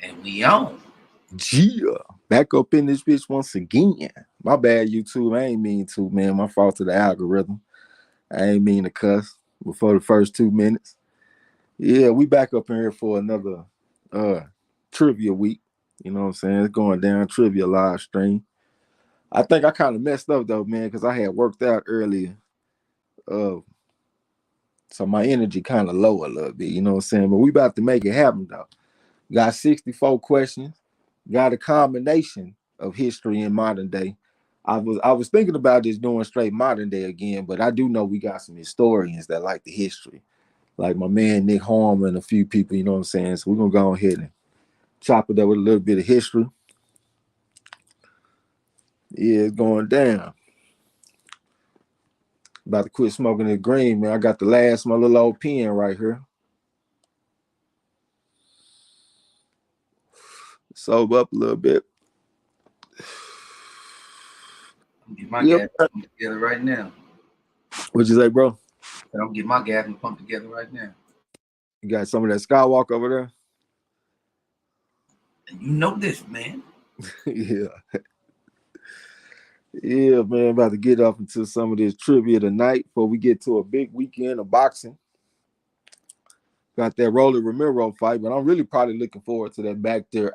And we on. Yeah, back up in this bitch once again. My bad, YouTube. I ain't mean to, man. My fault to the algorithm. I ain't mean to cuss before the first 2 minutes. Yeah, we back up in here for another uh trivia week. You know what I'm saying? It's going down trivia live stream. I think I kind of messed up though, man, because I had worked out earlier. Uh, so my energy kind of low a little bit. You know what I'm saying? But we about to make it happen though. Got 64 questions. Got a combination of history and modern day. I was thinking about just doing straight modern day again, but I do know we got some historians that like the history, like my man Nick Harmon and a few people. You know what I'm saying? So we're gonna go ahead and chop it up with a little bit of history. Yeah, it's going down. About to quit smoking the green, man. I got the last my little old pen right here. Sober up a little bit. I'm get my Yep. gas pumped together right now. What'd you say, bro? And I'm get my gas and pump together right now. You got some of that Skywalk over there? And you know this, man. Yeah. Yeah, man. About to get up into some of this trivia tonight before we get to a big weekend of boxing. Got that Rolly Ramiro fight, but I'm really probably looking forward to that Batir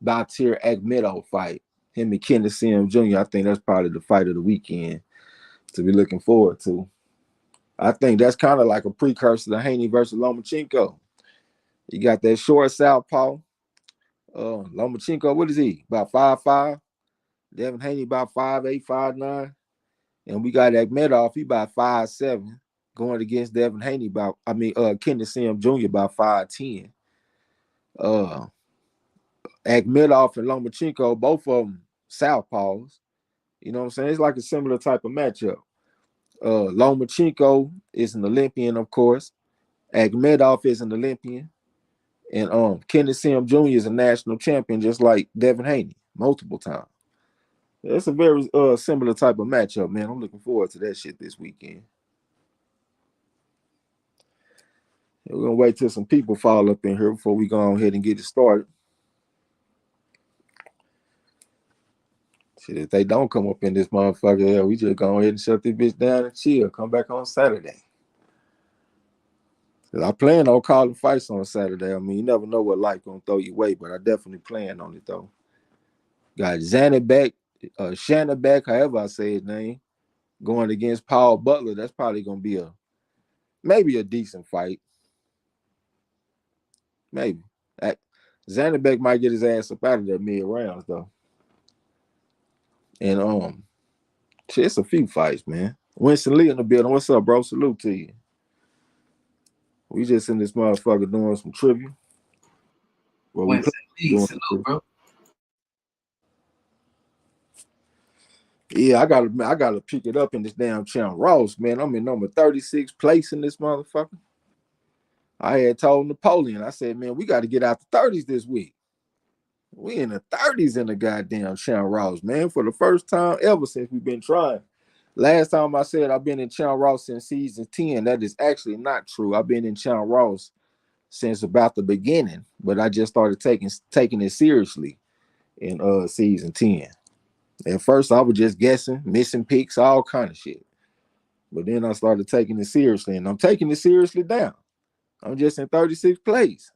Akhmedov fight. Him and Kenneth Sim Jr. I think that's probably the fight of the weekend to be looking forward to. I think that's kind of like a precursor to Haney versus Lomachenko. You got that short southpaw. Lomachenko, what is he? About 5'5". Devin Haney about 5'8", 5'9". And we got Akhmedov, he about 5'7", going against Devin Haney Kenneth Sim Jr. about 5'10". Uh Akhmedov and Lomachenko, both of them southpaws. You know what I'm saying? It's like a similar type of matchup. Lomachenko is an Olympian, of course. Akhmedov is an Olympian. And Kenneth Sim Jr. is a national champion, just like Devin Haney, multiple times. It's a very similar type of matchup, man. I'm looking forward to that shit this weekend. And we're gonna wait till some people fall up in here before we go ahead and get it started. Shit, if they don't come up in this motherfucker, yeah, we just go ahead and shut this bitch down and chill. Come back on Saturday. Cause I plan on calling fights on Saturday. I mean, you never know what life gonna throw your way, but I definitely plan on it though. Got Shannon however I say his name, going against Paul Butler. That's probably gonna be maybe a decent fight. Maybe. Zanderbeck might get his ass up out of that mid rounds though. And shit, it's a few fights, man. Winston Lee in the building. What's up, bro? Salute to you. We just in this motherfucker doing some trivia. Well, we Winston Lee, doing salute, bro. yeah, I gotta pick it up in this damn channel. Ross, man. I'm in number 36 place in this motherfucker. I had told Napoleon, I said, man, we got to get out the 30s this week. We in the 30s in the goddamn Channel Ross, man, for the first time ever since we've been trying. Last time I said I've been in Channel Ross since season 10. That is actually not true. I've been in Channel Ross since about the beginning, but I just started taking it seriously in season 10. At first I was just guessing, missing picks, all kind of shit. But then I started taking it seriously, and I'm taking it seriously down. I'm just in 36th place.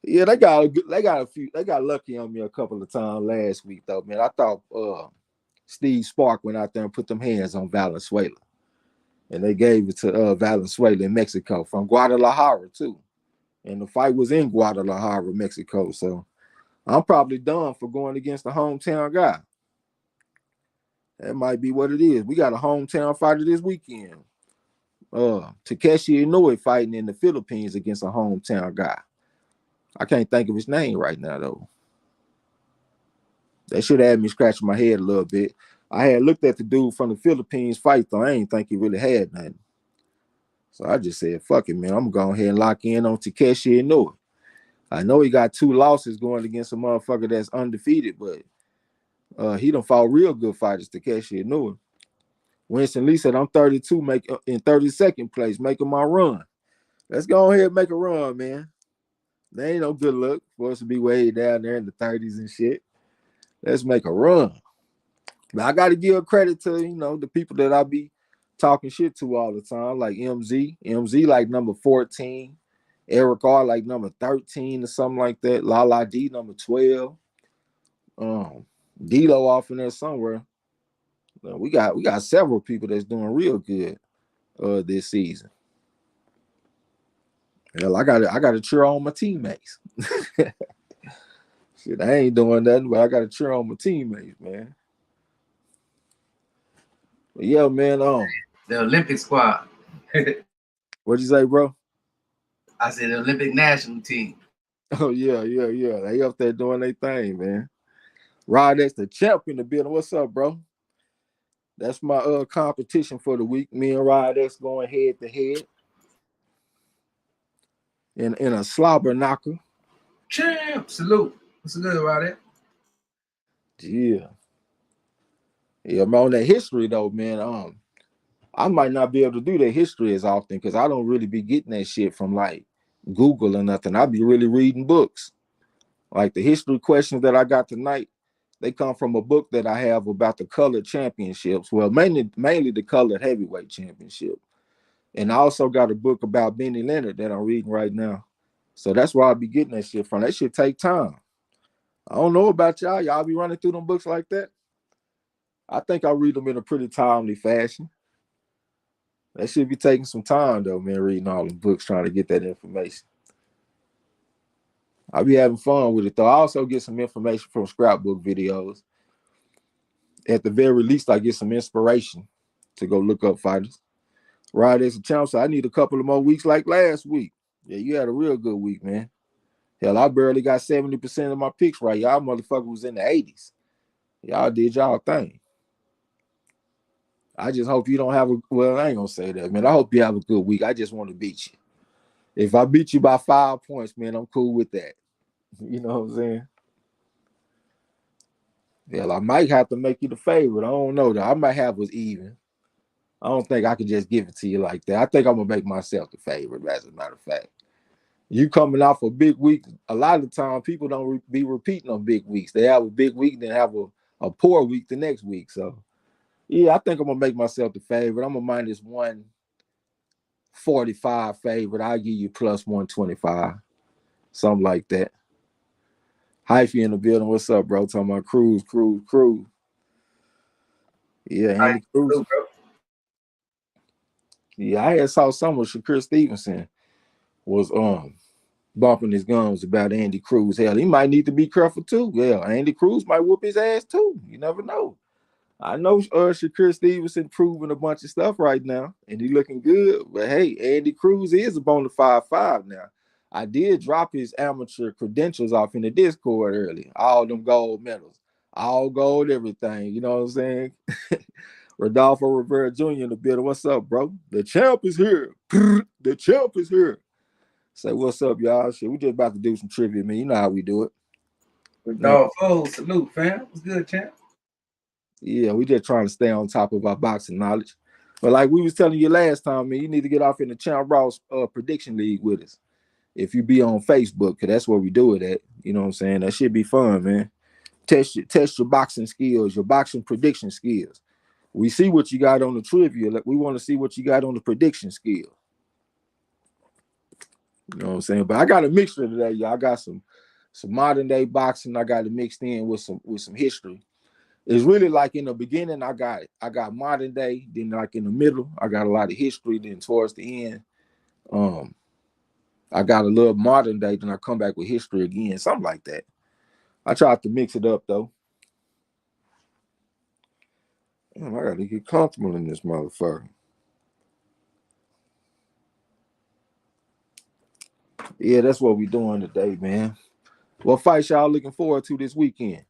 Yeah, they got lucky on me a couple of times last week though, man. I thought Steve Spark went out there and put them hands on Valenzuela. And they gave it to Valenzuela in Mexico from Guadalajara too. And the fight was in Guadalajara, Mexico. So I'm probably done for going against the hometown guy. That might be what it is. We got a hometown fighter this weekend. Takeshi Inoue fighting in the Philippines against a hometown guy. I can't think of his name right now though. That should have had me scratching my head a little bit. I had looked at the dude from the Philippines fight though. I ain't think he really had nothing. So I just said, fuck it, man. I'm gonna go ahead and lock in on Takeshi Inoue. I know he got 2 losses going against a motherfucker that's undefeated, but he done fought real good fighters, Takeshi Inoue. Winston Lee said, I'm 32, make in 32nd place, making my run. Let's go ahead and make a run, man. They ain't no good look for us to be way down there in the 30s and shit. Let's make a run. But I got to give credit to, the people that I be talking shit to all the time, like MZ. MZ like number 14. Eric R like number 13 or something like that. Lala D number 12. D-Lo off in there somewhere. We got several people that's doing real good this season. Hell, I gotta cheer on my teammates. Shit, I ain't doing nothing, but I gotta cheer on my teammates, man. But yeah, man. The Olympic squad. What'd you say, bro? I said the Olympic national team. Oh yeah. They up there doing their thing, man. Rod, that's the champ in the building. What's up, bro? That's my competition for the week. Me and Rod that's going head to head in a slobber knocker. Champ, salute. What's good about it? Yeah, man. On that history though, man. I might not be able to do that history as often because I don't really be getting that shit from like Google or nothing. I be really reading books. Like the history questions that I got tonight, they come from a book that I have about the colored championships. Well, mainly the colored heavyweight championship. And I also got a book about Benny Leonard that I'm reading right now. So that's where I'll be getting that shit from. That shit take time. I don't know about y'all. Y'all be running through them books like that? I think I read them in a pretty timely fashion. That should be taking some time though, man, reading all the books, trying to get that information. I be having fun with it though. I also get some information from scrapbook videos. At the very least, I get some inspiration to go look up fighters. Right as a champ, so I need a couple of more weeks like last week. Yeah, you had a real good week, man. Hell, I barely got 70% of my picks right. Y'all motherfucker was in the 80s. Y'all did y'all thing. I just hope you don't have well, I ain't gonna say that, man. I hope you have a good week. I just want to beat you. If I beat you by 5 points, man, I'm cool with that. You know what I'm saying? Hell, I might have to make you the favorite. I don't know though. I might have us even. I don't think I can just give it to you like that. I think I'm gonna make myself the favorite, as a matter of fact. You coming off a big week, a lot of the time people don't be repeating on big weeks. They have a big week, then have a poor week the next week. So yeah, I think I'm gonna make myself the favorite. I'm a minus 145 favorite. I'll give you plus 125. Something like that. Hyphy in the building. What's up, bro? Talking about Cruz. Yeah, Andy Cruz. Salute, bro. Yeah, I had saw some of Shakur Stevenson was bumping his gums about Andy Cruz. Hell, he might need to be careful too. Yeah, Andy Cruz might whoop his ass too. You never know. I know Shakur Stevenson proving a bunch of stuff right now, and he looking good. But hey, Andy Cruz is a bona fide 5 now. I did drop his amateur credentials off in the Discord early. All them gold medals, all gold, everything. You know what I'm saying? Rodolfo Rivera Jr. in the building. What's up, bro? The champ is here. The champ is here. Say what's up, y'all. Shit, we just about to do some trivia, man. You know how we do it. Rodolfo, salute, fam. What's good, champ? Yeah, we just trying to stay on top of our boxing knowledge. But like we was telling you last time, man, you need to get off in the Champ Ross prediction league with us. If you be on Facebook, because that's where we do it at. You know what I'm saying? That should be fun, man. Test your boxing skills, your boxing prediction skills. We see what you got on the trivia. We want to see what you got on the prediction skill. You know what I'm saying? But I got a mixture today, y'all. I got some modern day boxing. I got it mixed in with some history. It's really like in the beginning, I got modern day. Then like in the middle, I got a lot of history. Then towards the end, I got a little modern day. Then I come back with history again, something like that. I tried to mix it up though. Damn, I gotta get comfortable in this motherfucker. Yeah, that's what we doing today, man. What fights y'all looking forward to this weekend?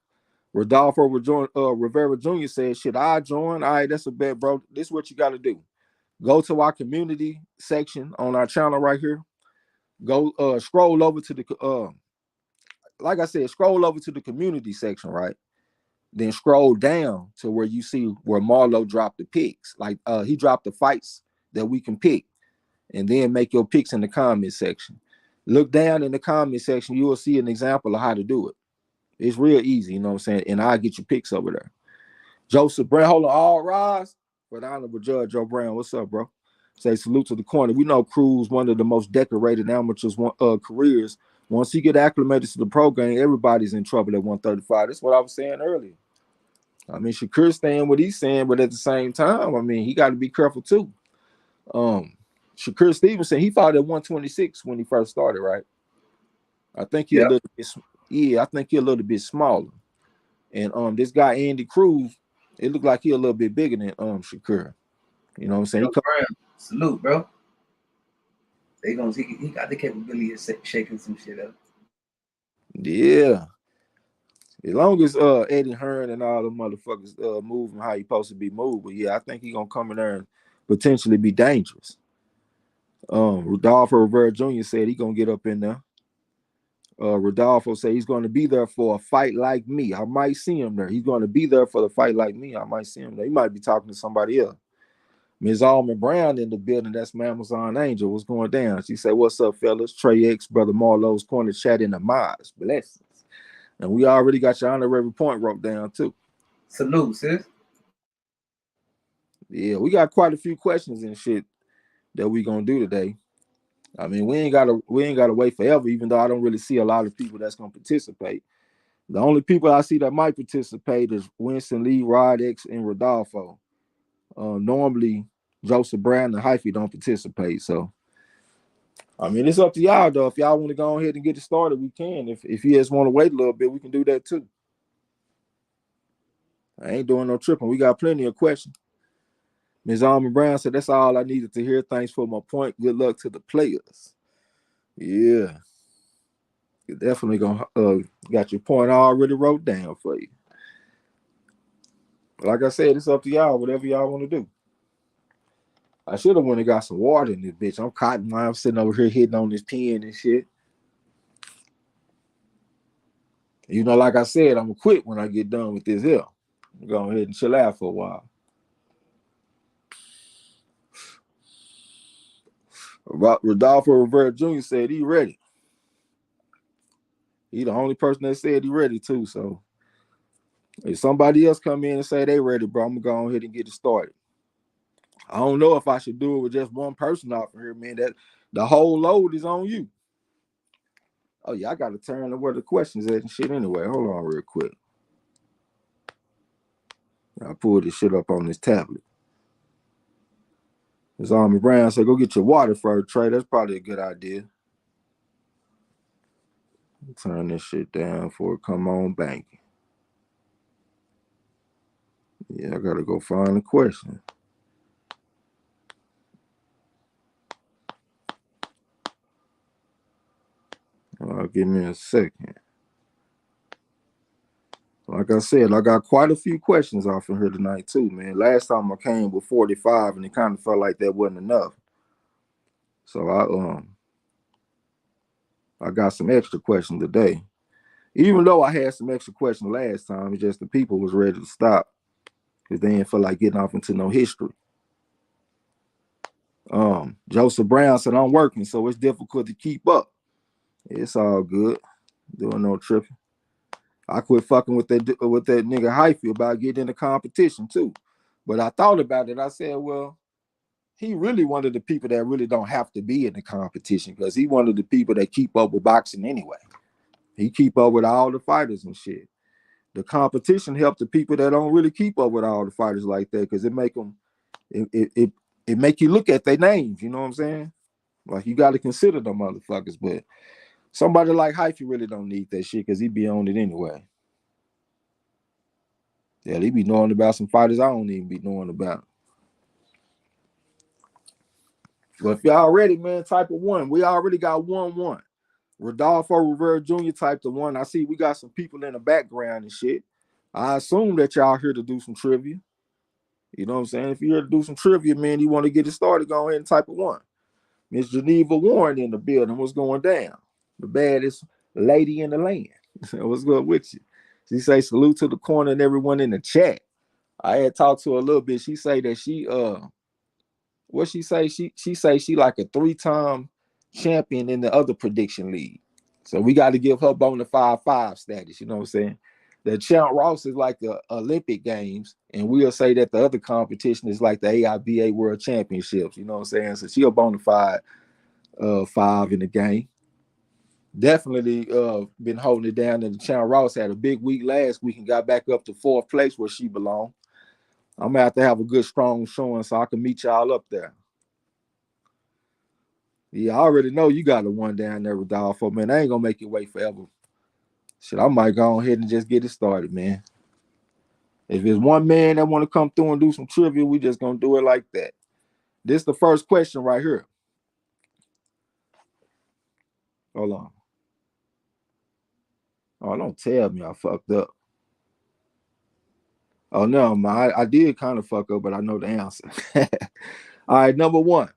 Rodolfo Rivera Jr. said, should I join? All right, that's a bet, bro. This is what you got to do. Go to our community section on our channel right here. Go scroll over to the, like I said, scroll over to the community section, right? Then scroll down to where you see where Marlo dropped the picks. Like he dropped the fights that we can pick. And then make your picks in the comment section. Look down in the comment section. You will see an example of how to do it. It's real easy, you know what I'm saying? And I'll get your picks over there. Joseph Brown, hold on, all rise. For the Honorable Judge Joe Brown, what's up, bro? Say salute to the corner. We know Cruz, one of the most decorated amateurs careers. Once he get acclimated to the program, everybody's in trouble at 135. That's what I was saying earlier. I mean, Shakur's saying what he's saying, but at the same time, I mean, he got to be careful too. Shakur Stevenson, he fought at 126 when he first started, right? I think he a little bit, I think he a little bit smaller. And this guy Andy Cruz, it looked like he a little bit bigger than Shakur. You know what I'm saying? Salute, bro. He got the capability of shaking some shit up. Yeah. As long as Eddie Hearn and all the motherfuckers moving how he supposed to be moved, but yeah, I think he gonna come in there and potentially be dangerous. Rodolfo Rivera Jr. said he gonna get up in there. Rodolfo said he's going to be there for a fight like me. I might see him there. He's going to be there for the fight like me. I might see him there. He might be talking to somebody else. Ms. Alma Brown in the building. That's my Amazon Angel. What's going down? She said, "What's up, fellas? Trey X, brother Marlo'S corner chat in the MARLO'S. Blessings." And we already got your honorary point wrote down too. Salute, sis. Yeah, we got quite a few questions and shit that we gonna do today. I mean, we ain't gotta wait forever, even though I don't really see a lot of people that's gonna participate. The only people I see that might participate is Winston Lee, Rod X, and Rodolfo. Normally, Joseph Brown and Hyphy don't participate. So, I mean, it's up to y'all, though. If y'all want to go ahead and get it started, we can. If you just want to wait a little bit, we can do that too. I ain't doing no tripping. We got plenty of questions. Ms. Alma Brown said, "That's all I needed to hear. Thanks for my point. Good luck to the players." Yeah. You definitely gonna got your point already wrote down for you. Like I said, it's up to y'all, whatever y'all want to do. I should have went and got some water in this bitch. I'm cotton while I'm sitting over here hitting on this pen and shit. You know, like I said, I'm gonna quit when I get done with this here. I'm go ahead and chill out for a while. Rodolfo Rivera Jr. said he ready. He the only person that said he ready too. So if somebody else come in and say they ready, bro, I'm gonna go ahead and get it started. I don't know if I should do it with just one person out here, man. That the whole load is on you. Oh yeah, I gotta turn to where the questions at and shit anyway. Hold on real quick. I pulled this shit up on this tablet. Ms. Army Brown said, "Go get your water first, Trey." That's probably a good idea. Turn this shit down before it come on banking. Yeah, I gotta go find the question. Give me a second. Like I said, I got quite a few questions off in here tonight too, man. Last time I came with 45, and it kind of felt like that wasn't enough. So I got some extra questions today. Even though I had some extra questions last time, it's just the people was ready to stop because they didn't feel like getting off into no history. Joseph Brown said, "I'm working, so it's difficult to keep up." It's all good. Doing no tripping. I quit fucking with that nigga Hyphy about getting in the competition too. But I thought about it. I said, well, he really one of the people that really don't have to be in the competition because he one of the people that keep up with boxing anyway. He keep up with all the fighters and shit. The competition help the people that don't really keep up with all the fighters like that because it make them, it make you look at their names. You know what I'm saying? Like you got to consider them motherfuckers. But somebody like Hyphy really don't need that shit because he be on it anyway. Yeah, they be knowing about some fighters I don't even be knowing about. But if y'all ready, man, type of one. We already got 1-1. Rodolfo Rivera Jr. type of one. I see we got some people in the background and shit. I assume that y'all here to do some trivia. You know what I'm saying? If you're here to do some trivia, man, you want to get it started, go ahead and type of one. Miss Geneva Warren in the building. What's going down? The baddest lady in the land. What's good with you? She say salute to the corner and everyone in the chat. I had talked to her a little bit. She say that she what she say? She say she like a 3-time champion in the other prediction league. So we got to give her bona fide 5 status. You know what I'm saying? The Champ Ross is like the Olympic Games, and we'll say that the other competition is like the AIBA World Championships. You know what I'm saying? So she a bona fide 5 in the game. Definitely been holding it down. And the Champ Ross had a big week last week and got back up to 4th place where she belonged. I'm gonna have to have a good strong showing so I can meet y'all up there. Yeah, I already know you got a one down there, Rodolfo. Man, I ain't gonna make you wait forever. Shit, I might go ahead and just get it started, man. If there's one man that want to come through and do some trivia, we just gonna do it like that. This is the first question right here. Hold on. Oh, don't tell me I fucked up. Oh no, man, I did kind of fuck up, but I know the answer. All right, number 1.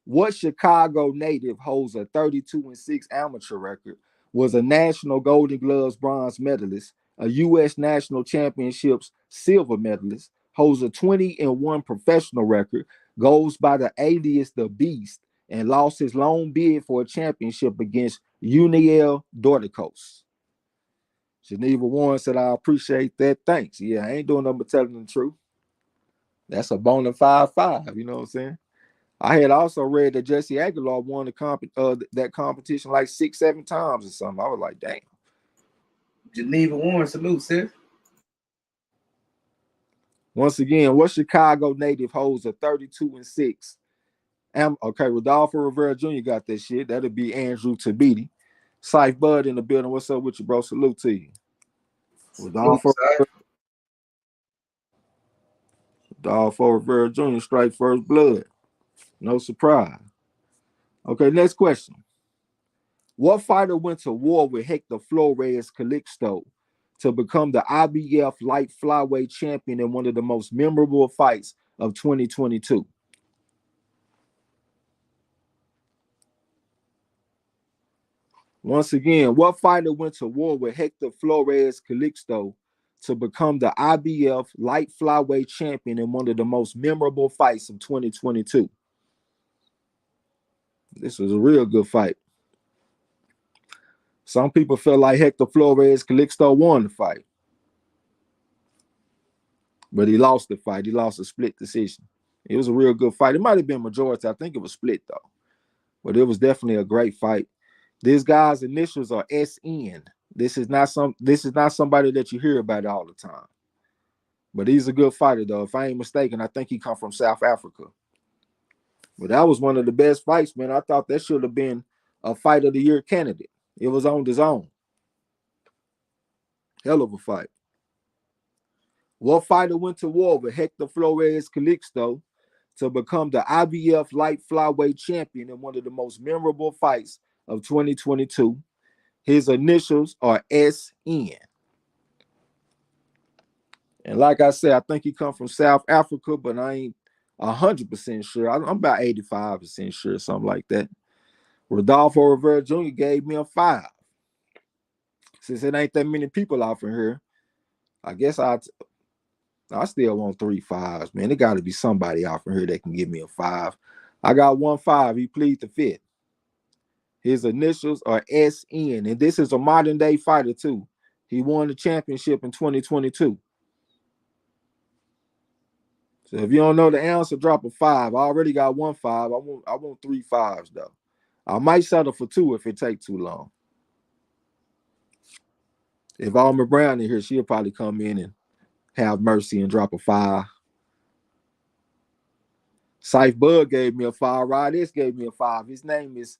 What Chicago native holds a 32-6 amateur record, was a National Golden Gloves bronze medalist, a U.S. National Championships silver medalist, holds a 20-1 professional record, goes by the alias The Beast, and lost his lone bid for a championship against Uniel Dorticos? Geneva Warren said, I appreciate that. Thanks. Yeah, I ain't doing nothing but telling the truth. That's a bona fide 5. You know what I'm saying? I had also read that Jesse Aguilar won that competition like 6-7 times or something. I was like, damn. Geneva Warren, salute, sis. Once again, what Chicago native holds a 32-6? Okay, Rodolfo Rivera Jr. got that shit. That'll be Andrew Tabiti. Syfe Bud in the building. What's up with you, bro? Salute to you. Rodolfo Rivera Jr. strike first blood. No surprise. Okay, next question. What fighter went to war with Hector Flores Calixto to become the IBF light flyweight champion in one of the most memorable fights of 2022? Once again, what fighter went to war with Hector Flores Calixto to become the IBF light flyweight champion in one of the most memorable fights of 2022? This was a real good fight. Some people felt like Hector Flores Calixto won the fight, but he lost the fight. He lost a split decision. It was a real good fight. It might have been majority. I think it was split though, but it was definitely a great fight. This guy's initials are SN. This is not somebody that you hear about all the time. But he's a good fighter though. If I ain't mistaken, I think he come from South Africa. But that was one of the best fights, man. I thought that should have been a fight of the year candidate. It was on his own. Hell of a fight. What fighter went to war with Hector Flores Calixto to become the IBF light flyweight champion in one of the most memorable fights of 2022? His initials are SN. And like I said, I think he come from South Africa, but I ain't 100% sure. I'm about 85% sure, something like that. Rodolfo Rivera Jr. gave me a 5. Since it ain't that many people out from here, I guess I still want 3 5s, man. There got to be somebody out from here that can give me a 5. I got 1 5. He pleads the 5th. His initials are SN, and this is a modern day fighter too. He won the championship in 2022. So if you don't know the answer, drop a 5. I already got 1 5. I want 3 5s though. I might settle for 2 if it takes too long. If Alma Brown in here, she'll probably come in and have mercy and drop a 5. Syfe Bud gave me a 5. Rodis gave me a 5. His name is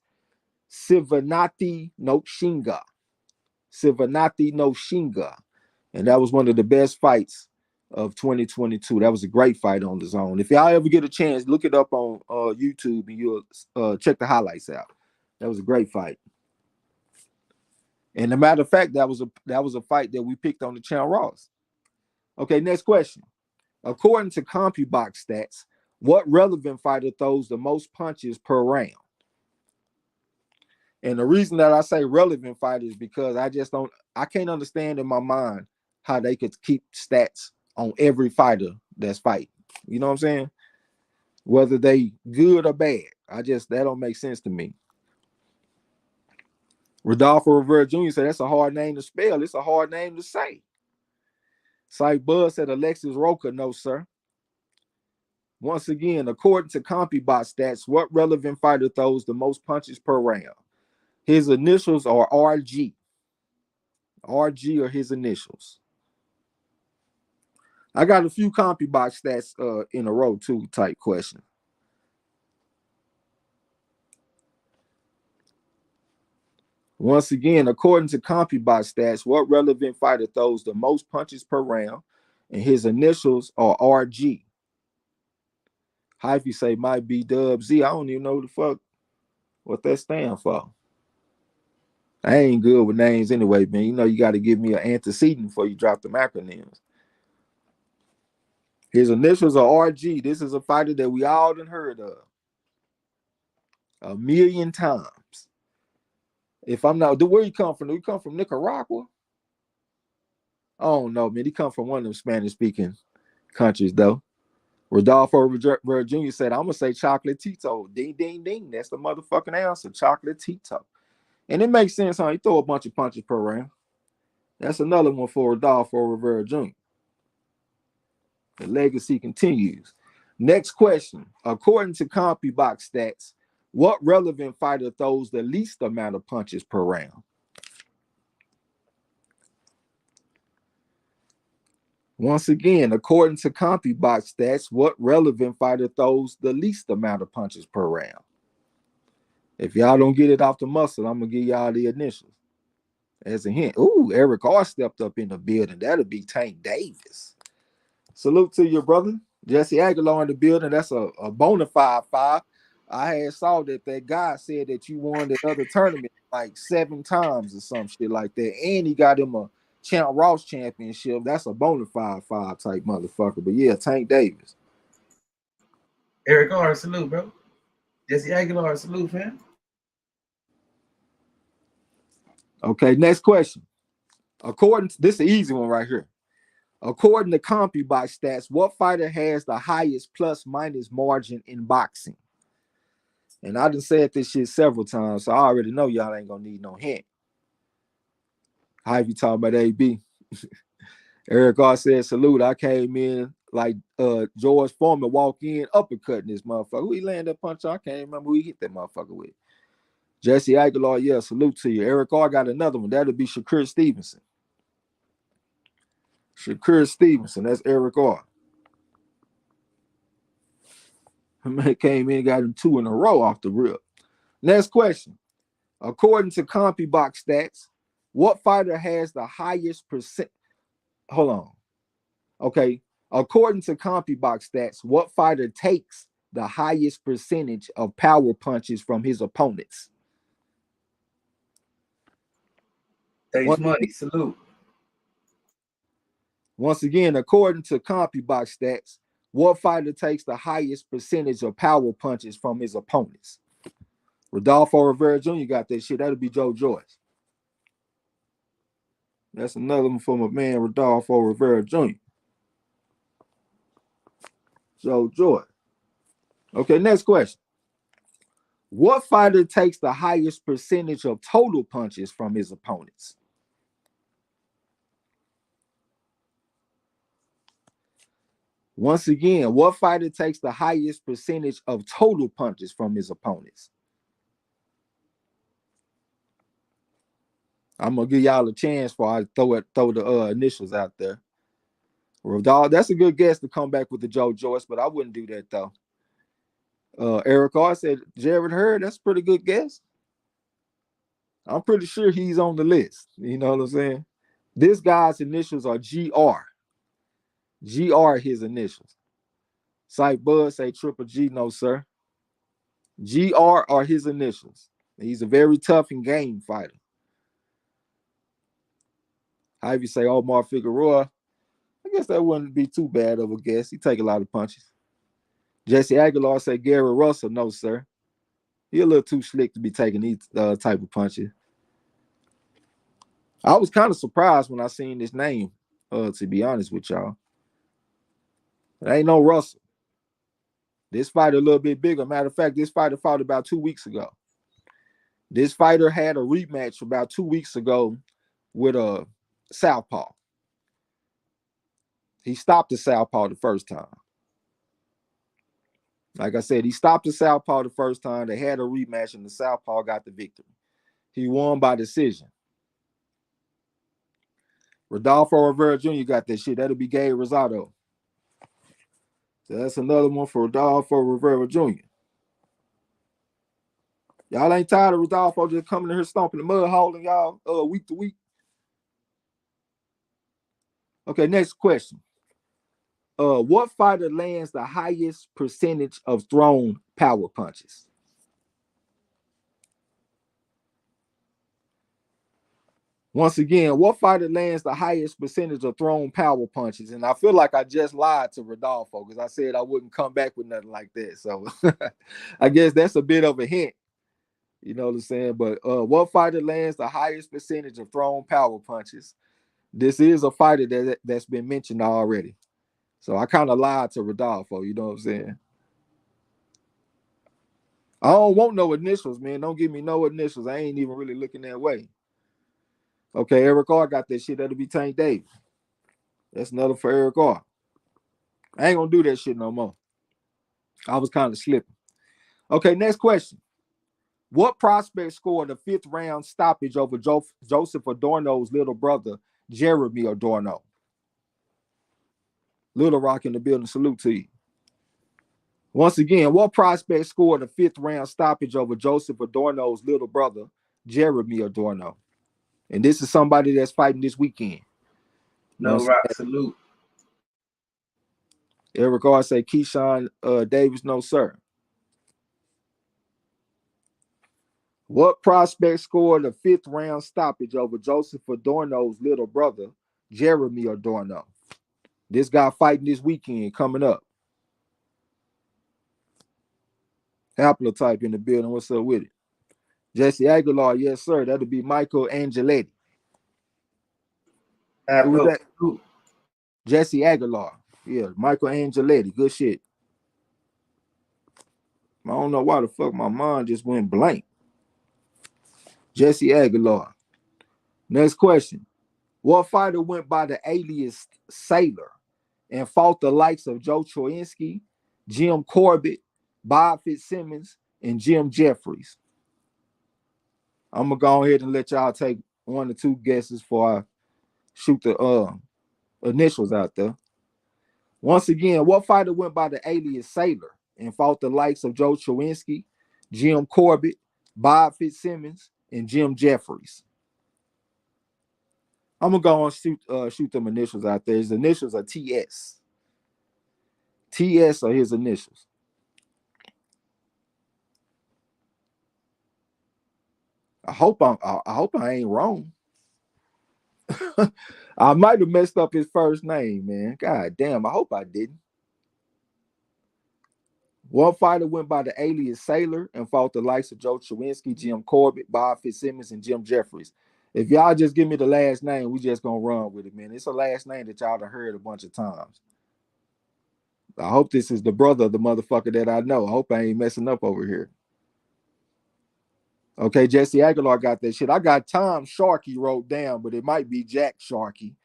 Sivanati Noshinga. Sivanati Noshinga. And that was one of the best fights of 2022. That was a great fight on the zone. If y'all ever get a chance, look it up on YouTube and you'll check the highlights out. That was a great fight. And a matter of fact, that was a fight that we picked on the Champ Ross. Okay, next question. According to CompuBox stats, what relevant fighter throws the most punches per round? And the reason that I say relevant fighter is because I can't understand in my mind how they could keep stats on every fighter that's fighting. You know what I'm saying? Whether they good or bad. That don't make sense to me. Rodolfo Rivera Jr. said that's a hard name to spell. It's a hard name to say. Psych Buzz said Alexis Roca, no, sir. Once again, according to CompuBot stats, what relevant fighter throws the most punches per round? His initials are RG. RG are his initials. I got a few CompuBot stats in a row, too, type question. Once again, according to CompuBot stats, what relevant fighter throws the most punches per round? And his initials are RG. Hyphy say might be Dub Z. I don't even know the fuck what that stands for. I ain't good with names anyway, man. You know you got to give me an antecedent before you drop them acronyms. His initials are RG. This is a fighter that we all done heard of 1,000,000 times. If I'm not, where he come from? Do he come from Nicaragua? I don't know, man. He come from one of them Spanish-speaking countries, though. Rodolfo Rivera Jr. said, I'm going to say Chocolate Tito. Ding, ding, ding. That's the motherfucking answer, Chocolate Tito. And it makes sense, huh? He throw a bunch of punches per round. That's another one for Rodolfo Rivera Jr. The legacy continues. Next question. According to CompuBox stats, what relevant fighter throws the least amount of punches per round? Once again, according to CompuBox stats, what relevant fighter throws the least amount of punches per round? If y'all don't get it off the muscle, I'm going to give y'all the initials as a hint. Ooh, Eric R stepped up in the building. That'll be Tank Davis. Salute to your brother. Jesse Aguilar in the building. That's a bona fide 5. I had saw that guy said that you won that other tournament like 7 times or some shit like that. And he got him a Champ Ross championship. That's a bona fide 5 type motherfucker. But yeah, Tank Davis. Eric R, salute, bro. Jesse Aguilar, salute, fam. Okay, next question. This is an easy one right here. According to CompuBox stats, what fighter has the highest plus-minus margin in boxing? And I done said this shit several times, so I already know y'all ain't gonna need no hint. How you talking about AB? Eric R said, salute. I came in like George Foreman walk in, uppercutting this motherfucker. Who he landed that punch on? I can't remember who he hit that motherfucker with. Jesse Aguilar, yeah, salute to you. Eric R got another one. That'll be Shakur Stevenson. Shakur Stevenson, that's Eric R. Man came in and got him 2 in a row off the rip. Next question. According to CompuBox stats, what fighter has the highest percent? Hold on. Okay. According to CompuBox stats, what fighter takes the highest percentage of power punches from his opponents? Thanks, money. Salute. Once again, according to CompuBox stats, what fighter takes the highest percentage of power punches from his opponents? Rodolfo Rivera Jr. got that shit. That'll be Joe Joyce. That's another one from my man, Rodolfo Rivera Jr. Joe Joyce. Okay, next question. What fighter takes the highest percentage of total punches from his opponents? Once again, what fighter takes the highest percentage of total punches from his opponents? I'm gonna give y'all a chance before I throw the initials out there. Rodolfo, that's a good guess to come back with the Joe Joyce, but I wouldn't do that though. Eric R said Jared Hurd. That's a pretty good guess. I'm pretty sure he's on the list. You know what I'm saying? This guy's initials are GR. GR his initials. Psych Bud say Triple G. No, sir. GR are his initials. He's a very tough and game fighter. Ivy say Omar Figueroa. I guess that wouldn't be too bad of a guess. He take a lot of punches. Jesse Aguilar say Gary Russell. No, sir. He a little too slick to be taking these type of punches. I was kind of surprised when I seen this name, to be honest with y'all. It ain't no Russell. This fighter a little bit bigger. Matter of fact, this fighter fought about 2 weeks ago. This fighter had a rematch about 2 weeks ago with a southpaw. He stopped the southpaw the first time. Like I said, he stopped the southpaw the first time. They had a rematch, and the southpaw got the victory. He won by decision. Rodolfo Rivera Jr. got that shit. That'll be Gabe Rosado. So that's another one for Rodolfo Rivera Jr. Y'all ain't tired of Rodolfo just coming in here stomping the mud, holding y'all week to week? Okay, next question. What fighter lands the highest percentage of thrown power punches? Once again, what fighter lands the highest percentage of thrown power punches? And I feel like I just lied to Rodolfo because I said I wouldn't come back with nothing like that. So I guess that's a bit of a hint. You know what I'm saying? But what fighter lands the highest percentage of thrown power punches? This is a fighter that's been mentioned already. So I kind of lied to Rodolfo, you know what I'm saying? I don't want no initials, man. Don't give me no initials. I ain't even really looking that way. Okay, Eric R got that shit. That'll be Tank Davis. That's another for Eric R. I ain't gonna do that shit no more. I was kind of slipping. Okay, next question. What prospect scored a 5th round stoppage over Joseph Adorno's little brother, Jeremy Adorno? Little Rock in the building, salute to you. Once again, what prospect scored a 5th round stoppage over Joseph Adorno's little brother, Jeremy Adorno? And this is somebody that's fighting this weekend. No Rock, salute. Eric R say Keyshawn Davis, no sir. What prospect scored a 5th round stoppage over Joseph Adorno's little brother, Jeremy Adorno? This guy fighting this weekend coming up. Haplotype in the building. What's up with it? Jesse Aguilar, yes, sir. That'll be Michael Angeletti. Who was that? Who? Jesse Aguilar. Yeah, Michael Angeletti. Good shit. I don't know why the fuck my mind just went blank. Jesse Aguilar. Next question. What fighter went by the alias Sailor and fought the likes of Joe Troinski, Jim Corbett, Bob Fitzsimmons, and Jim Jeffries? I'm gonna go ahead and let y'all take 1 or 2 guesses before I shoot the initials out there. Once again, what fighter went by the alias Sailor and fought the likes of Joe Troinski, Jim Corbett, Bob Fitzsimmons, and Jim Jeffries? I'm gonna go and shoot them initials out there. His initials are TS. TS are his initials. I hope I ain't wrong. I might have messed up his first name, man. God damn, I hope I didn't. One fighter went by the alias Sailor and fought the likes of Joe Chawinski, Jim Corbett, Bob Fitzsimmons, and Jim Jeffries. If y'all just give me the last name, we just gonna run with it, man. It's a last name that y'all done heard a bunch of times. I hope this is the brother of the motherfucker that I know. I hope I ain't messing up over here. Okay, Jesse Aguilar got that shit. I got Tom Sharkey wrote down, but it might be Jack Sharkey.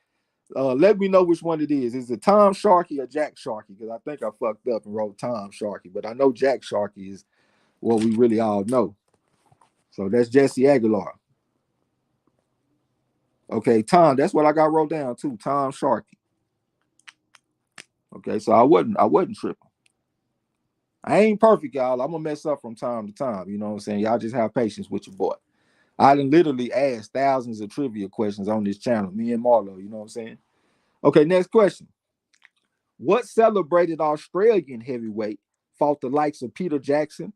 Let me know which one it is. Is it Tom Sharkey or Jack Sharkey? Because I think I fucked up and wrote Tom Sharkey, but I know Jack Sharkey is what we really all know. So that's Jesse Aguilar. Okay, Tom, that's what I got wrote down too. Tom Sharkey. Okay, so I wasn't tripping. I ain't perfect, y'all. I'm gonna mess up from time to time. You know what I'm saying? Y'all just have patience with your boy. I done literally asked thousands of trivia questions on this channel, me and Marlo, you know what I'm saying? Okay, next question. What celebrated Australian heavyweight fought the likes of Peter Jackson,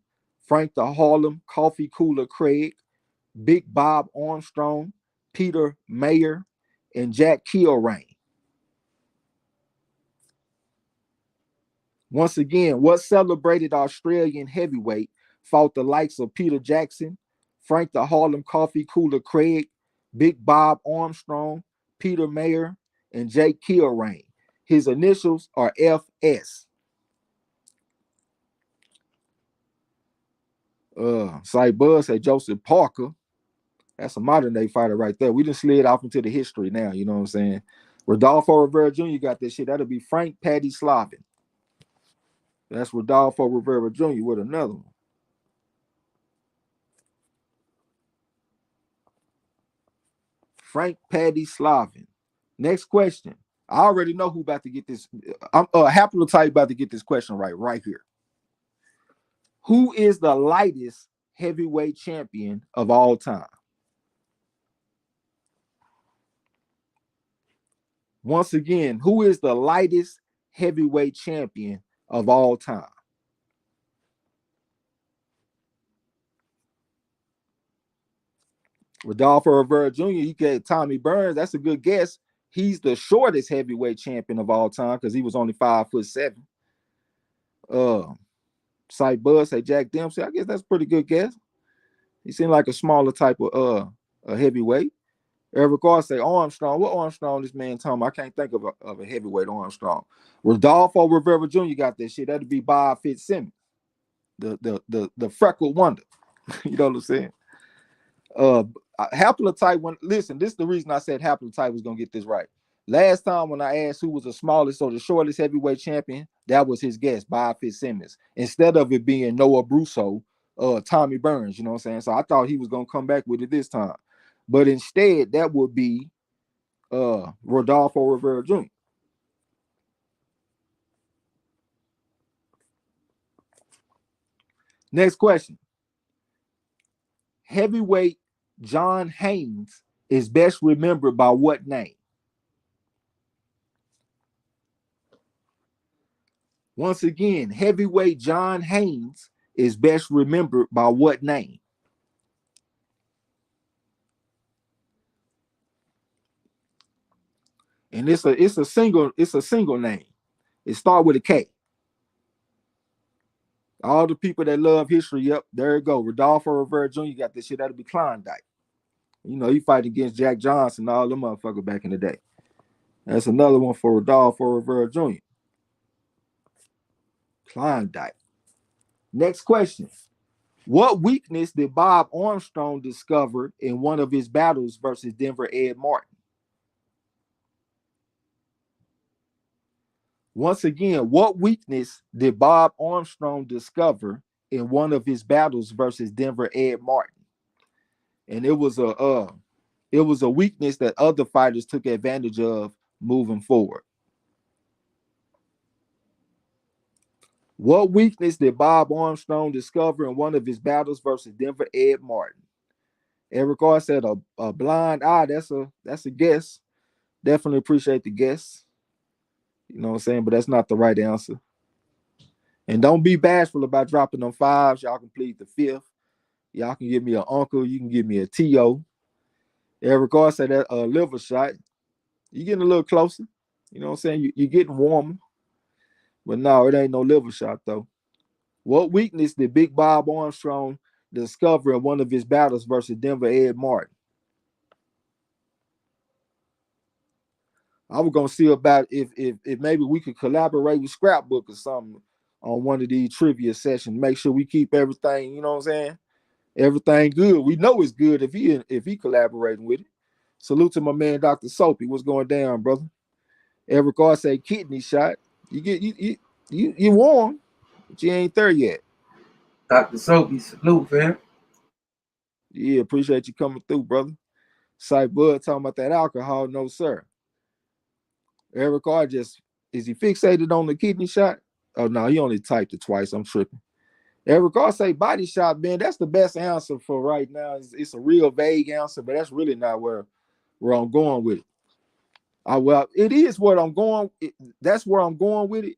Frank the Harlem, Coffee Cooler Craig, Big Bob Armstrong, Peter Mayer, and Jack Kilrain? Once again, what celebrated Australian heavyweight fought the likes of Peter Jackson, Frank the Harlem Coffee Cooler Craig, Big Bob Armstrong, Peter Mayer, and Jake Kilrain? His initials are FS. Cy Bud say Joseph Parker. That's a modern day fighter right there. We just slid off into the history now. You know what I'm saying? Rodolfo Rivera Jr. got this shit. That'll be Frank Paddy Slavin. That's Rodolfo Rivera Jr. with another one. Frank Paddy Slavin. Next question. I already know who about to get this. I'm haplotype about to get this question right here. Who is the lightest heavyweight champion of all time? Once again, who is the lightest heavyweight champion of all time? Rodolfo Rivera Jr., he gave Tommy Burns. That's a good guess. He's the shortest heavyweight champion of all time because he was only 5'7". Sight Bud say Jack Dempsey. I guess that's a pretty good guess. He seemed like a smaller type of a heavyweight. Eric R say Armstrong. What Armstrong this man talking about? I can't think of a heavyweight Armstrong. Rodolfo Rivera Jr. got that shit. That'd be Bob Fitzsimmons, the freckled wonder. You know what I'm saying? Haplotype one. Listen, this is the reason I said Haplotype was gonna get this right. Last time when I asked who was the smallest or the shortest heavyweight champion, that was his guess, Bob Fitzsimmons. Instead of it being Noah Brusso, Tommy Burns, you know what I'm saying? So I thought he was gonna come back with it this time. But instead, that would be Rodolfo Rivera Jr. Next question. Heavyweight John Haynes is best remembered by what name? Once again, heavyweight John Haynes is best remembered by what name? And it's a single name. It starts with a K. All the people that love history, yep, there you go. Rodolfo Rivera Jr. got this shit. That'll be Klondike. You know, he fight against Jack Johnson, all them motherfuckers back in the day. That's another one for Rodolfo Rivera Jr. Klondike. Next question. What weakness did Bob Armstrong discover in one of his battles versus Denver Ed Martin? Once again, what weakness did Bob Armstrong discover in one of his battles versus Denver Ed Martin? And it was a weakness that other fighters took advantage of moving forward. What weakness did Bob Armstrong discover in one of his battles versus Denver Ed Martin? Eric R said a blind eye. That's a guess. Definitely appreciate the guess. You know what I'm saying? But that's not the right answer. And don't be bashful about dropping them fives. Y'all can plead the fifth. Y'all can give me an uncle. You can give me a T.O. Eric R said that liver shot. You're getting a little closer. You know what I'm saying? You're getting warmer. But no, it ain't no liver shot, though. What weakness did Big Bob Armstrong discover in one of his battles versus Denver Ed Martin? I was gonna see about if maybe we could collaborate with Scrapbook or something on one of these trivia sessions. Make sure we keep everything, you know what I'm saying? Everything good. We know it's good if he collaborating with it. Salute to my man Dr. Soapy. What's going down, brother? Eric R say kidney shot. You warm, but you ain't there yet. Dr. Soapy, salute, fam. Yeah, appreciate you coming through, brother. Sight Bud talking about that alcohol. No, sir. Eric R is he fixated on the kidney shot? Oh no, he only typed it twice. I'm tripping. Eric R say body shot, man. That's the best answer for right now. It's a real vague answer, but that's really not where I'm going with it. Well, it is what I'm going. That's where I'm going with it,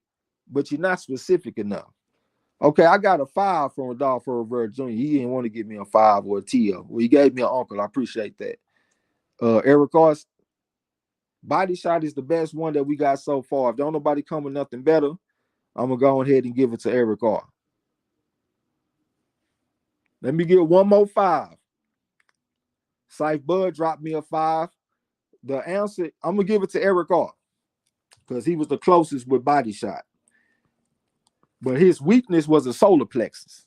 but you're not specific enough. Okay, I got a 5 from Rodolfo Rivera Jr. He didn't want to give me a 5 or a T.O. Well, he gave me an uncle. I appreciate that. Eric R. Body shot is the best one that we got so far. If don't nobody come with nothing better, I'm gonna go ahead and give it to Eric R. Let me get one more 5. Syfe Bud dropped me a 5. The answer, I'm gonna give it to Eric R. because he was the closest with body shot. But his weakness was a solar plexus.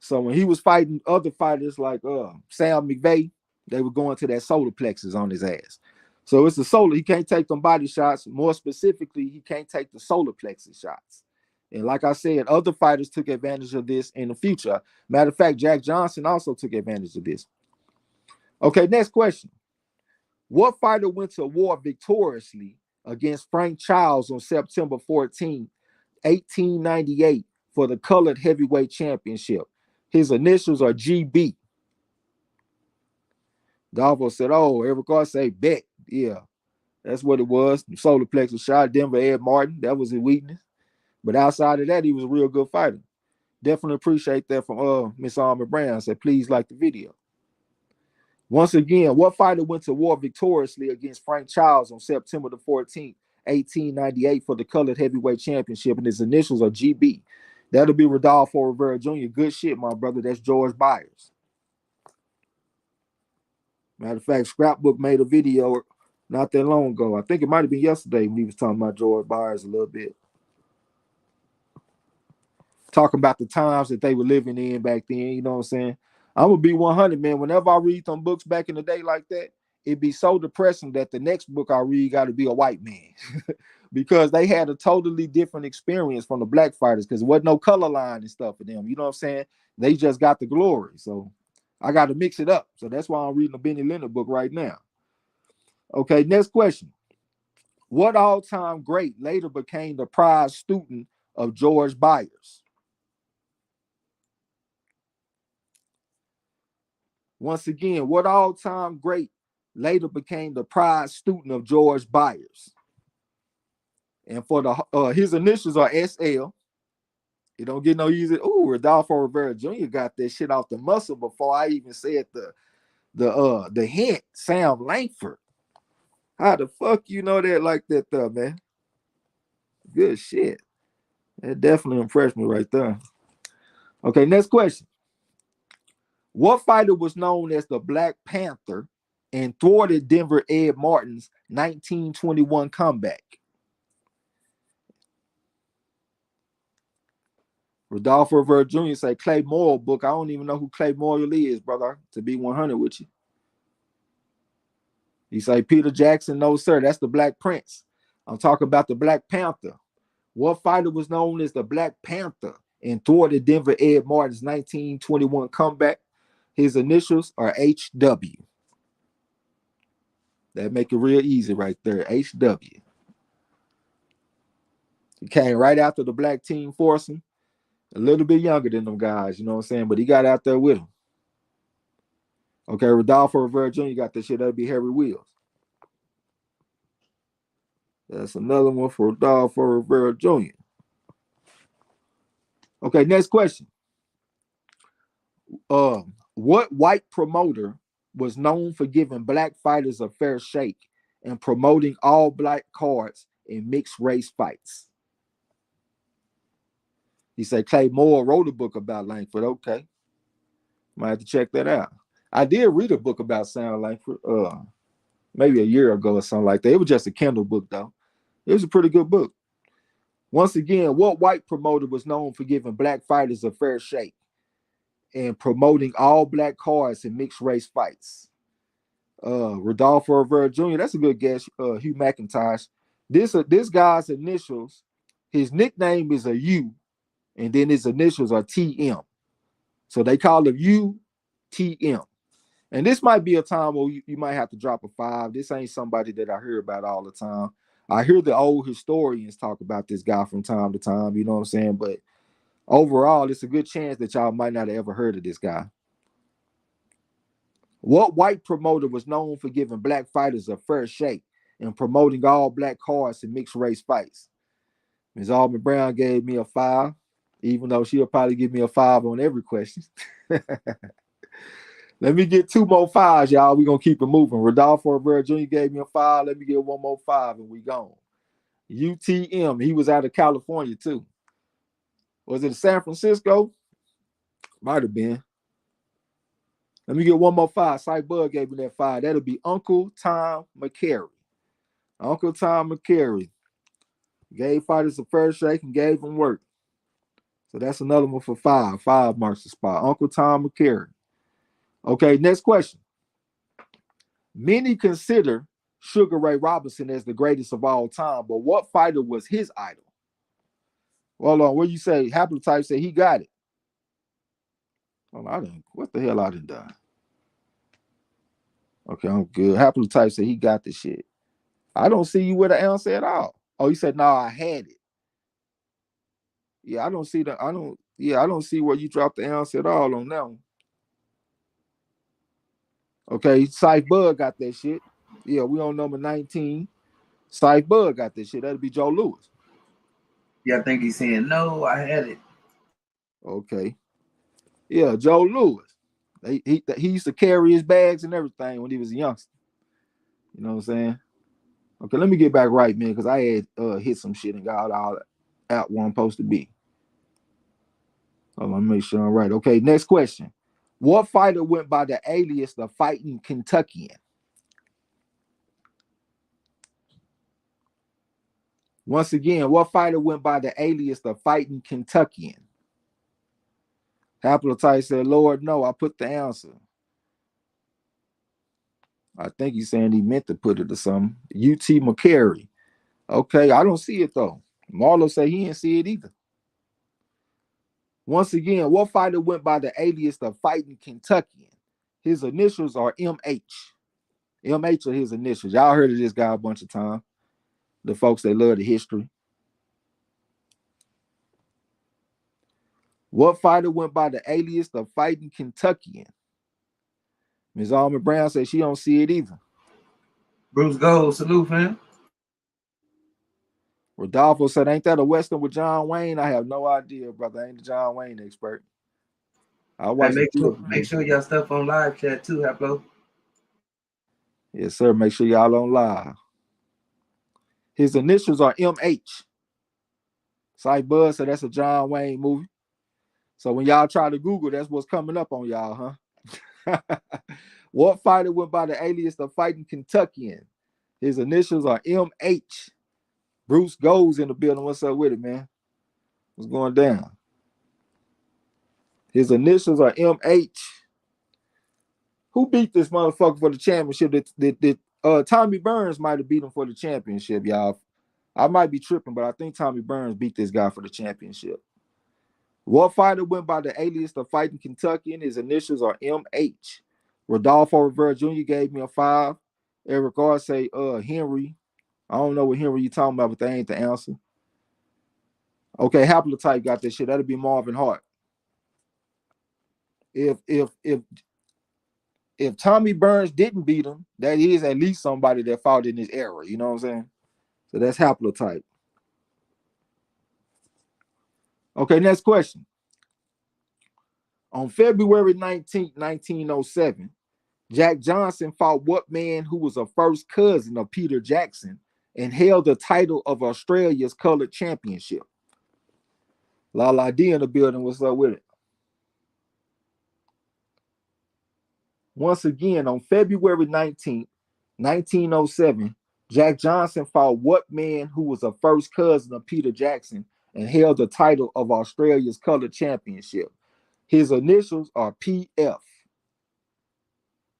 So when he was fighting other fighters like Sam McVeigh, they were going to that solar plexus on his ass. So it's the solar. He can't take them body shots. More specifically, he can't take the solar plexus shots. And like I said, other fighters took advantage of this in the future. Matter of fact, Jack Johnson also took advantage of this. Okay, next question. What fighter went to war victoriously against Frank Childs on September 14, 1898 for the colored heavyweight championship? His initials are GB. Dalvo said, oh, Eric Carr say bet. Yeah, that's what it was. Solar plexus shot, Denver Ed Martin. That was his weakness. But outside of that, he was a real good fighter. Definitely appreciate that from Miss Armor Brown. Said, please like the video. Once again, what fighter went to war victoriously against Frank Childs on September the 14th, 1898 for the colored heavyweight championship? And his initials are GB. That'll be Rodolfo Rivera Jr. Good shit, my brother. That's George Byers. Matter of fact, Scrapbook made a video not that long ago. I think it might have been yesterday when he was talking about George Byers a little bit. Talking about the times that they were living in back then, you know what I'm saying? I'm gonna be 100, man. Whenever I read some books back in the day like that, it'd be so depressing that the next book I read got to be a white man because they had a totally different experience from the black fighters because there wasn't no color line and stuff for them. You know what I'm saying? They just got the glory. So I got to mix it up. So that's why I'm reading a Benny Leonard book right now. Okay, next question. What all-time great later became the prize student of George Byers? Once again, what all-time great later became the prize student of George Byers? And for the his initials are SL. It don't get no easy. Ooh, Rodolfo Rivera Jr. got that shit off the muscle before I even said the hint. Sam Langford. How the fuck you know that like that though, man? Good shit. That definitely impressed me right there. Okay, next question. What fighter was known as the Black Panther and thwarted Denver Ed Martin's 1921 comeback? Rodolfo Rivera Jr. say Clay Morrill book. I don't even know who Clay Morrill is, brother, to be 100 with you. He say Peter Jackson. No, sir. That's the Black Prince. I'm talking about the Black Panther. What fighter was known as the Black Panther and thwarted Denver Ed Martin's 1921 comeback? His initials are HW. That make it real easy right there. HW. He came right after the black team forced him. A little bit younger than them guys, you know what I'm saying? But he got out there with him. Okay, Rodolfo Rivera Jr. got this shit. That'd be Harry Wheels. That's another one for Rodolfo Rivera Jr. Okay, next question. What white promoter was known for giving black fighters a fair shake and promoting all black cards in mixed race fights? He said Clay Moore wrote a book about Langford. Okay. Might have to check that out. I did read a book about Sam Langford maybe a year ago or something like that. It was just a Kindle book, though. It was a pretty good book. Once again, what white promoter was known for giving black fighters a fair shake and promoting all black cards in mixed race fights? Rodolfo Rivera Jr. That's a good guess. Hugh McIntosh. This guy's initials, his nickname is a U, and then his initials are TM. So they call him UTM. And this might be a time where you might have to drop a 5. This ain't somebody that I hear about all the time. I hear the old historians talk about this guy from time to time, you know what I'm saying? But overall, it's a good chance that y'all might not have ever heard of this guy. What white promoter was known for giving black fighters a fair shake and promoting all black cards in mixed race fights? Ms. Alvin Brown gave me a 5, even though she'll probably give me a 5 on every question. Let me get 2 more 5s, y'all. We're going to keep it moving. Rodolfo Rivera Jr. gave me a 5. Let me get 1 more 5 and we gone. UTM. He was out of California, too. Was it San Francisco? Might have been. Let me get 1 more 5. Sight Bud gave me that 5. That'll be Uncle Tom McCary. Uncle Tom McCary gave fighters a fair shake and gave them work. So that's another one for 5. 5 marks the spot. Uncle Tom McCarry. Okay, next question. Many consider Sugar Ray Robinson as the greatest of all time, but what fighter was his idol? Hold on, what you say? Haplotype said he got it. Hold on, I didn't. What the hell I done done? Okay, I'm good. Haplotype said he got the shit. I don't see you with an answer at all. Oh, you said no, I had it. Yeah, I don't see the. I don't. Yeah, I don't see where you dropped the answer at all on that one. Okay, Syfe Bud got that shit. Yeah, we on number 19. Syfe Bud got that shit. That'll be Joe Louis. Yeah, I think he's saying no. I had it. Okay. Yeah, Joe Louis. He used to carry his bags and everything when he was a youngster. You know what I'm saying? Okay, let me get back right, man, because I had hit some shit and got all out where I'm supposed to be. Hold on, let me make sure I'm right. Okay, next question. What fighter went by the alias the Fighting Kentuckian? Once again, what fighter went by the alias the Fighting Kentuckian? Haplotype said, Lord, no, I put the answer. I think he's saying he meant to put it or something. UT McCary. Okay, I don't see it though. Marlo said he didn't see it either. Once again, what fighter went by the alias the Fighting Kentuckian? His initials are MH. MH are his initials. Y'all heard of this guy a bunch of times. The folks that love the history. What fighter went by the alias the Fighting Kentuckian? Ms. Alma Brown said she don't see it either. Bruce Gold, salute, fam. Rodolfo said, ain't that a Western with John Wayne? I have no idea, brother. I ain't the John Wayne expert. I watched Hey, make sure y'all stuff on live chat too, Haplo. Yes, sir. Make sure y'all on live. His initials are MH. Syfe Bud said that's a John Wayne movie. So when y'all try to Google, that's what's coming up on y'all, huh? What fighter went by the alias of Fighting Kentuckian? His initials are MH. Bruce Goes in the building. What's up with it, man? What's going down? His initials are MH. Who beat this motherfucker for the championship? Tommy Burns might have beat him for the championship, y'all. I might be tripping, but I think Tommy Burns beat this guy for the championship. What fighter went by the alias of Fighting Kentucky? And his initials are MH. Rodolfo Rivera Jr. gave me a 5. Eric R. say Henry. I don't know what Henry you talking about, but that ain't the answer. Okay, Haplotype got this shit. That'll be Marvin Hart. If Tommy Burns didn't beat him, that is at least somebody that fought in his era. You know what I'm saying? So that's Haplotype. Okay, next question. On February 19th, 1907, Jack Johnson fought what man who was a first cousin of Peter Jackson and held the title of Australia's colored championship? La D in the building. What's up with it? Once again, on February 19th, 1907, Jack Johnson fought what man who was a first cousin of Peter Jackson and held the title of Australia's colored championship? His initials are PF.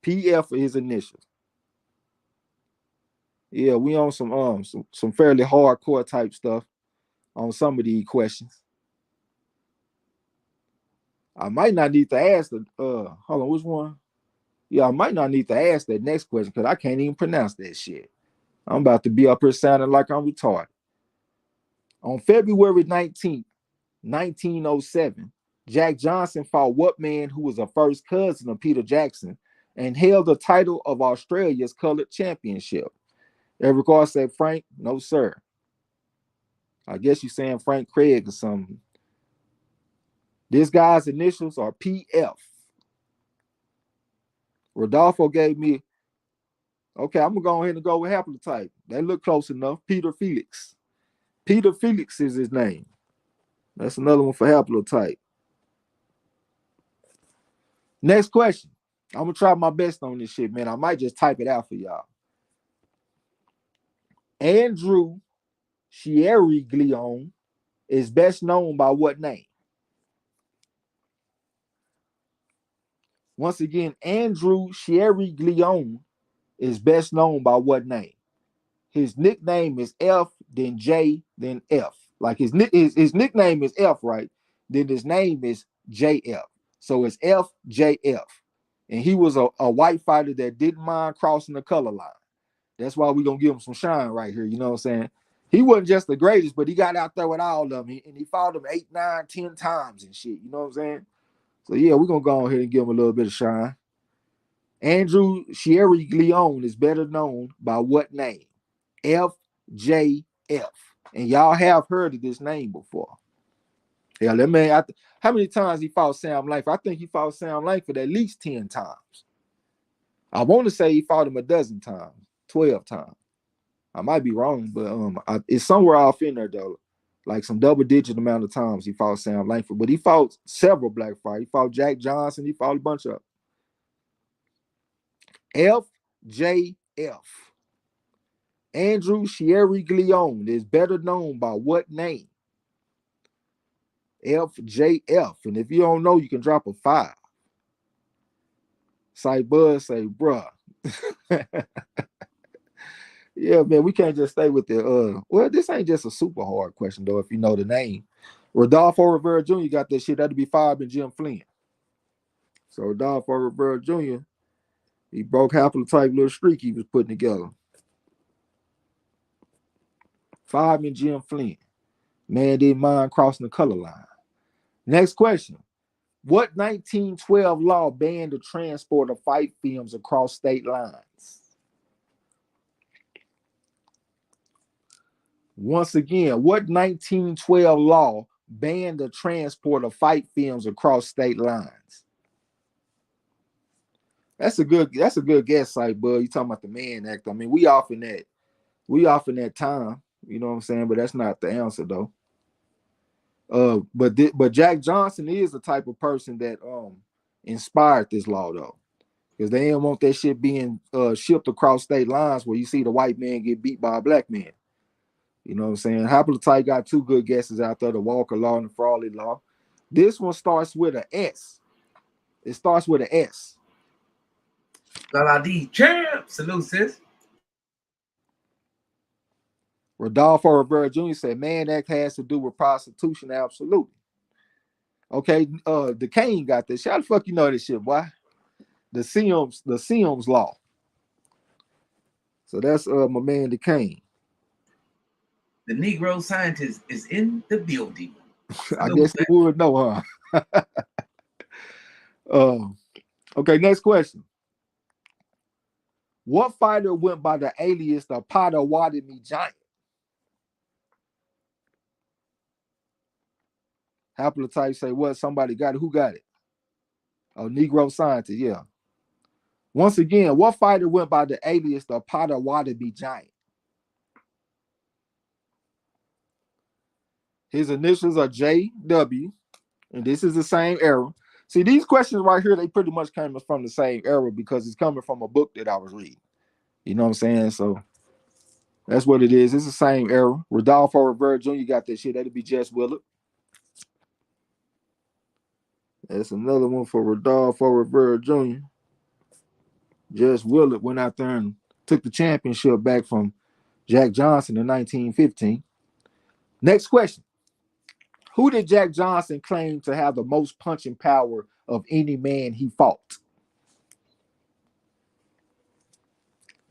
PF are his initials. Yeah, we on some fairly hardcore type stuff on some of these questions. I might not need to ask the hold on, which one? Yeah, I might not need to ask that next question because I can't even pronounce that shit. I'm about to be up here sounding like I'm retarded. On February 19th, 1907, Jack Johnson fought what man who was a first cousin of Peter Jackson and held the title of Australia's colored championship? Eric R said Frank. No, sir. I guess you're saying Frank Craig or something. This guy's initials are PF. Rodolfo gave me, okay, I'm going to go ahead and go with Haplotype. They look close enough. Peter Felix. Peter Felix is his name. That's another one for Haplotype. Next question. I'm going to try my best on this shit, man. I might just type it out for y'all. Andrew Chieriglione is best known by what name? Once again, Andrew Sherry is best known by what name? His nickname is F, then J, then F. Like his nickname is F, right? Then his name is JF. So it's FJF. And he was a white fighter that didn't mind crossing the color line. That's why we're gonna give him some shine right here. You know what I'm saying? He wasn't just the greatest, but he got out there with all of them. And he fought them 8, 9, 10 times and shit. You know what I'm saying? So yeah, we're gonna go ahead and give him a little bit of shine. Andrew Sherry is better known by what name? FJF. And y'all have heard of this name before. Yeah, that man, how many times he fought Sam Langford? I think he fought Sam Langford at least 10 times. I want to say he fought him a dozen times, 12 times. I might be wrong, but it's somewhere off in there, though. Like some double-digit amount of times he fought Sam Langford. But he fought several black fighters. He fought Jack Johnson. He fought a bunch of FJF. Andrew Sherry is better known by what name? FJF. And if you don't know, you can drop a 5. Say Buzz, say bruh. Yeah, man, we can't just stay with the well, this ain't just a super hard question though, if you know the name. Rodolfo Rivera Jr. got that shit. That'd be 5 and Jim Flynn. So Rodolfo Rivera Jr., he broke half of the type little streak he was putting together. 5 and Jim Flynn. Man didn't mind crossing the color line. Next question. What 1912 law banned the transport of fight films across state lines? Once again, what 1912 law banned the transport of fight films across state lines? That's a good guess, site, bud. You talking about the Mann Act? I mean, we off in that time. You know what I'm saying? But that's not the answer though. But Jack Johnson is the type of person that inspired this law though, because they didn't want that shit being shipped across state lines where you see the white man get beat by a black man. You know what I'm saying? Haplotype got 2 good guesses out there: the Walker Law and the Frawley Law. This one starts with an S. It starts with an S. Galadi champ. Salute, sis. Rodolfo Rivera Jr. said, "Man, that has to do with prostitution." Absolutely. Okay, the Kane got this. How the fuck you know this shit, boy? The Sims Law. So that's my man, the Kane. The Negro scientist is in the building. I guess you would know, huh? Okay, next question. What fighter went by the alias the Potawatomi Giant? Haplotype say what? Somebody got it. Who got it? Oh, Negro scientist, yeah. Once again, what fighter went by the alias the Potawatomi Giant? His initials are JW, and this is the same era. See, these questions right here, they pretty much came from the same era because it's coming from a book that I was reading. You know what I'm saying? So that's what it is. It's the same era. Rodolfo Rivera Jr. got that shit. That'd be Jess Willard. That's another one for Rodolfo Rivera Jr. Jess Willard went out there and took the championship back from Jack Johnson in 1915. Next question. Who did Jack Johnson claim to have the most punching power of any man he fought?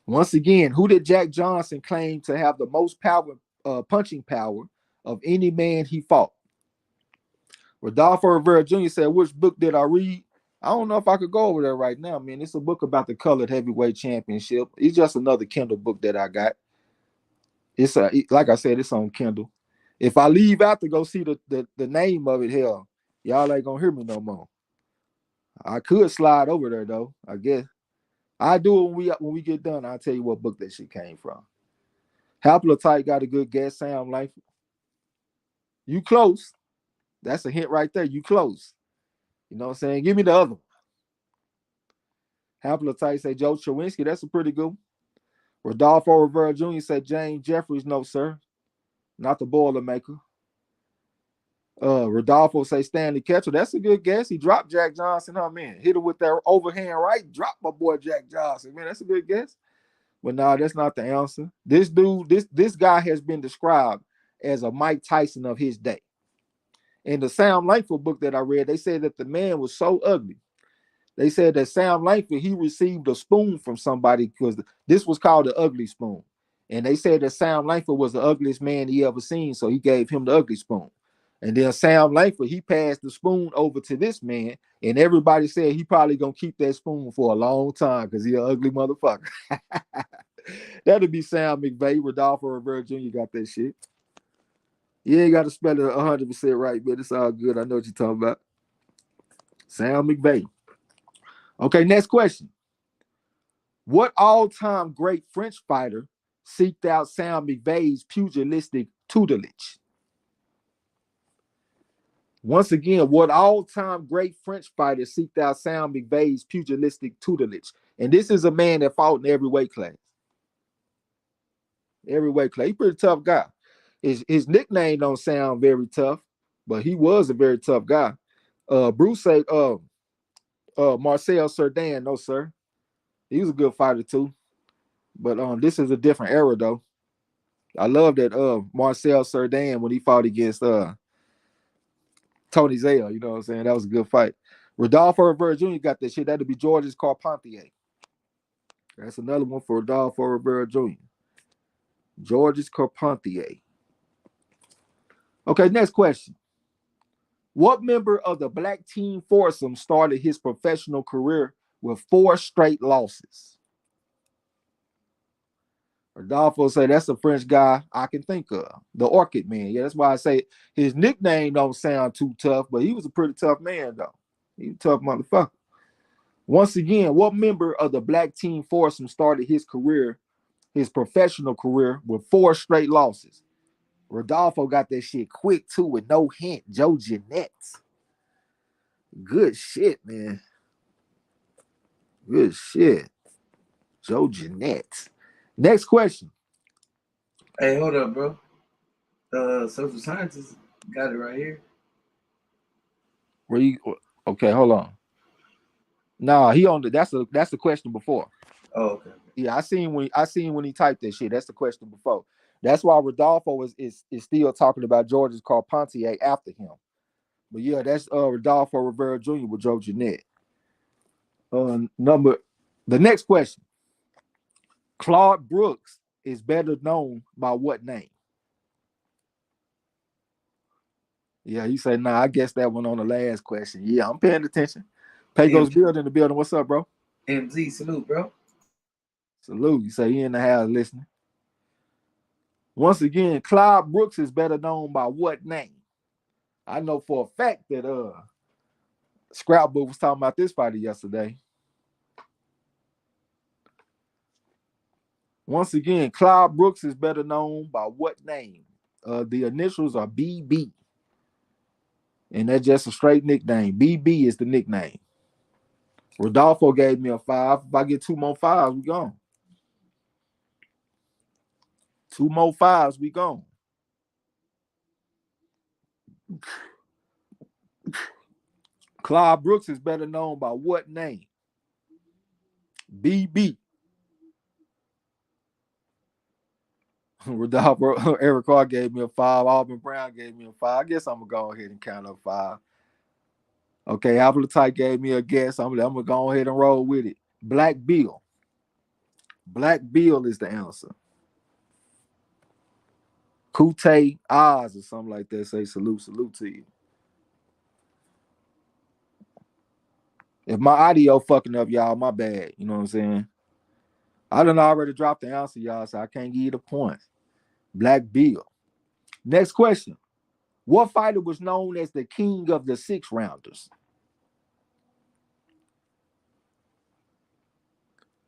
Once again, who did Jack Johnson claim to have the most punching power of any man he fought? Rodolfo Rivera Jr. said, which book did I read? I don't know if I could go over there right now, man. It's a book about the colored heavyweight championship. It's just another Kindle book that I got. It's like I said, it's on Kindle. If I leave out to go see the name of it, hell, y'all ain't gonna hear me no more. I could slide over there though, I guess. I do it when we get done. I'll tell you what book that shit came from. Haplotype got a good guess. Sam Langford. You close. That's a hint right there. You close. You know what I'm saying? Give me the other one. Haplotype say Joe Chowinski. That's a pretty good one. Rodolfo Rivera Jr. said James Jeffries. No, sir. Not the Boilermaker. Rodolfo say Stanley Ketchel. That's a good guess. He dropped Jack Johnson. Huh, man? Hit him with that overhand right. Drop my boy Jack Johnson. Man, that's a good guess. But no, that's not the answer. This dude, this guy has been described as a Mike Tyson of his day. In the Sam Langford book that I read, they said that the man was so ugly. They said that Sam Langford, he received a spoon from somebody because this was called the ugly spoon. And they said that Sam Langford was the ugliest man he ever seen, so he gave him the ugly spoon. And then Sam Langford, he passed the spoon over to this man, and everybody said he probably gonna keep that spoon for a long time because he an ugly motherfucker. That'd be Sam McVay. Rodolfo Rivera Jr. got that shit. You ain't got to spell it 100% right, but it's all good. I know what you're talking about. Sam McVay. Okay, next question. What all-time great French fighter seeked out Sam McVay's pugilistic tutelage? Once again, what all-time great French fighter seeked out Sam McVay's pugilistic tutelage? And this is a man that fought in every weight class. Every weight class. He's a pretty tough guy. His nickname don't sound very tough, but he was a very tough guy. Bruce said, Marcel Cerdan, no sir. He was a good fighter too. But this is a different era though. I love that Marcel Cerdan when he fought against Tony Zale, you know what I'm saying? That was a good fight. Rodolfo Rivera Jr. got that shit. That'd be Georges Carpentier. That's another one for Rodolfo Rivera Jr. Georges Carpentier. Okay, next question. What member of the Black Team Foursome started his professional career with 4 straight losses? Rodolfo say that's a French guy I can think of. The Orchid Man. Yeah, that's why I say his nickname don't sound too tough, but he was a pretty tough man, though. He was a tough motherfucker. Once again, what member of the Black Team Foursome started his career, his professional career, with 4 straight losses? Rodolfo got that shit quick, too, with no hint. Joe Jeanette. Good shit, man. Good shit. Joe Jeanette. Next question. Hey, hold up, bro. Social scientists got it right here. Where you? Okay, hold on. Nah, he on the. That's the question before. Oh, okay. Yeah, I seen when he typed that shit. That's the question before. That's why Rodolfo is still talking about Georges Carpentier after him. But yeah, that's Rodolfo Rivera Jr. with Joe Jeanette. The next question. Claude Brooks is better known by what name? Yeah, you say, nah, I guess that one on the last question. Yeah, I'm paying attention. Pagos Build in the building. What's up, bro? MZ, salute, bro. Salute. You say he in the house listening. Once again, Claude Brooks is better known by what name? I know for a fact that Scrapbook was talking about this fighter yesterday. Once again, Claude Brooks is better known by what name? The initials are BB. And that's just a straight nickname. BB is the nickname. Rodolfo gave me a 5. If I get 2 more 5s, we gone. 2 more 5s, we gone. Claude Brooks is better known by what name? BB. Rodolfo, Eric Carr gave me a 5. Auburn Brown gave me a 5. I guess I'm going to go ahead and count up 5. Okay, Apple Type gave me a guess. I'm going to go ahead and roll with it. Black Bill. Black Bill is the answer. Kute Oz or something like that. Say salute to you. If my audio fucking up, y'all, my bad. You know what I'm saying? I done already dropped the answer, y'all, so I can't give you the points. Black Bill. Next question. What fighter was known as the king of the 6-rounders?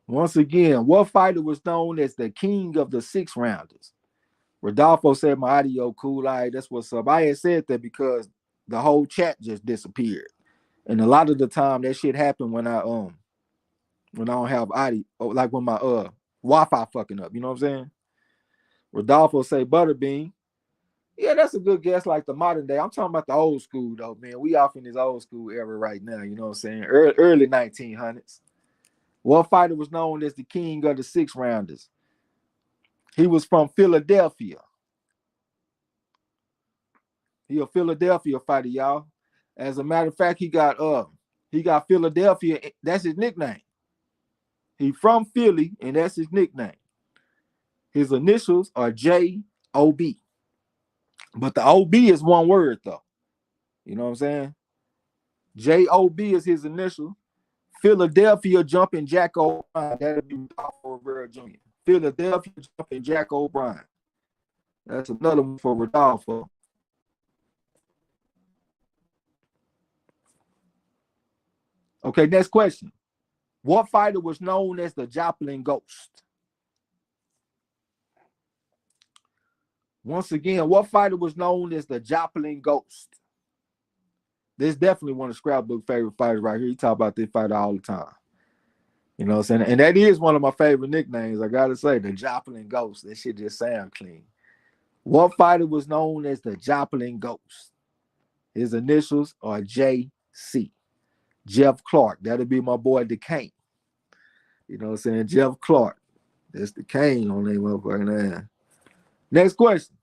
Once again, what fighter was known as the king of the 6-rounders? Rodolfo said my audio cool. All right, that's what's up. I had said that because the whole chat just disappeared. And a lot of the time that shit happened when I don't have audio, like when my Wi-Fi fucking up. You know what I'm saying? Rodolfo say Butterbean. Yeah, that's a good guess. Like the modern day. I'm talking about the old school though, man. We off in this old school era right now. You know what I'm saying? Early 1900s. What fighter was known as the king of the six rounders? He was from Philadelphia. He a Philadelphia fighter, y'all. As a matter of fact, he got Philadelphia. That's his nickname. He from Philly, and that's his nickname. His initials are J.O.B. But the O.B. is one word though. You know what I'm saying? J.O.B. is his initial. Philadelphia Jumping Jack O'Brien. That'll be Rodolfo Rivera Jr. Philadelphia Jumping Jack O'Brien. That's another one for Rodolfo. Okay, next question. What fighter was known as the Joplin Ghost? Once again, what fighter was known as the Joplin Ghost? This definitely one of Scrapbook favorite fighters right here. He talk about this fighter all the time. You know what I'm saying? And that is one of my favorite nicknames. I gotta say, the Joplin Ghost. That shit just sound clean. What fighter was known as the Joplin Ghost? His initials are J.C. Jeff Clark. That'll be my boy DeCane. You know what I'm saying? Jeff Clark. That's DeCane on that motherfucking ass. Next question.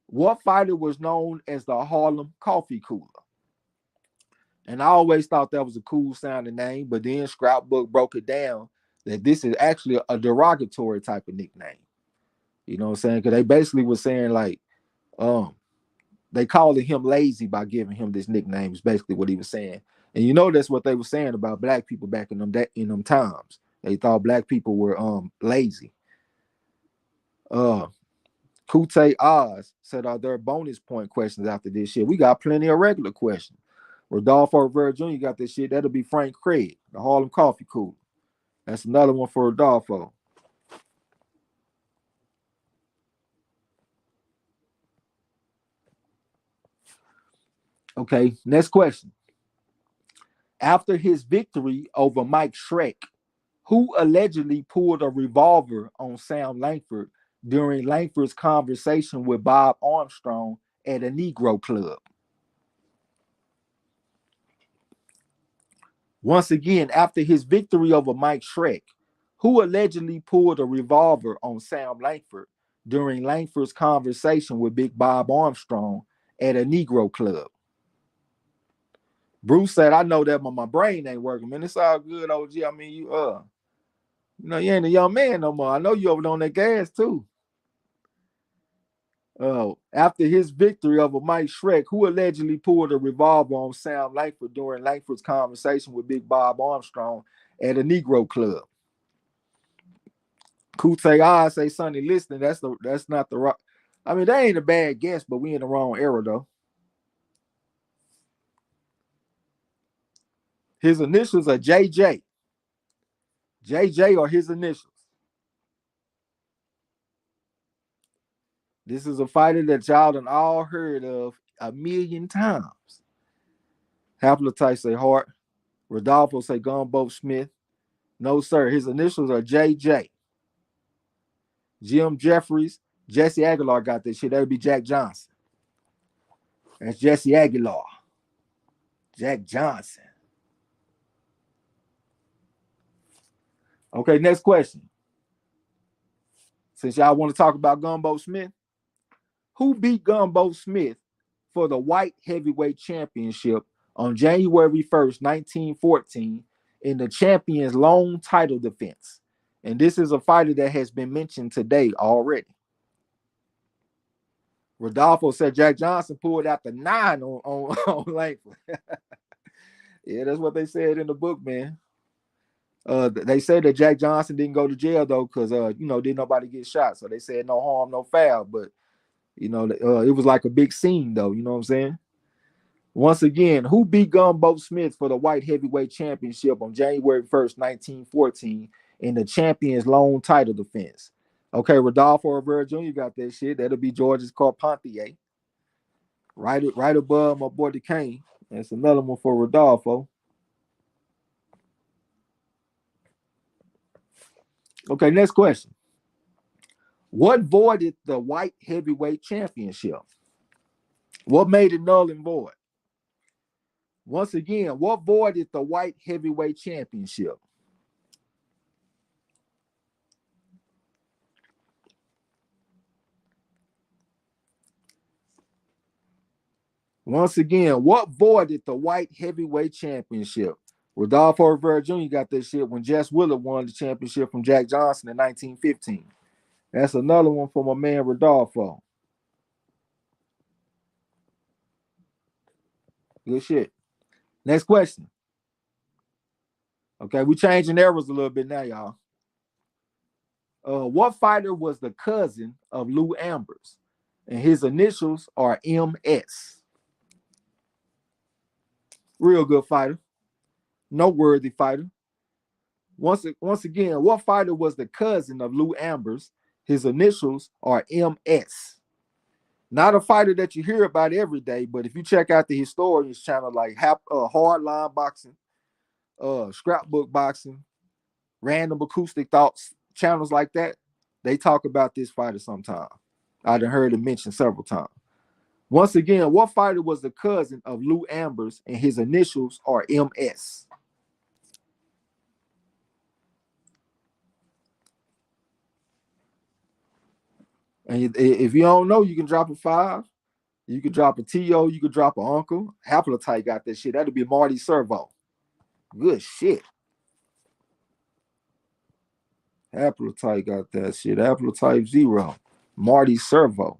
What fighter was known as the Harlem Coffee Cooler? And I always thought that was a cool sounding name, but then Scrapbook broke it down that this is actually a derogatory type of nickname. You know what I'm saying? Because they basically were saying like, they called him lazy by giving him this nickname. Is basically what he was saying. And you know that's what they were saying about black people back in them times. They thought black people were lazy. Kute Oz said, are there bonus point questions after this shit? We got plenty of regular questions. Rodolfo Rivera Jr. got this shit. That'll be Frank Craig, the Harlem Coffee Cooler. That's another one for Rodolfo. Okay, next question. After his victory over Mike Shrek, who allegedly pulled a revolver on Sam Langford during Langford's conversation with Bob Armstrong at a Negro club? Once again, after his victory over Mike Shrek, who allegedly pulled a revolver on Sam Langford during Langford's conversation with Big Bob Armstrong at a Negro club? Bruce said, I know that, but my brain ain't working, man. It's all good, OG. I mean, you you ain't a young man no more. I know you over on that gas too. After his victory over Mike Shrek, who allegedly pulled a revolver on Sam Langford during Langford's conversation with Big Bob Armstrong at a Negro club. Kute I say Sonny listening. That's not the right. I mean, that ain't a bad guess, but we in the wrong era though. His initials are JJ. JJ are his initials. This is a fighter that y'all done all heard of a million times. Haplotype say Hart. Rodolfo say Gumbo Smith. No, sir. His initials are JJ. Jim Jeffries. Jesse Aguilar got this shit. That would be Jack Johnson. That's Jesse Aguilar. Jack Johnson. Okay, next question. Since y'all want to talk about Gumbo Smith, who beat Gumbo Smith for the White Heavyweight Championship on January 1st, 1914, in the champion's lone title defense? And this is a fighter that has been mentioned today already. Rodolfo said Jack Johnson pulled out the 9 on Langford. Yeah, that's what they said in the book, man. They said that Jack Johnson didn't go to jail though, because didn't nobody get shot. So they said no harm, no foul. But it was like a big scene though. You know what I'm saying? Once again, who beat Gumbo Smith for the White Heavyweight Championship on January 1st, 1914, in the champion's lone title defense? Okay, Rodolfo Rivera Jr. got that shit. That'll be George's Carpentier. Right above my boy DeCane. That's another one for Rodolfo. Okay, next question. What voided the white heavyweight championship? What made it null and void? Once again, what voided the white heavyweight championship? Once again, what voided the white heavyweight championship? Rodolfo Rivera Jr. got that shit when Jess Willard won the championship from Jack Johnson in 1915. That's another one for my man Rodolfo. Good shit. Next question. Okay, we changing eras a little bit now, y'all. What fighter was the cousin of Lou Ambers? And his initials are MS. Real good fighter. Noteworthy fighter. Once again, what fighter was the cousin of Lou Ambers? His initials are MS. Not a fighter that you hear about every day, but if you check out the historians channel like Hardline Boxing, Scrapbook Boxing, Random Acoustic Thoughts, channels like that, they talk about this fighter sometime. I done heard it mentioned several times. Once again, what fighter was the cousin of Lou Ambers and his initials are MS? And if you don't know, you can drop a 5. You could drop a TO. You could drop an uncle. Haplotype got that shit. That'd be Marty Servo. Good shit. Haplotype got that shit. Haplotype 0. Marty Servo.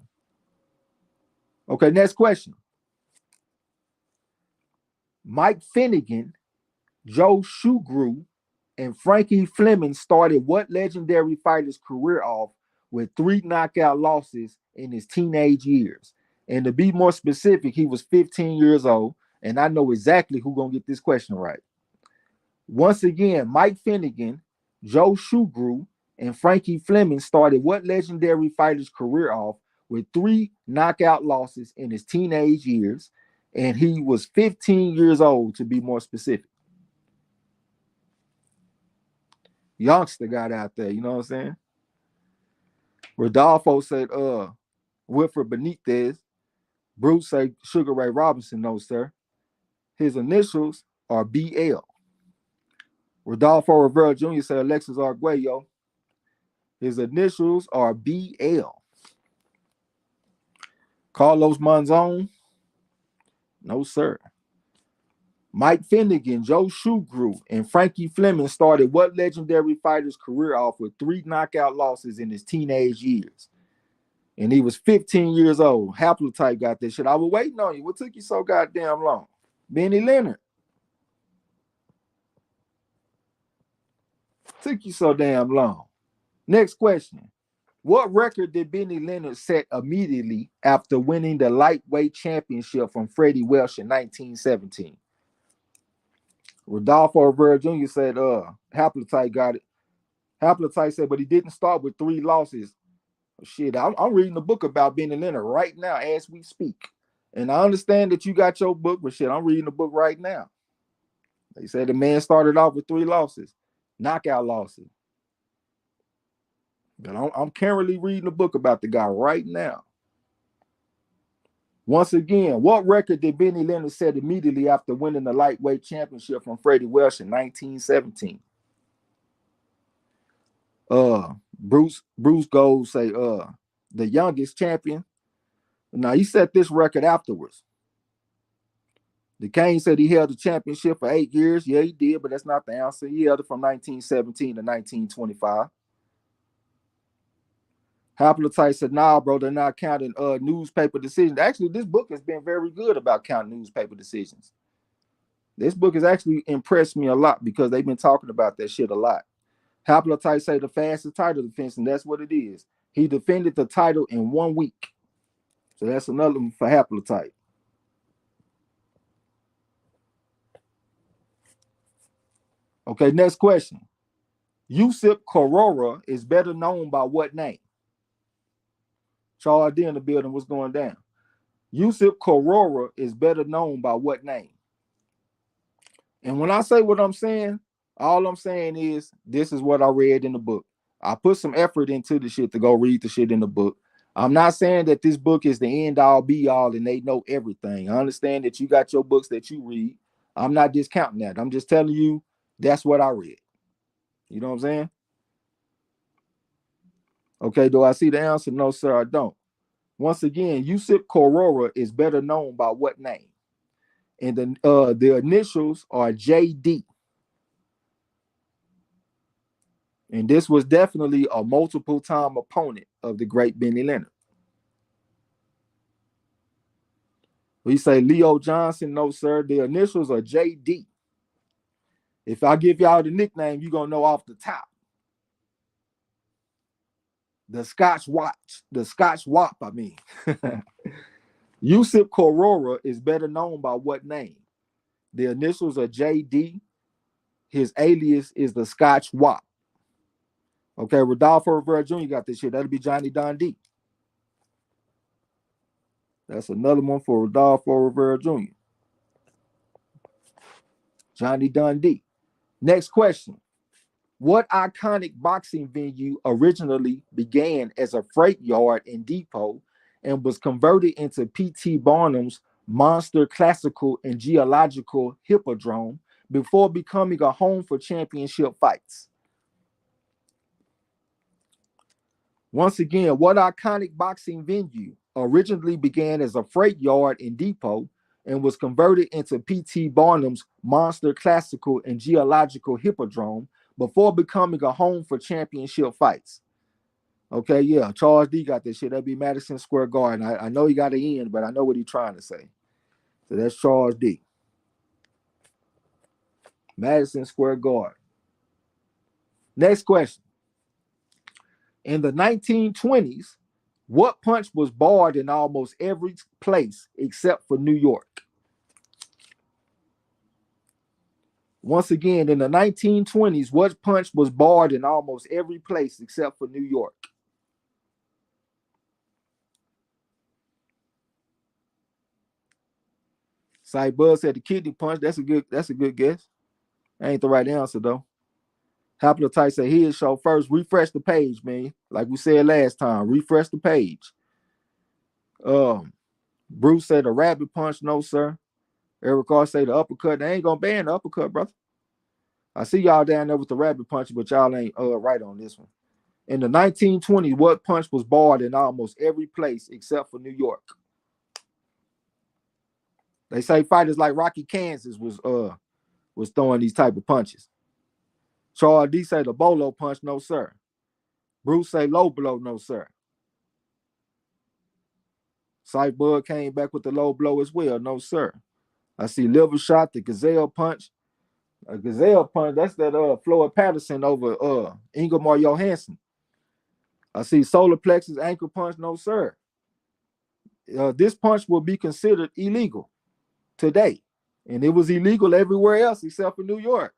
Okay, next question. Mike Finnegan, Joe Shugrew, and Frankie Fleming started what legendary fighter's career off with 3 knockout losses in his teenage years? And to be more specific, he was 15 years old, and I know exactly who's going to get this question right. Once again, Mike Finnegan, Joe Shugrew, and Frankie Fleming started what legendary fighter's career off with 3 knockout losses in his teenage years, and he was 15 years old, to be more specific. Youngster got out there, you know what I'm saying? Rodolfo said, Wilfred Benitez. Bruce said, Sugar Ray Robinson. No, sir. His initials are BL. Rodolfo Rivera Jr. said, Alexis Arguello. His initials are BL. Carlos Monzon. No, sir. Mike Finnegan, Joe Shugrew, and Frankie Fleming started what legendary fighter's career off with 3 knockout losses in his teenage years? And he was 15 years old. Haplotype got this shit. I was waiting on you. What took you so goddamn long? Benny Leonard. Took you so damn long. Next question. What record did Benny Leonard set immediately after winning the lightweight championship from Freddie Welsh in 1917? Rodolfo Rivera Jr. said, Haplotype got it. Haplotype said, but he didn't start with 3 losses. Shit, I'm reading a book about Benny Leonard right now as we speak. And I understand that you got your book, but shit, I'm reading the book right now. They said the man started off with 3 losses, knockout losses. But I'm currently reading a book about the guy right now. Once again, what record did Benny Leonard set immediately after winning the lightweight championship from Freddie Welsh in 1917? Bruce Gold say the youngest champion. Now he set this record afterwards. The Kane said he held the championship for 8 years. Yeah, he did, but that's not the answer. He held it from 1917 to 1925. Haplotype said, nah, bro, they're not counting newspaper decisions. Actually, this book has been very good about counting newspaper decisions. This book has actually impressed me a lot because they've been talking about that shit a lot. Haplotype say the fastest title defense, and that's what it is. He defended the title in 1 week. So that's another one for Haplotype. Okay, next question. Yusuf Korora is better known by what name? Charles D in the building, what's going down? Yusuf Korora is better known by what name? And when I say what I'm saying, all I'm saying is this is what I read in the book. I put some effort into the shit to go read the shit in the book. I'm not saying that this book is the end all be all and they know everything. I understand that you got your books that you read. I'm not discounting that. I'm just telling you that's what I read. You know what I'm saying? Okay, do I see the answer? No, sir, I don't. Once again, Yusuf Korora is better known by what name? And the initials are JD. And this was definitely a multiple time opponent of the great Benny Leonard. We say Leo Johnson, no, sir. The initials are JD. If I give y'all the nickname, you're going to know off the top. The Scotch Wop, I mean. Yusuf Korora is better known by what name? The initials are JD. His alias is the Scotch Wop. Okay, Rodolfo Rivera Jr. got this shit. That'll be Johnny Dundee. That's another one for Rodolfo Rivera Jr. Johnny Dundee. Next question. What iconic boxing venue originally began as a freight yard and depot and was converted into P.T. Barnum's Monster Classical and Geological Hippodrome before becoming a home for championship fights? Once again, what iconic boxing venue originally began as a freight yard and depot and was converted into P.T. Barnum's Monster Classical and Geological Hippodrome before becoming a home for championship fights? Okay, yeah, Charles D got this shit. That'd be Madison Square Garden. I know he got an end, but I know what he's trying to say. So that's Charles D. Madison Square Garden. Next question. In the 1920s, what punch was barred in almost every place except for New York? Once again, in the 1920s, what punch was barred in almost every place except for New York? Cy Bud said the kidney punch. That's a good guess. Ain't the right answer though. Haplotype said his show first. Refresh the page, man. Like we said last time, refresh the page. Bruce said the rabbit punch. No, sir. Eric Carr said the uppercut. They ain't gonna ban the uppercut, brother. I see y'all down there with the rabbit punch, but y'all ain't right on this one. In the 1920s, what punch was barred in almost every place except for New York? They say fighters like Rocky Kansas was throwing these type of punches. Charles D say the bolo punch, no sir. Bruce say low blow, no sir. Sight Bud came back with the low blow as well, no sir. I see liver shot, the gazelle punch. A gazelle punch, that's that Floyd Patterson over Ingemar Johansson. I see solar plexus ankle punch, no sir. This punch will be considered illegal today. And it was illegal everywhere else except for New York.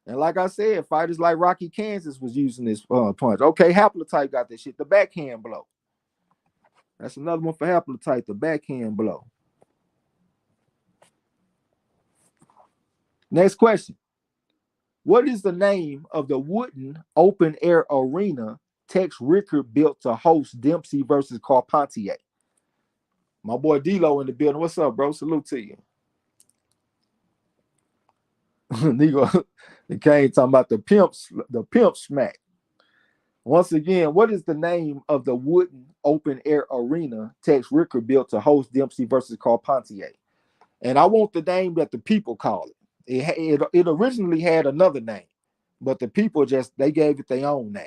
And like I said, fighters like Rocky Kansas was using this punch. Okay, Haplotype got this shit. The backhand blow. That's another one for Haplotype, the backhand blow. Next question. What is the name of the wooden open-air arena Tex Ricker built to host Dempsey versus Carpentier? My boy D-Lo in the building. What's up, bro? Salute to you. Nigga, the Kane talking about the pimp smack. Once again, what is the name of the wooden open-air arena Tex Ricker built to host Dempsey versus Carpentier? And I want the name that the people call it. It originally had another name, but the people they gave it their own name.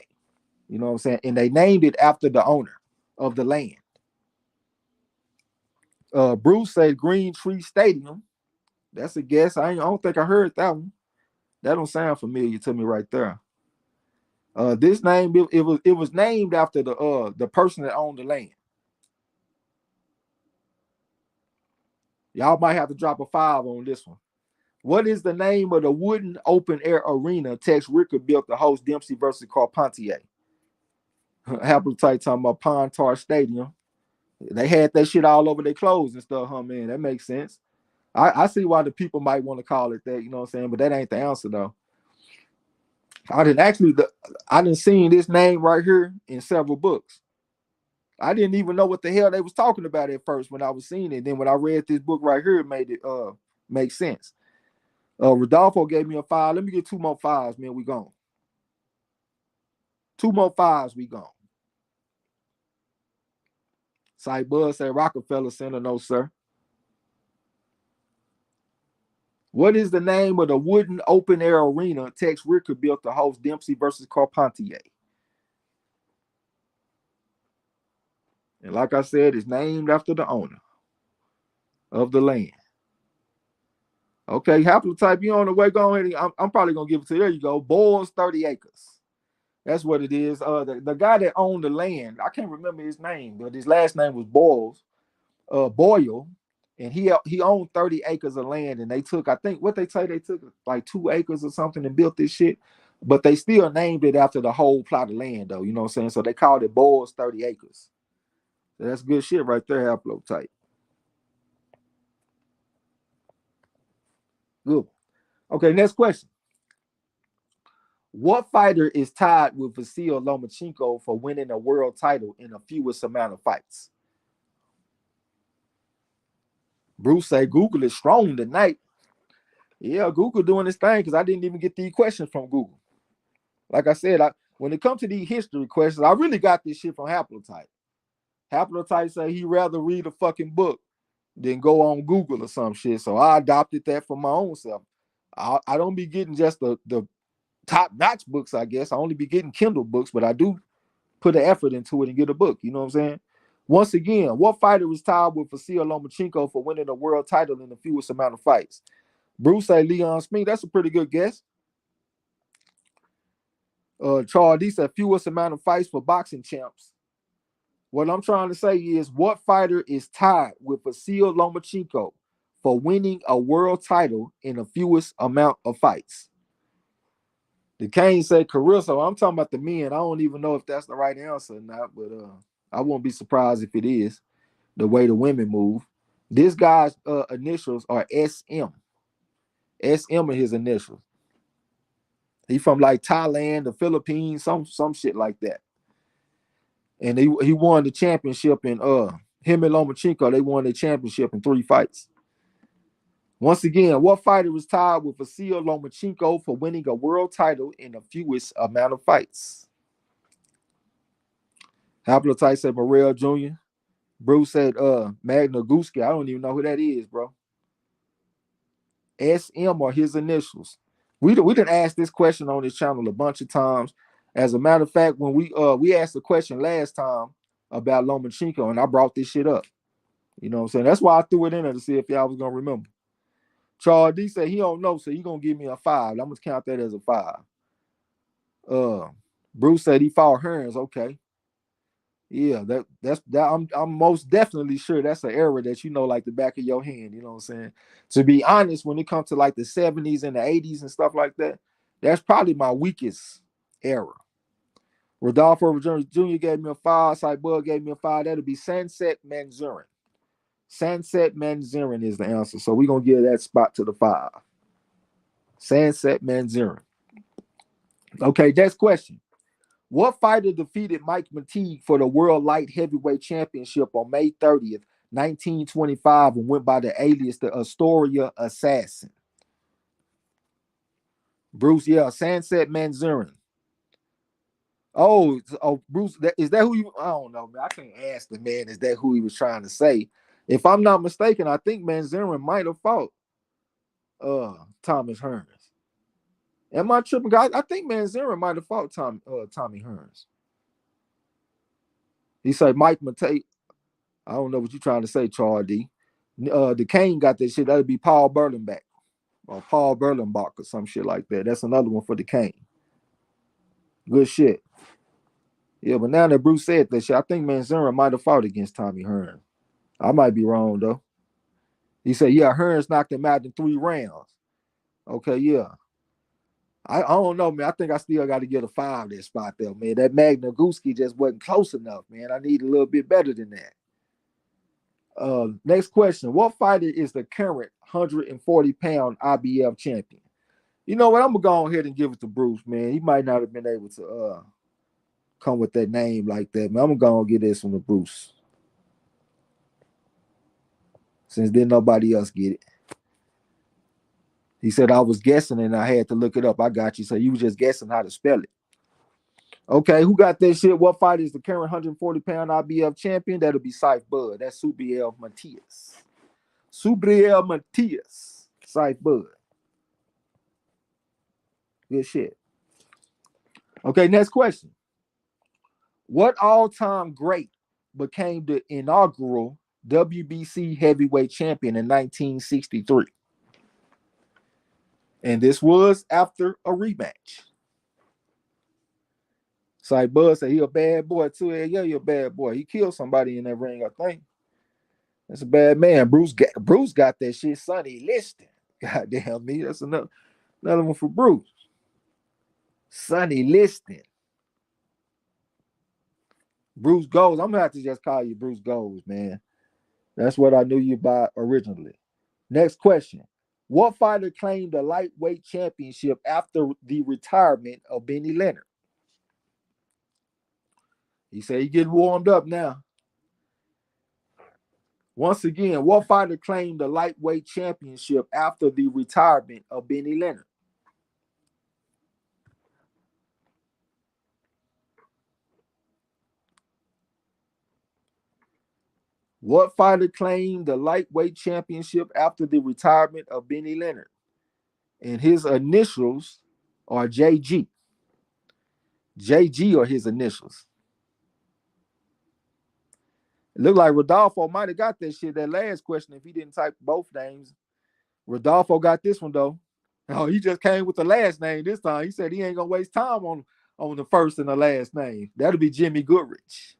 You know what I'm saying? And they named it after the owner of the land. Bruce said Green Tree Stadium. That's a guess. I don't think I heard that one. That don't sound familiar to me right there. This name it was named after the person that owned the land. Y'all might have to drop a 5 on this one. What is the name of the wooden open-air arena Tex Ricker built to host Dempsey versus Carpentier? Haplotype talking about Pontar Stadium. They had that shit all over their clothes and stuff, huh, man? That makes sense. I see why the people might want to call it that, you know what I'm saying? But that ain't the answer, though. I didn't seen this name right here in several books. I didn't even know what the hell they was talking about at first when I was seeing it. Then when I read this book right here, it made it make sense. Rodolfo gave me a 5. Let me get 2 more 5s, man. We gone. 2 more 5s, we gone. Cy Bud said Rockefeller Center, no sir. What is the name of the wooden open air arena Tex Ricker built to host Dempsey versus Carpentier? And like I said, it's named after the owner of the land. Okay, haplotype, you on the way? Go ahead. I'm probably gonna give it to you. There you go. Boyle's 30 acres. That's what it is. The guy that owned the land, I can't remember his name, but his last name was Boyle, and he owned 30 acres of land, and they took, I think, what they say, they took like 2 acres or something and built this shit, but they still named it after the whole plot of land, though. You know what I'm saying? So they called it Boyle's 30 acres. So that's good shit right there, haplotype. Good. Okay, next question. What fighter is tied with Vasil Lomachenko for winning a world title in the fewest amount of fights? Bruce say Google is strong tonight. Yeah, Google doing this thing because I didn't even get these questions from Google. Like I said, when it comes to these history questions, I really got this shit from Haplotype. Haplotype say he rather read a fucking book than go on Google or some shit. So I adopted that for my own self. I don't be getting just the top-notch books, I guess. I only be getting Kindle books, but I do put an effort into it and get a book. You know what I'm saying? Once again, what fighter is tied with Vasil Lomachenko for winning a world title in the fewest amount of fights? Bruce say Leon Smith. That's a pretty good guess. Charles D said fewest amount of fights for boxing champs. What I'm trying to say is, what fighter is tied with Vasil Lomachenko for winning a world title in the fewest amount of fights? The Kane said Caruso. I'm talking about the men. I don't even know if that's the right answer or not, but I won't be surprised if it is, the way the women move. This guy's initials are SM. SM are his initials. He from like Thailand, the Philippines, some shit like that. And he won the championship in him and Lomachenko, they won the championship in 3 fights. Once again, what fighter was tied with Vasil Lomachenko for winning a world title in the fewest amount of fights? Haplotype said Morrell Jr. Bruce said Magna Guski. I don't even know who that is, bro. SM are his initials. We didn't ask this question on this channel a bunch of times. As a matter of fact, when we asked the question last time about Lomachenko, and I brought this shit up. You know what I'm saying? That's why I threw it in there to see if y'all was gonna remember. Charles D said he don't know, so he gonna give me a 5. I'm gonna count that as a 5. Bruce said he fought Hearns. Okay. Yeah, that's I'm most definitely sure that's an era that you know like the back of your hand. You know what I'm saying? To be honest, when it comes to like the 70s and the 80s and stuff like that, that's probably my weakest era. Rodolfo Jr. gave me a 5. Cybug gave me a 5. That'll be Sunset Manzurin. Sunset Manzurin is the answer. So we're gonna give that spot to the 5. Sunset Manzurin. Okay, next question. What fighter defeated Mike McTeague for the World Light Heavyweight Championship on May 30th, 1925, and went by the alias the Astoria Assassin? Bruce, yeah, Sunset Manzurin. Oh, Bruce, is that who you? I don't know, man. I can't ask the man. Is that who he was trying to say? If I'm not mistaken, I think Manzurin might have fought Thomas Hearns. Am I tripping, guys? I think Manzurin might have fought Tommy Hearns. He said Mike Matei. I don't know what you're trying to say, Charles D. The Kane got that shit. That'd be Paul Berlenbach or Paul Berlenbach or some shit like that. That's another one for the Kane. Good shit. Yeah, but now that Bruce said that shit, I think Manzurin might have fought against Tommy Hearns. I might be wrong though. He said, yeah, Hearns knocked him out in 3 rounds. Okay, yeah. I don't know, man. I think I still got to get a 5 that spot there, man. That Magna Guski just wasn't close enough, man. I need a little bit better than that. Next question. What fighter is the current 140-pound IBF champion? You know what? I'm gonna go ahead and give it to Bruce, man. He might not have been able to come with that name like that, man. I'm gonna go and get this one to Bruce. Since then nobody else get it. He said I was guessing and I had to look it up. I got you. So you was just guessing how to spell it. Okay, who got that shit? What fighter is the current 140-pound IBF champion? That'll be Saif Bud. That's Subriel Matias. Subriel Matias. Saif Bud. Good shit. Okay, next question. What all-time great became the inaugural WBC heavyweight champion in 1963? And this was after a rematch. Saif Bud said he a bad boy too. Yeah, he a bad boy. He killed somebody in that ring, I think. That's a bad man. Bruce got that shit. Sonny Liston. Goddamn me. That's another one for Bruce. Sonny Liston. Bruce Goes. I'm gonna have to just call you Bruce Goes, man. That's what I knew you by originally. Next question. What fighter claimed the lightweight championship after the retirement of Benny Leonard? He said he getting warmed up now. Once again, what fighter claimed the lightweight championship after the retirement of Benny Leonard? What fighter claimed the lightweight championship after the retirement of Benny Leonard? And his initials are JG. JG are his initials. It looked like Rodolfo might have got that shit, that last question, if he didn't type both names. Rodolfo got this one, though. Oh, he just came with the last name this time. He said he ain't going to waste time on the first and the last name. That'll be Jimmy Goodrich.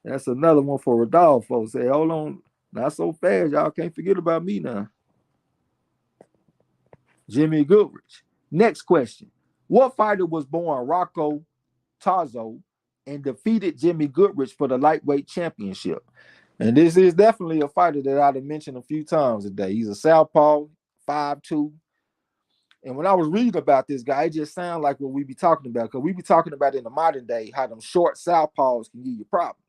That's another one for Rodolfo. Say, hold on. Not so fast. Y'all can't forget about me now. Jimmy Goodrich. Next question. What fighter was born Rocco Tazo and defeated Jimmy Goodrich for the lightweight championship? And this is definitely a fighter that I'd have mentioned a few times today. He's a southpaw, 5'2". And when I was reading about this guy, it just sounded like what we be talking about, because we be talking about in the modern day how them short southpaws can give you problems.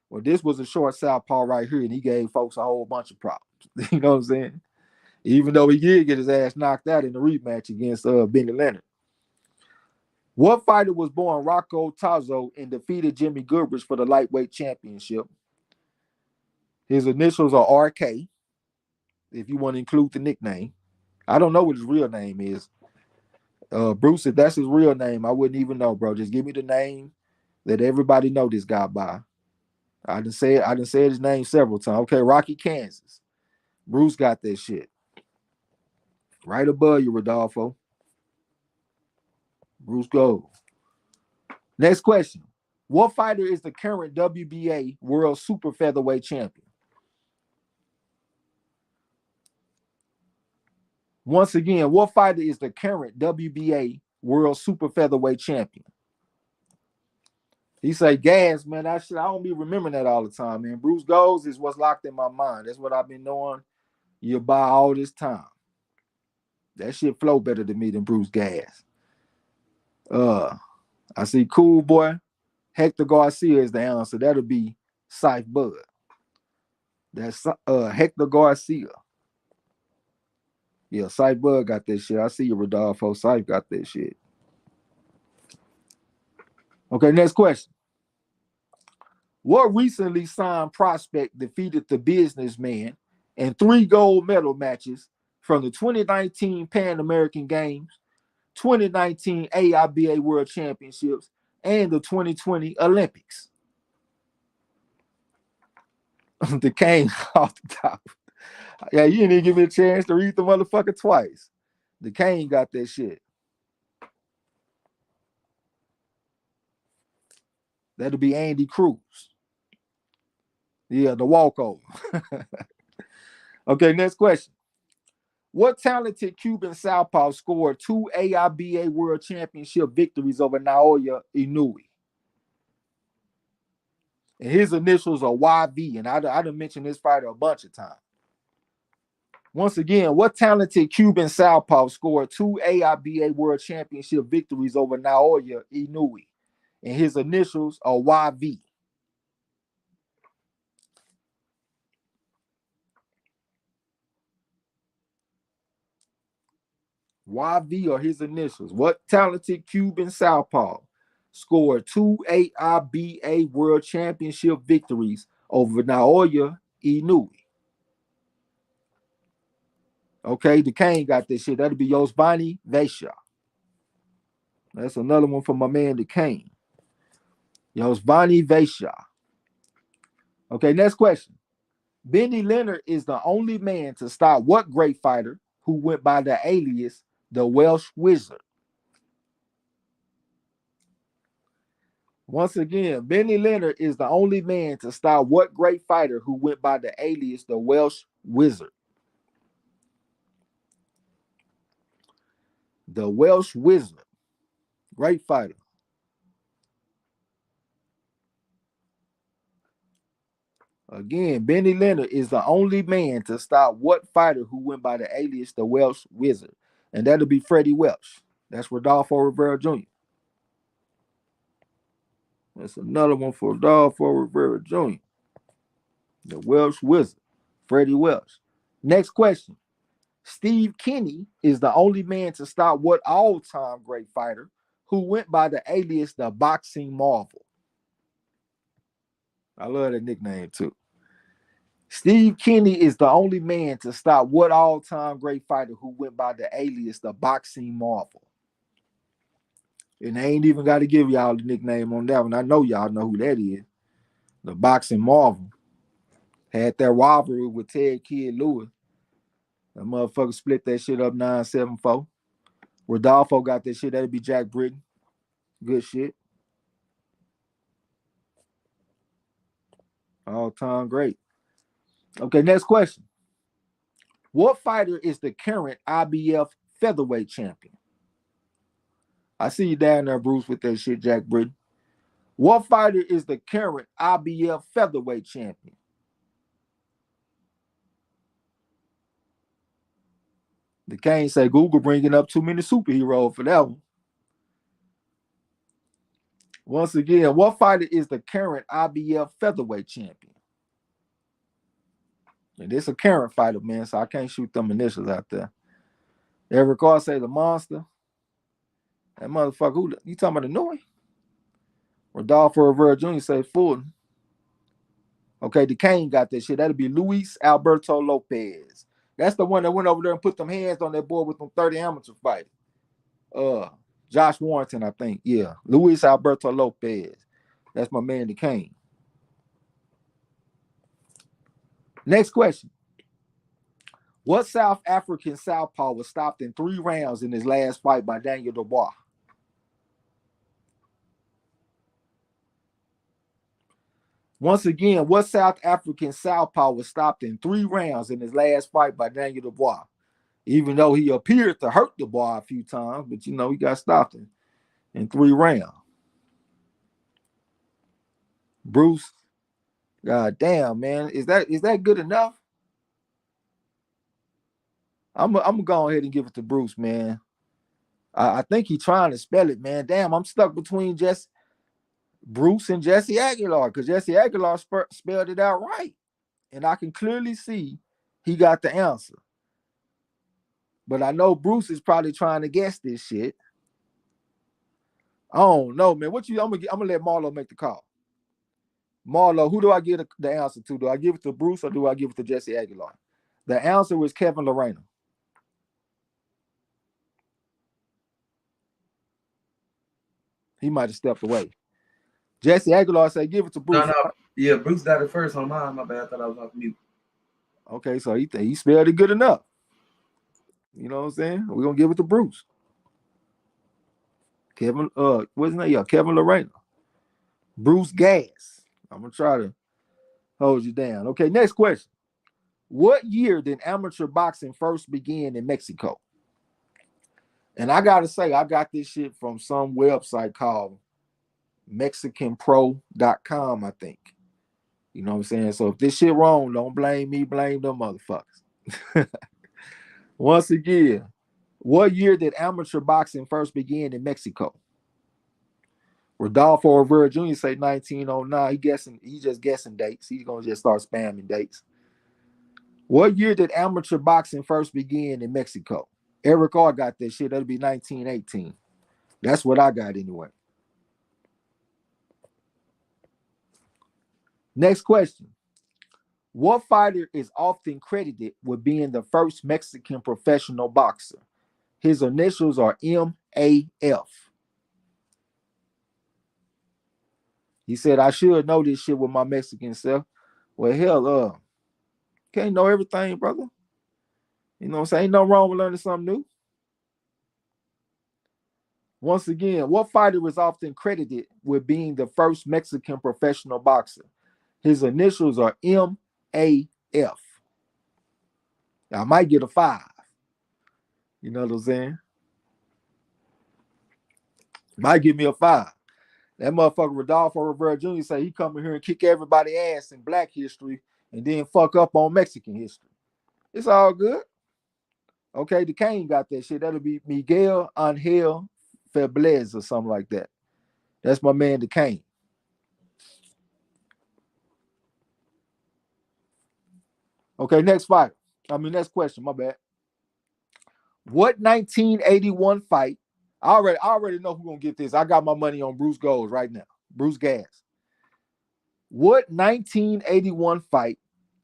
Well, this was a short southpaw right here, and he gave folks a whole bunch of problems. You know what I'm saying? Even though he did get his ass knocked out in the rematch against Benny Leonard. What fighter was born Rocco Tazo and defeated Jimmy Goodrich for the lightweight championship? His initials are RK, if you want to include the nickname. I don't know what his real name is. Bruce, if that's his real name, I wouldn't even know, bro. Just give me the name that everybody know this guy by. I done said his name several times. Okay, Rocky, Kansas. Bruce got that shit. Right above you, Rodolfo. Bruce Gold. Next question. What fighter is the current WBA World Super Featherweight Champion? Once again, what fighter is the current WBA World Super Featherweight Champion? He say, gas, man. I don't be remembering that all the time, man. Bruce Goes is what's locked in my mind. That's what I've been knowing you by all this time. That shit flow better to me than Bruce Gas. I see Cool Boy. Hector Garcia is the answer. That'll be Saif Bud. That's Hector Garcia. Yeah, Saif Bud got that shit. I see you, Rodolfo. Saif got that shit. Okay, next question. What recently signed prospect defeated the businessman in 3 gold medal matches from the 2019 Pan American Games, 2019 AIBA World Championships, and the 2020 Olympics? The Kane off the top. Yeah, you didn't even give me a chance to read the motherfucker twice. The Kane got that shit. That'll be Andy Cruz. Yeah, the walkover. Okay, next question. What talented Cuban southpaw scored 2 AIBA World Championship victories over Naoya Inoue? And his initials are YV, and I done mentioned this fighter a bunch of times. Once again, what talented Cuban southpaw scored 2 AIBA World Championship victories over Naoya Inoue? And his initials are YV. YV are his initials. What talented Cuban southpaw scored 2 AIBA World Championship victories over Naoya Inoue? Okay, the Kane got this shit. That'll be Yosvani Vesha. That's another one for my man, the Kane. Yosvani Vesha. Okay, next question. Benny Leonard is the only man to stop what great fighter who went by the alias the Welsh Wizard? Once again, Benny Leonard is the only man to stop what great fighter who went by the alias the Welsh Wizard? The Welsh Wizard. Great fighter. Again, Benny Leonard is the only man to stop what fighter who went by the alias the Welsh Wizard? And that'll be Freddie Welsh. That's Rodolfo Rivera Jr. That's another one for Rodolfo Rivera Jr. The Welsh Wizard, Freddie Welsh. Next question. Steve Kinney is the only man to stop what all-time great fighter who went by the alias the Boxing Marvel? I love that nickname too. Steve Kinney is the only man to stop what all-time great fighter who went by the alias the Boxing Marvel? And I ain't even got to give y'all the nickname on that one. I know y'all know who that is. The Boxing Marvel. Had that rivalry with Ted Kid Lewis. That motherfucker split that shit up 9-7-4. Rodolfo got that shit. That'd be Jack Britton. Good shit. All-time great. Okay, next question. What fighter is the current IBF featherweight champion? I see you down there, Bruce, with that shit, Jack Britton. What fighter is the current IBF featherweight champion? The Kane say Google bringing up too many superheroes for that one. Once again, what fighter is the current IBF featherweight champion? And this a current fighter, man, so I can't shoot them initials out there. Eric Carr say the monster. That motherfucker, who you talking about the Noy? Rodolfo Rivera Jr. say Fulton. Okay, the Kane got that shit. That'll be Luis Alberto Lopez. That's the one that went over there and put them hands on that boy with them 30 amateur fights. Josh Warrington, I think. Yeah. Luis Alberto Lopez. That's my man, the Kane. Next question. What South African southpaw was stopped in 3 rounds in his last fight by Daniel Dubois? Once again, what South African southpaw was stopped in 3 rounds in his last fight by Daniel Dubois? Even though he appeared to hurt Dubois a few times, but he got stopped in 3 rounds. Bruce, god damn, man, is that good enough? I'm gonna go ahead and give it to Bruce, man. I think he's trying to spell it, man. Damn, I'm stuck between just Bruce and Jesse Aguilar, because Jesse Aguilar spelled it out right. And I can clearly see he got the answer. But I know Bruce is probably trying to guess this shit. I don't know, man. I'm gonna let Marlo make the call. Marlo, who do I give the answer to? Do I give it to Bruce or do I give it to Jesse Aguilar? The answer was Kevin Lorena. He might have stepped away. Jesse Aguilar said, give it to Bruce. No. Yeah, Bruce got it first on mine. My bad. I thought I was off mute. Okay, so he spelled it good enough. You know what I'm saying? We're going to give it to Bruce. Kevin, what's his name? Yeah, Kevin Lorena. Bruce Gas. I'm going to try to hold you down. Okay, next question. What year did amateur boxing first begin in Mexico? And I got to say, I got this shit from some website called MexicanPro.com, I think. You know what I'm saying? So if this shit wrong, don't blame me, blame them motherfuckers. Once again, what year did amateur boxing first begin in Mexico? Rodolfo Rivera Jr. say 1909. He just guessing dates. He's gonna just start spamming dates. What year did amateur boxing first begin in Mexico? Eric R got that shit. That'll be 1918. That's what I got anyway. Next question. What fighter is often credited with being the first Mexican professional boxer? His initials are MAF. He said, I should know this shit with my Mexican self. Well, hell, can't know everything, brother. You know what I'm saying? Ain't no wrong with learning something new. Once again, what fighter is often credited with being the first Mexican professional boxer? His initials are MAF. I might get a 5. You know what I'm saying? Might give me a 5. That motherfucker Rodolfo Rivera Jr. say he come in here and kick everybody ass in black history and then fuck up on Mexican history. It's all good. Okay, the Kane got that shit. That'll be Miguel Angel Febles or something like that. That's my man, the Kane. Okay, next question, my bad. What 1981 fight? I already know who's gonna get this. I got my money on Bruce Gold right now. Bruce Gas. What 1981 fight,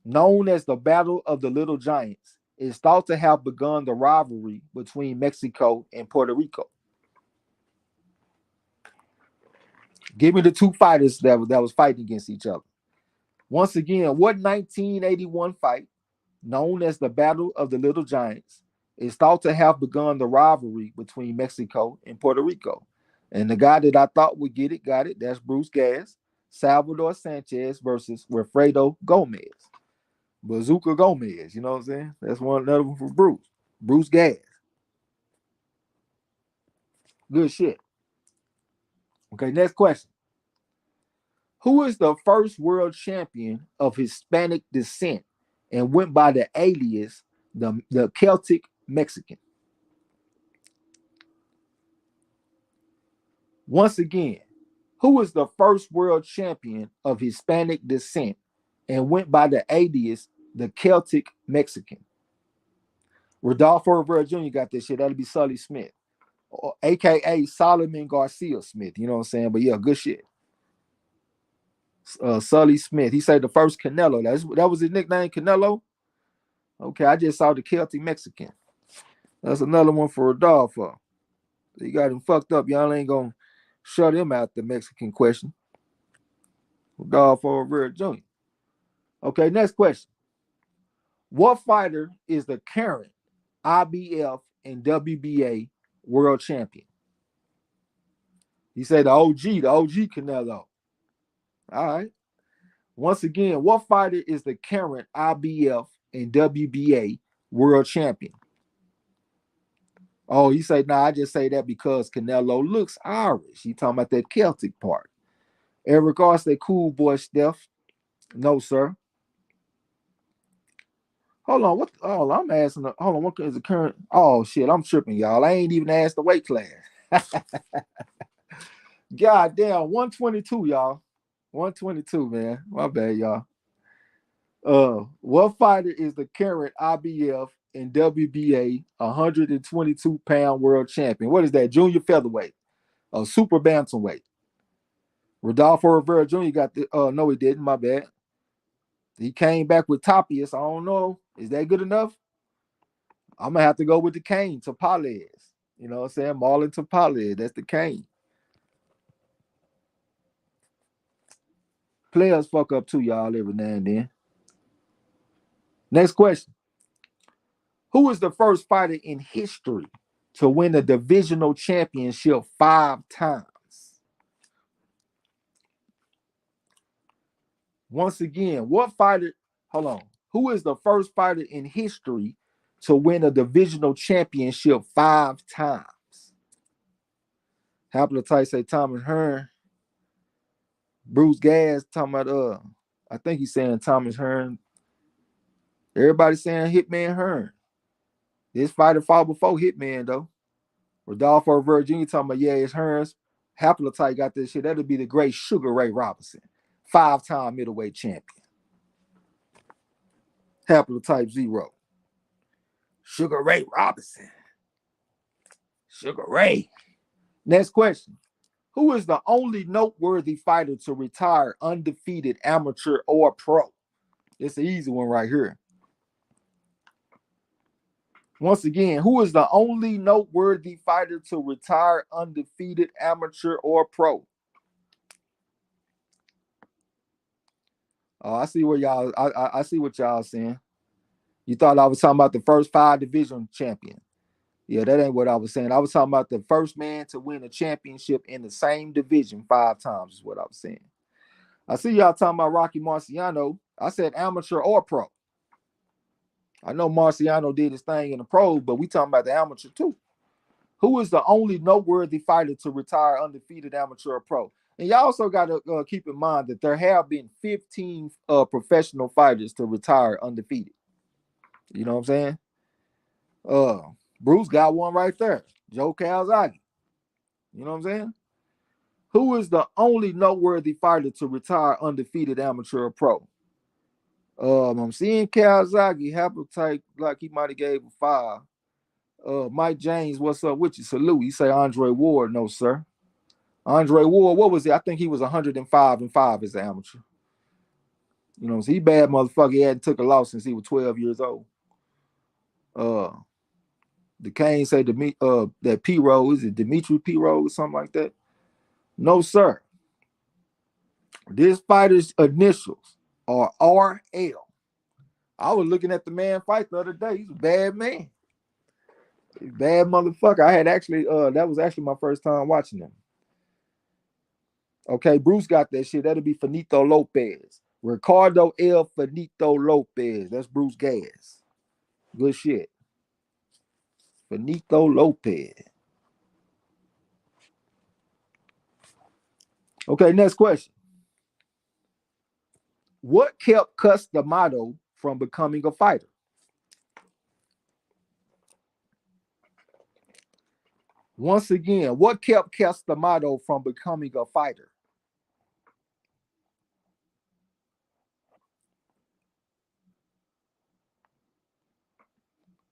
known as the Battle of the Little Giants, is thought to have begun the rivalry between Mexico and Puerto Rico? Give me the two fighters that was fighting against each other. Once again, what 1981 fight, known as the Battle of the Little Giants, is thought to have begun the rivalry between Mexico and Puerto Rico? And the guy that I thought would get it, got it. That's Bruce Gas. Salvador Sanchez versus Wilfredo Gomez. Bazooka Gomez, you know what I'm saying? That's another one for Bruce. Bruce Gas. Good shit. Okay, next question. Who is the first world champion of Hispanic descent and went by the alias the Celtic Mexican? Once again, who is the first world champion of Hispanic descent and went by the alias the Celtic Mexican? Rodolfo Rivera Jr. got this shit. That'll be Sully Smith, aka Solomon Garcia Smith. You know what I'm saying? But yeah, good shit. Sully Smith. He said the first Canelo. That was his nickname, Canelo. Okay, I just saw the Celtic Mexican. That's another one for Rodolfo. He got him fucked up. Y'all ain't gonna shut him out the Mexican question. Rodolfo Rivera Jr. Okay, next question. What fighter is the current IBF and WBA world champion? He said the OG Canelo. All right. Once again, what fighter is the current IBF and WBA world champion? Oh, he said, nah, I just say that because Canelo looks Irish. He talking about that Celtic part. Eric R said, cool boy, Steph. No, sir. Hold on, I'm asking. Hold on, what is the current? Oh shit, I'm tripping, y'all. I ain't even asked the weight class. God damn, 122, y'all. 122, man. My bad, y'all. What fighter is the current IBF and WBA 122-pound world champion? What is that? Junior featherweight, super bantamweight. Rodolfo Rivera Jr. got the. No, he didn't. My bad. He came back with Tapias. I don't know. Is that good enough? I'm gonna have to go with the Kane, Tapales. You know what I'm saying? Marlon Tapales. That's the Kane. Players fuck up too, y'all, every now and then. Next question. Who is the first fighter in history to win a divisional championship 5 times? Once again, hold on. Who is the first fighter in history to win a divisional championship 5 times? Haplotype say Thomas Hearn. Bruce Gas talking about I think he's saying Thomas Hearn. Everybody saying Hitman Hearn. This fighter fought before Hitman, though. Rodolfo Virginia talking about, yeah, it's Hearns. Haplotype got this shit. That'll be the great Sugar Ray Robinson, 5-time middleweight champion. Haplotype 0. Sugar Ray Robinson. Sugar Ray. Next question. Who is the only noteworthy fighter to retire undefeated amateur or pro? It's an easy one right here. Once again, who is the only noteworthy fighter to retire undefeated amateur or pro? Oh, I see what y'all. I see what y'all saying. You thought I was talking about the first 5 division champion. Yeah, that ain't what I was saying. I was talking about the first man to win a championship in the same division 5 times is what I was saying. I see y'all talking about Rocky Marciano. I said amateur or pro. I know Marciano did his thing in the pros, but we talking about the amateur too. Who is the only noteworthy fighter to retire undefeated amateur or pro? And y'all also got to keep in mind that there have been 15 professional fighters to retire undefeated. You know what I'm saying? Bruce got one right there. Joe Calzaghe. You know what I'm saying? Who is the only noteworthy fighter to retire undefeated amateur or pro? I'm seeing Calzaghe, Haplotype, like he might have gave a 5. Mike James, what's up with you? Salute. He say Andre Ward. No, sir. Andre Ward, what was he? I think he was 105-5 as an amateur. You know, he bad motherfucker. He hadn't took a loss since he was 12 years old. The Kane say that P-Row, is it Dimitri P-Row or something like that? No, sir. This fighter's initials are RL. I was looking at the man fight the other day. He's a bad man. He's a bad motherfucker. I had actually, that was actually my first time watching him. Okay, Bruce got that shit. That'll be Finito Lopez. Ricardo L. Finito Lopez. That's Bruce Gas. Good shit. Finito Lopez. Okay, next question. What kept Cus D'Amato from becoming a fighter? Once again, what kept Cus D'Amato from becoming a fighter?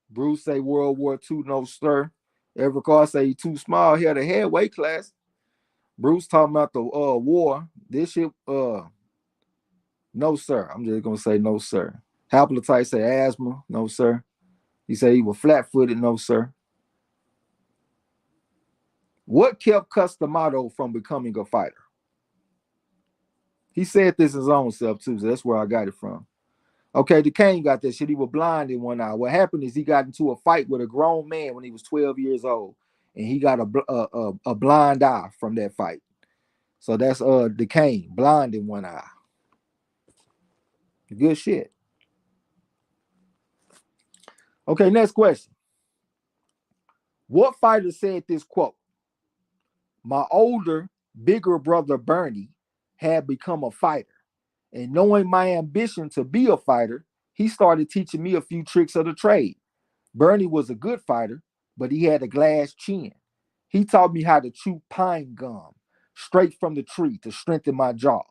Bruce say World War II, no sir. Evercar say he too small here, the heavyweight class. Bruce talking about the war. This shit, no sir. I'm just gonna say no sir. Haplotype say asthma, no sir. He said he was flat-footed, no sir. What kept Cus D'Amato from becoming a fighter? He said this his own self too, so that's where I got it from. Okay, the Kane got that shit. He was blind in one eye. What happened is he got into a fight with a grown man when he was 12 years old, and he got a blind eye from that fight. So that's the Kane, blind in one eye. Good shit. Okay, next question. What fighter said this quote? My older, bigger brother Bernie had become a fighter, and knowing my ambition to be a fighter, he started teaching me a few tricks of the trade. Bernie was a good fighter, but he had a glass chin. He taught me how to chew pine gum straight from the tree to strengthen my jaw.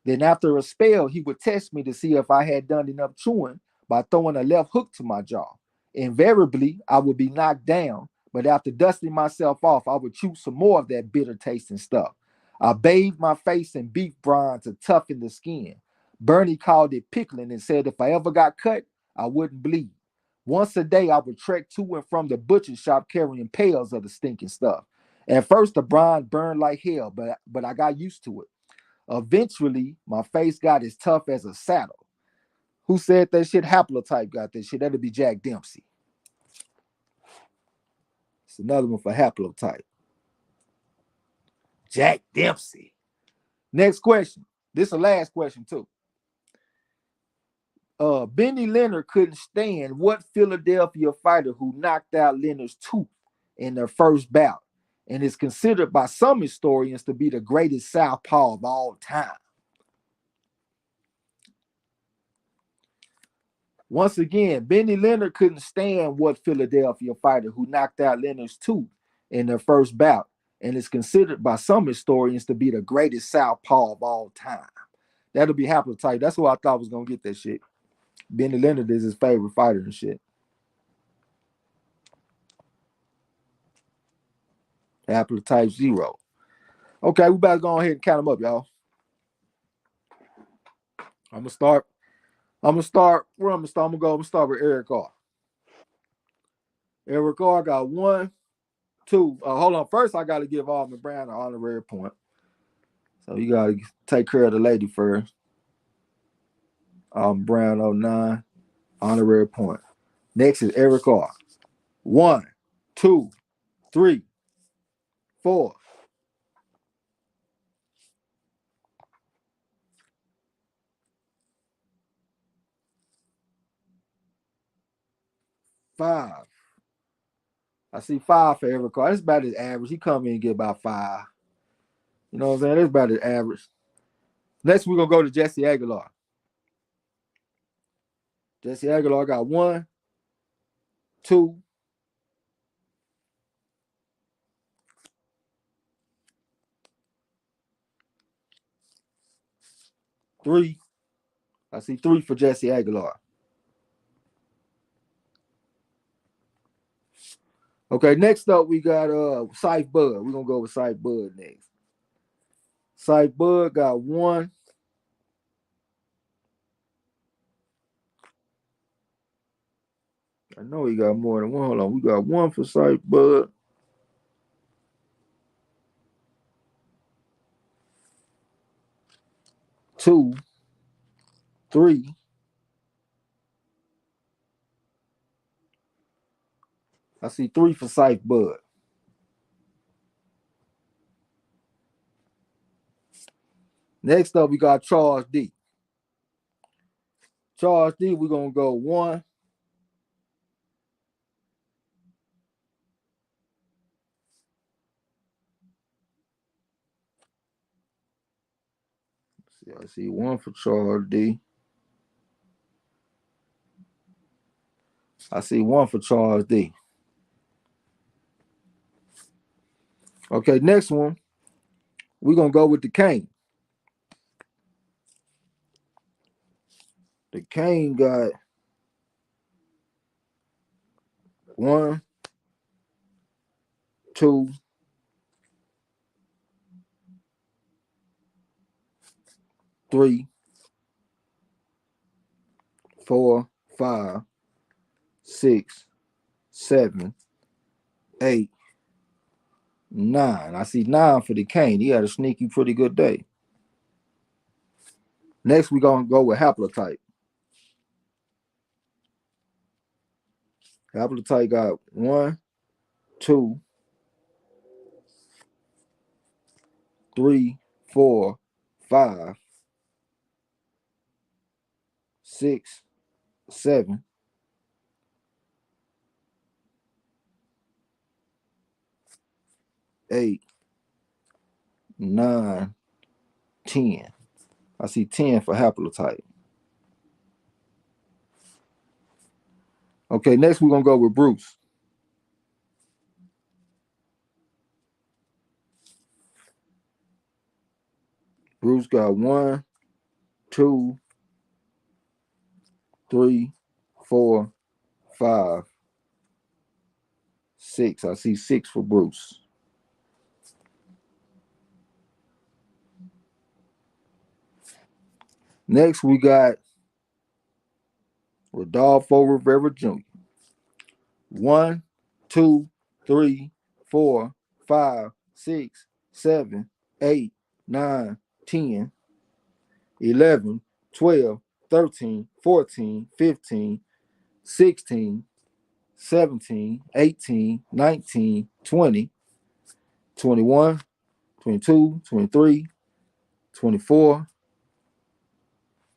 Then after a spell, he would test me to see if I had done enough chewing by throwing a left hook to my jaw. Invariably, I would be knocked down, but after dusting myself off, I would chew some more of that bitter tasting stuff. I bathed my face in beef brine to toughen the skin. Bernie called it pickling and said if I ever got cut, I wouldn't bleed. Once a day, I would trek to and from the butcher shop carrying pails of the stinking stuff. At first, the brine burned like hell, but I got used to it. Eventually, my face got as tough as a saddle. Who said that shit? Haplotype got that shit. That'll be Jack Dempsey. It's another one for Haplotype. Jack Dempsey. Next question. This is the last question, too. Benny Leonard couldn't stand what Philadelphia fighter who knocked out Leonard's tooth in their first bout and is considered by some historians to be the greatest southpaw of all time. Once again, Benny Leonard couldn't stand what Philadelphia fighter who knocked out Leonard's tooth in their first bout and is considered by some historians to be the greatest southpaw of all time. That'll be haplotype. That's who I thought was going to get that shit. Benny Leonard is his favorite fighter and shit. Haplotype 0. Okay, we better go ahead and count them up, y'all. I'm gonna start. Where I'm gonna start? I'm gonna start with Eric R. Eric R got 1, 2. Hold on. First, I gotta give Alvin Brown an honorary point. So you gotta take care of the lady first. Alvin Brown 09, honorary point. Next is Eric R. 1, 2, 3, 4. 5. I see 5 for Eric R. That's about his average. He come in and get about 5. You know what I'm saying? That's about his average. Next, we're gonna go to Jesse Aguilar. Jesse Aguilar got 1, 2, 3. I see 3 for Jesse Aguilar. Okay, next up we got Scythe Bud. We're gonna go with Scythe Bud next. Scythe Bud got 1. I know he got more than 1. Hold on. We got 1 for Scythe Bud. 2, 3. I see 3 for Scythe Bud. Next up, we got Charles D. Charles D, we're gonna go 1. I see 1 for Charles D. I see 1 for Charles D. Okay, next one, we're gonna go with the Kane. The Kane got 1, 2, 3, 4, 5, 6, 7, 8, 9. I see 9 for the Kane. He had a sneaky, pretty good day. Next, we're gonna go with Haplotype. Haplotype got 1, 2, 3, 4, 5, 6, 7, 8, 9, 10. I see 10 for Haplotype. Okay, next we're gonna go with Bruce. Bruce got 1, 2, 3, 4, 5, 6. I see 6 for Bruce. Next, we got Rodolfo Rivera Jr. 1, 2, 3, 4, 5, 6, 7, 8, 9, 10, 11, 12, 13, 14, 15, 16, 17, 18, 19, 20, 21, 22, 23, 24.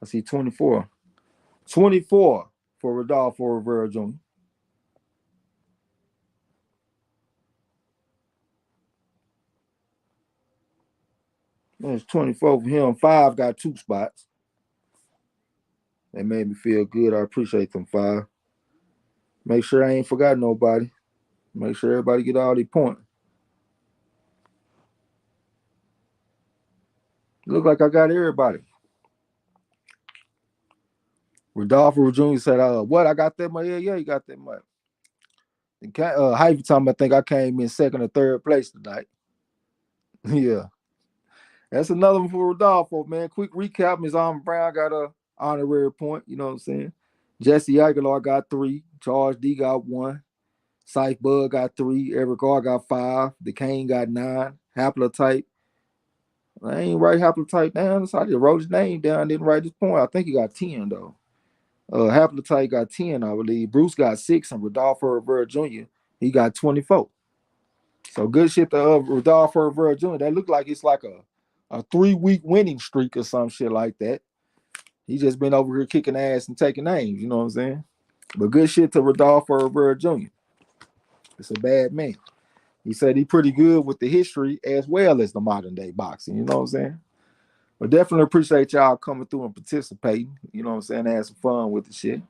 I see 24. 24 for Rodolfo Rivera Jr. There's 24 for him. 5 got 2 spots. They made me feel good. I appreciate them 5. Make sure I ain't forgot nobody. Make sure everybody get all their points. Look like I got everybody. Rodolfo Jr. said, what? I got that much? Yeah, you got that much. Hype time, I think I came in second or third place tonight. Yeah. That's another one for Rodolfo, man. Quick recap. Ms. Armin Brown got a honorary point. You know what I'm saying? Jesse Aguilar got 3. Charles D got 1. Syfe Bud got 3. Eric R got 5. DeCane got 9. Haplotype. I ain't write Haplotype down, so I just wrote his name down. Didn't write his point. I think he got 10 though. Haplotype got 10, I believe. Bruce got 6, and Rodolfo Rivera Jr. he got 24. So good shit to Rodolfo Rivera Jr. That looked like it's like a 3-week winning streak or some shit like that. He just been over here kicking ass and taking names, you know what I'm saying? But good shit to Rodolfo Rivera Jr. It's a bad man. He said he pretty good with the history as well as the modern day boxing, you know what I'm saying? But definitely appreciate y'all coming through and participating, you know what I'm saying? Have some fun with the shit.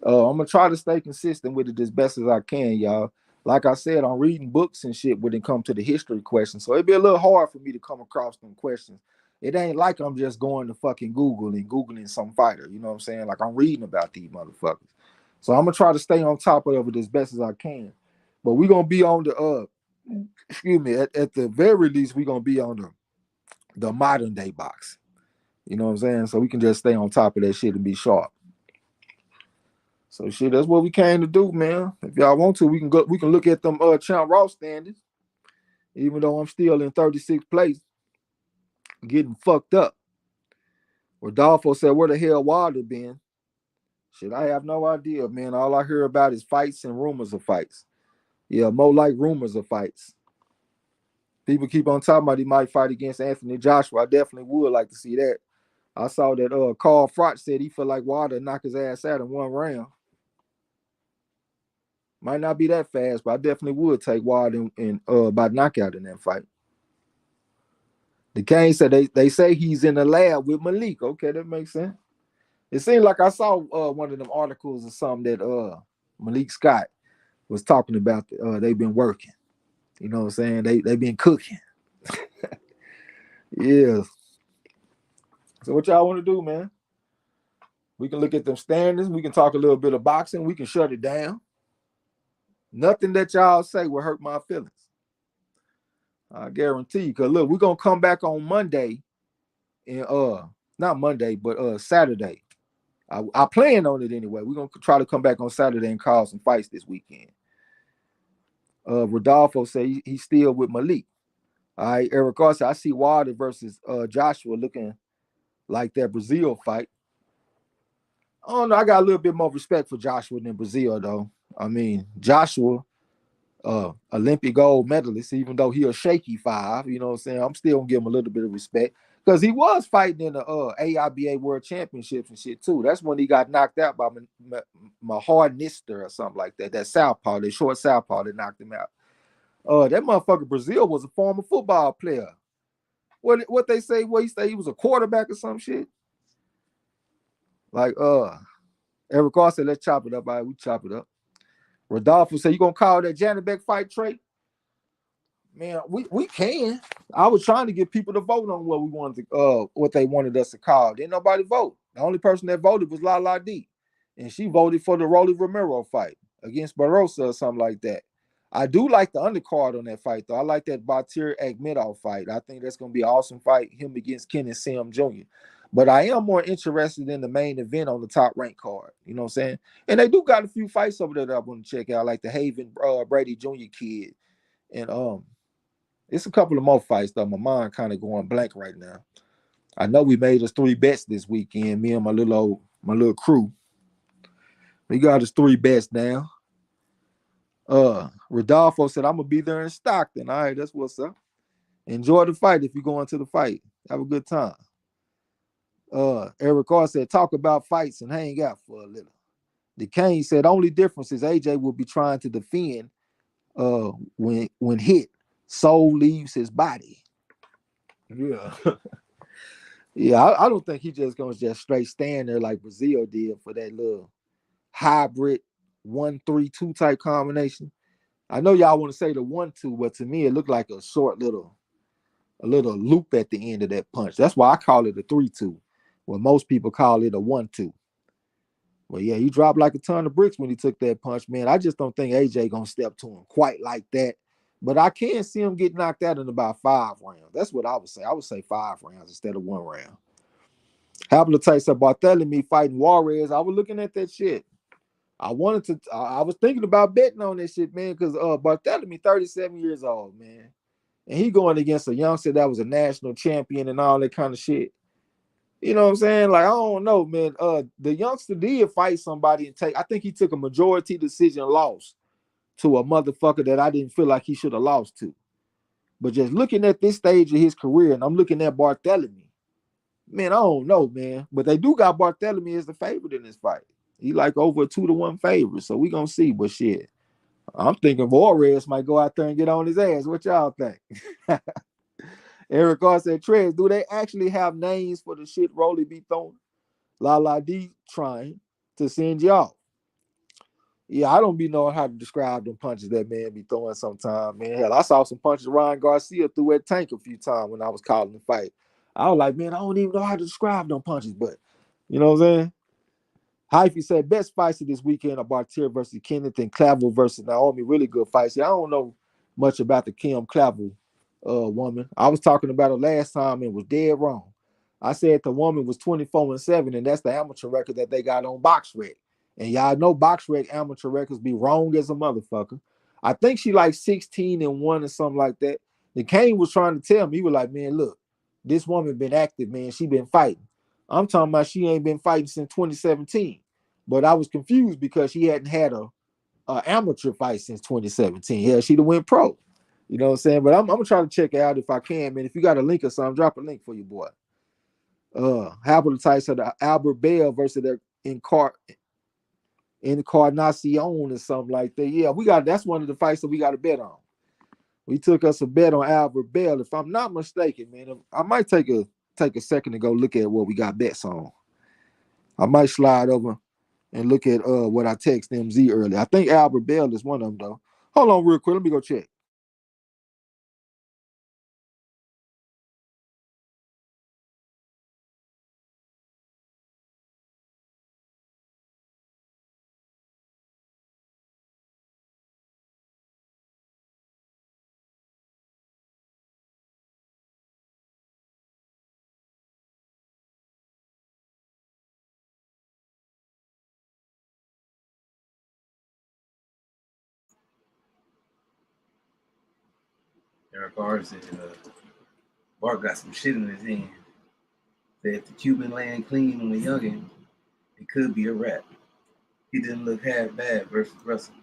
I'm gonna try to stay consistent with it as best as I can, y'all. Like I said, I'm reading books and shit when it comes to the history questions, so it'd be a little hard for me to come across them questions. It ain't like I'm just going to fucking Google and Googling some fighter, you know what I'm saying? Like I'm reading about these motherfuckers. So I'm gonna try to stay on top of it as best as I can. But we're gonna be on the excuse me, at the very least, we're gonna be on the modern day box. You know what I'm saying? So we can just stay on top of that shit and be sharp. So shit, that's what we came to do, man. If y'all want to, we can look at them Champ Raw standings. Even though I'm still in 36th place, getting fucked up. Rodolfo said, where the hell Wilder been? Shit, I have no idea, man. All I hear about is fights and rumors of fights. Yeah, more like rumors of fights. People keep on talking about he might fight against Anthony Joshua. I definitely would like to see that. I saw that Carl Froch said he felt like Wilder knock his ass out in 1 round. Might not be that fast, but I definitely would take Wilder in by knockout in that fight. The Kane said they say he's in the lab with Malik. Okay, that makes sense. It seemed like I saw one of them articles or something that Malik Scott was talking about. They've been working. You know what I'm saying? They've been cooking. Yeah. So what y'all want to do, man? We can look at them standings. We can talk a little bit of boxing. We can shut it down. Nothing that y'all say will hurt my feelings. I guarantee you. Because look, we're going to come back on Monday. And not Monday, but Saturday. I plan on it anyway. We're going to try to come back on Saturday and call some fights this weekend. Rodolfo said he's still with Malik. All right, Eric Garcia, I see Wilder versus Joshua looking like that Brazil fight. I don't know. I got a little bit more respect for Joshua than Brazil, though. I mean, Joshua, Olympic gold medalist, even though he a shaky 5, you know what I'm saying? I'm still gonna give him a little bit of respect because he was fighting in the AIBA World Championships and shit too. That's when he got knocked out by Mahar Nister or something like that. That southpaw, that short southpaw that knocked him out. That motherfucker Brazil was a former football player. What they say? What he say? He was a quarterback or some shit. Like Eric Carr said, let's chop it up. All right, we chop it up. Rodolfo said, you gonna call that Janibek fight, Trey? Man, we can. I was trying to get people to vote on what we wanted to what they wanted us to call. Didn't nobody vote. The only person that voted was La D. And she voted for the Rolly Romero fight against Barossa or something like that. I do like the undercard on that fight, though. I like that Batir Akhmedov fight. I think that's gonna be an awesome fight, him against Kenneth Sim Jr. But I am more interested in the main event on the top rank card. You know what I'm saying? And they do got a few fights over there that I want to check out, like the Haven Brady Jr. kid. And it's a couple of more fights, though. My mind kind of going blank right now. I know we made us 3 bets this weekend, me and my little crew. We got us 3 bets now. Rodolfo said, I'm gonna be there in Stockton. All right, that's what's up. Enjoy the fight if you're going to the fight. Have a good time. Eric Carr said, talk about fights and hang out for a little. DeCane said, only difference is AJ will be trying to defend when hit. Soul leaves his body. Yeah. Yeah, I don't think he just gonna just straight stand there like Brazil did for that little hybrid 1-3-2 type combination. I know y'all want to say the 1-2, but to me it looked like a short little loop at the end of that punch. That's why I call it a 3-2, when most people call it a 1-2. Well, yeah, he dropped like a ton of bricks when he took that punch, man. I just don't think AJ gonna step to him quite like that. But I can see him get knocked out in about 5 rounds. That's what I would say. I would say 5 rounds instead of 1 round. Habilitates of Barthélemy fighting Juarez. I was looking at that shit. I wanted to. I was thinking about betting on this shit, man, because Barthélemy 37 years old, man, and he going against a youngster that was a national champion and all that kind of shit. You know what I'm saying? Like, I don't know, man. The youngster did fight somebody and take. I think he took a majority decision loss to a motherfucker that I didn't feel like he should have lost to. But just looking at this stage of his career, and I'm looking at Barthélemy, man, I don't know, man. But they do got Barthélemy as the favorite in this fight. He like over a 2-1 favorite. So we gonna see. But shit, I'm thinking Juarez might go out there and get on his ass. What y'all think? Eric R said, Trez, do they actually have names for the shit Rolly be throwing? La La D trying to send y'all. Yeah, I don't be knowing how to describe them punches that man be throwing sometimes, man. Hell, I saw some punches Ryan Garcia threw at Tank a few times when I was calling the fight. I was like, man, I don't even know how to describe them punches, but you know what I'm saying? Hyphy said best fights of this weekend are Bartier versus Kenneth and Clavel versus Naomi. Really good fights. See, I don't know much about the Kim Clavel woman. I was talking about her last time and was dead wrong. I said the woman was 24-7, and that's the amateur record that they got on BoxRec. And y'all know BoxRec amateur records be wrong as a motherfucker. I think she like 16-1 or something like that. The Kane was trying to tell me, he was like, man, look, this woman been active, man. She been fighting. I'm talking about she ain't been fighting since 2017. But I was confused because she hadn't had a amateur fight since 2017. Yeah, she'd have went pro. You know what I'm saying? But I'm gonna try to check it out if I can, man. If you got a link or something, drop a link for you, boy. Halbert Tyson, Albert Bell versus their Encarnacion or something like that. Yeah, that's one of the fights that we got to bet on. We took us a bet on Albert Bell. If I'm not mistaken, man, I might take a second to go look at what we got bets on. I might slide over and look at what I text MZ earlier. I think Albert Bell is one of them though. Hold on real quick. Let me go check. Eric R said, Bart got some shit in his hand. Said if the Cuban land clean on the youngin, it could be a wrap. He didn't look half bad versus Russell.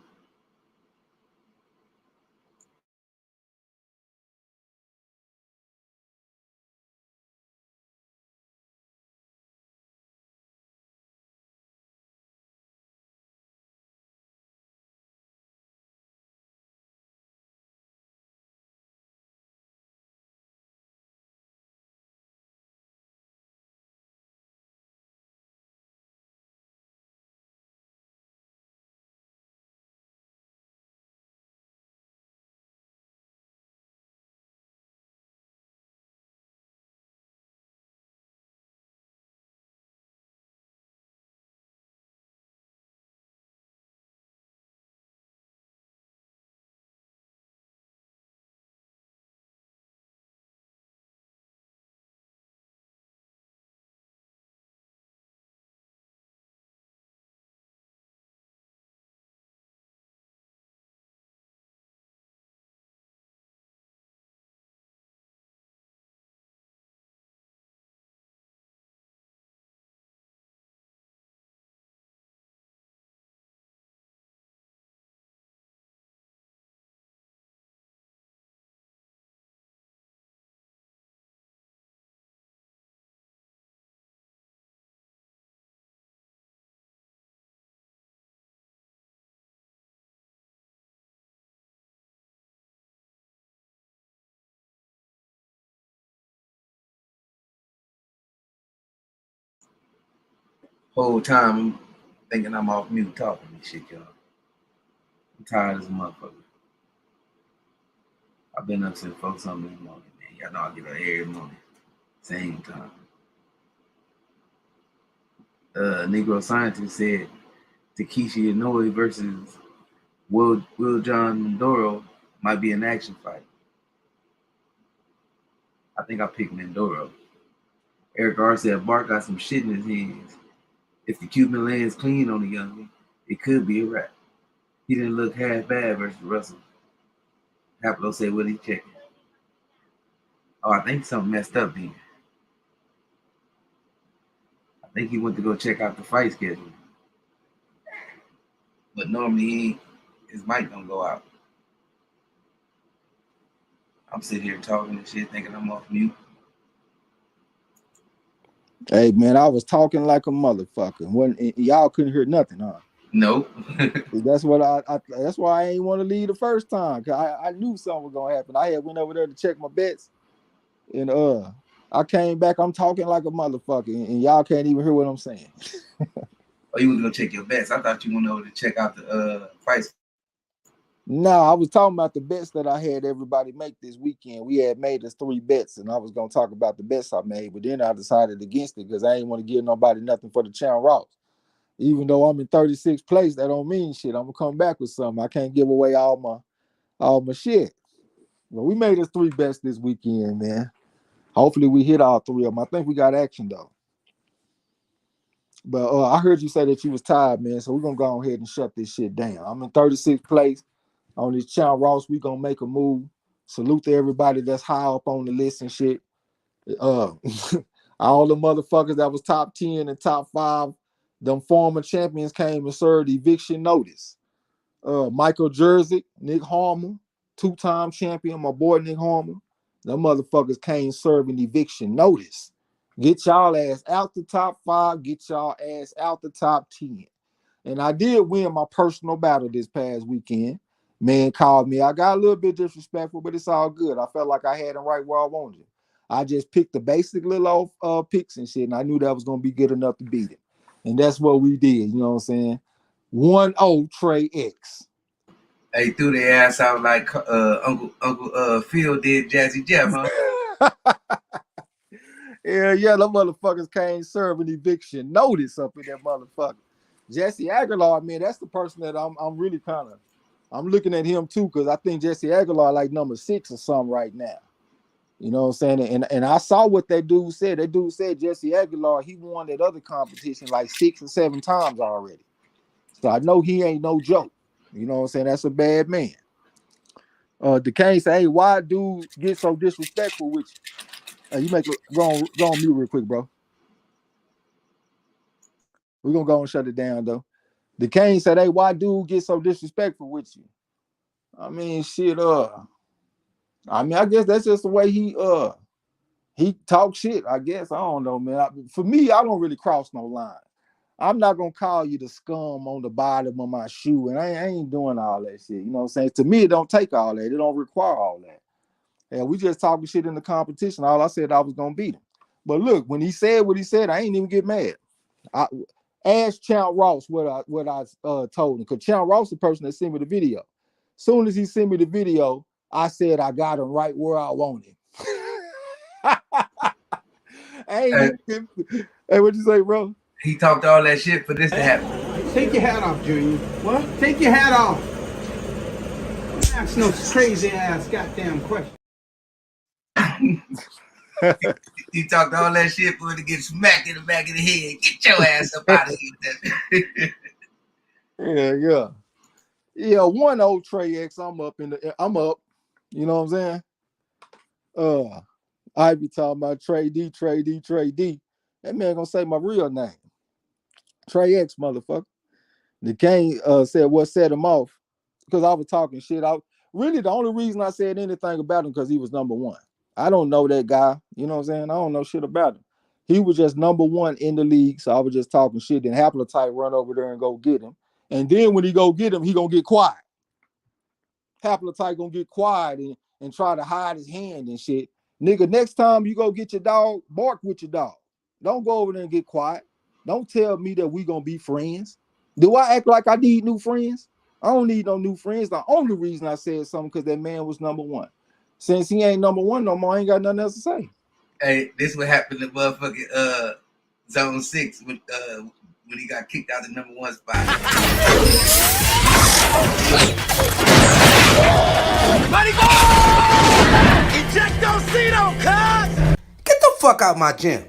Whole time I'm thinking I'm off mute talking and shit, y'all. I'm tired as a motherfucker. I've been up since 4 something in the morning, man. Y'all know I get up every morning. Same time. Negro scientist said Takeshi Inoue versus Will John Mindoro might be an action fight. I think I picked Mindoro. Eric R said Bart got some shit in his hands. If the Cuban lands clean on the youngin, it could be a wrap. He didn't look half bad versus Russell. Haplo said, what he checking? Oh, I think something messed up then. I think he went to go check out the fight schedule. But normally his mic don't go out. I'm sitting here talking and shit, thinking I'm off mute. Hey man, I was talking like a motherfucker. When y'all couldn't hear nothing, huh? Nope. That's what that's why I ain't want to leave the first time. Cause I knew something was gonna happen. I had went over there to check my bets, and I came back. I'm talking like a motherfucker, and y'all can't even hear what I'm saying. Oh, you was gonna check your bets? I thought you went over to check out the fights. No, I was talking about the bets that I had everybody make this weekend. We had made us 3 bets, and I was gonna talk about the bets I made, but then I decided against it because I ain't want to give nobody nothing for the Chow Ross. Even though I'm in 36th place, that don't mean shit. I'm gonna come back with something. I can't give away all my shit. But we made us 3 bets this weekend, man. Hopefully we hit all 3 of them. I think we got action though. But I heard you say that you was tired, man. So we're gonna go ahead and shut this shit down. I'm in 36th place on this Chow Ross. We gonna make a move. Salute to everybody that's high up on the list and shit. Uh, all the motherfuckers that was top 10 and top 5, them former champions came and served eviction notice. Michael Jersey, Nick Harmer, 2-time champion, my boy Nick Harmer. Them motherfuckers came serving eviction notice. Get y'all ass out the top 5, get y'all ass out the top 10. And I did win my personal battle this past weekend. Man called me. I got a little bit disrespectful, but it's all good. I felt like I had him right where I wanted him. I just picked the basic little picks and shit, and I knew that was going to be good enough to beat him. And that's what we did, you know what I'm saying? 1-0 Trey X. They threw their ass out like Uncle Phil did Jazzy Jeff, huh? Yeah, them motherfuckers came serving eviction notice up in that motherfucker. Jesse Aguilar, man, that's the person that I'm really I'm looking at him too, because I think Jesse Aguilar like number 6 or something right now. You know what I'm saying? And I saw what that dude said. That dude said Jesse Aguilar, he won that other competition like 6 or 7 times already. So I know he ain't no joke. You know what I'm saying? That's a bad man. DeCane say, hey, why dude get so disrespectful with you? You make go on mute real quick, bro. We're gonna go and shut it down though. DeCane said, hey, why dude get so disrespectful with you? I mean, shit, I guess that's just the way he talk shit, I guess. I don't know, man. For me, I don't really cross no line. I'm not gonna call you the scum on the bottom of my shoe, and I ain't doing all that shit. You know what I'm saying? To me, it don't take all that. It don't require all that. And we just talking shit in the competition. All I said I was gonna beat him. But look, when he said what he said, I ain't even get mad. I asked Chant Ross what I told him, because Chant Ross is the person that sent me the video. Soon as he sent me the video, I said I got him right where I want him. Hey, what'd you say, bro? He talked all that shit for this to happen. Take your hat off, Junior. What? Take your hat off. That's no crazy ass goddamn question. He talked all that shit for it to get smacked in the back of the head. Get your ass up out of here. Yeah. 1-0 Trey X. I'm up. You know what I'm saying? I be talking about Trey D. That man gonna say my real name. Trey X, motherfucker. The king said what set him off, because I was talking shit. Really the only reason I said anything about him because he was number 1. I don't know that guy. You know what I'm saying? I don't know shit about him. He was just number 1 in the league, so I was just talking shit. Then Haplotype run over there and go get him. And then when he go get him, he gonna get quiet. Haplotype gonna get quiet and try to hide his hand and shit. Nigga, next time you go get your dog, bark with your dog. Don't go over there and get quiet. Don't tell me that we gonna be friends. Do I act like I need new friends? I don't need no new friends. The only reason I said something because that man was number one. Since he ain't number one no more, I ain't got nothing else to say. Hey, this what happened to motherfucking Zone 6 when he got kicked out of the number one spot. Buddy ball! Ejectocito, cuz! Get the fuck out my gym.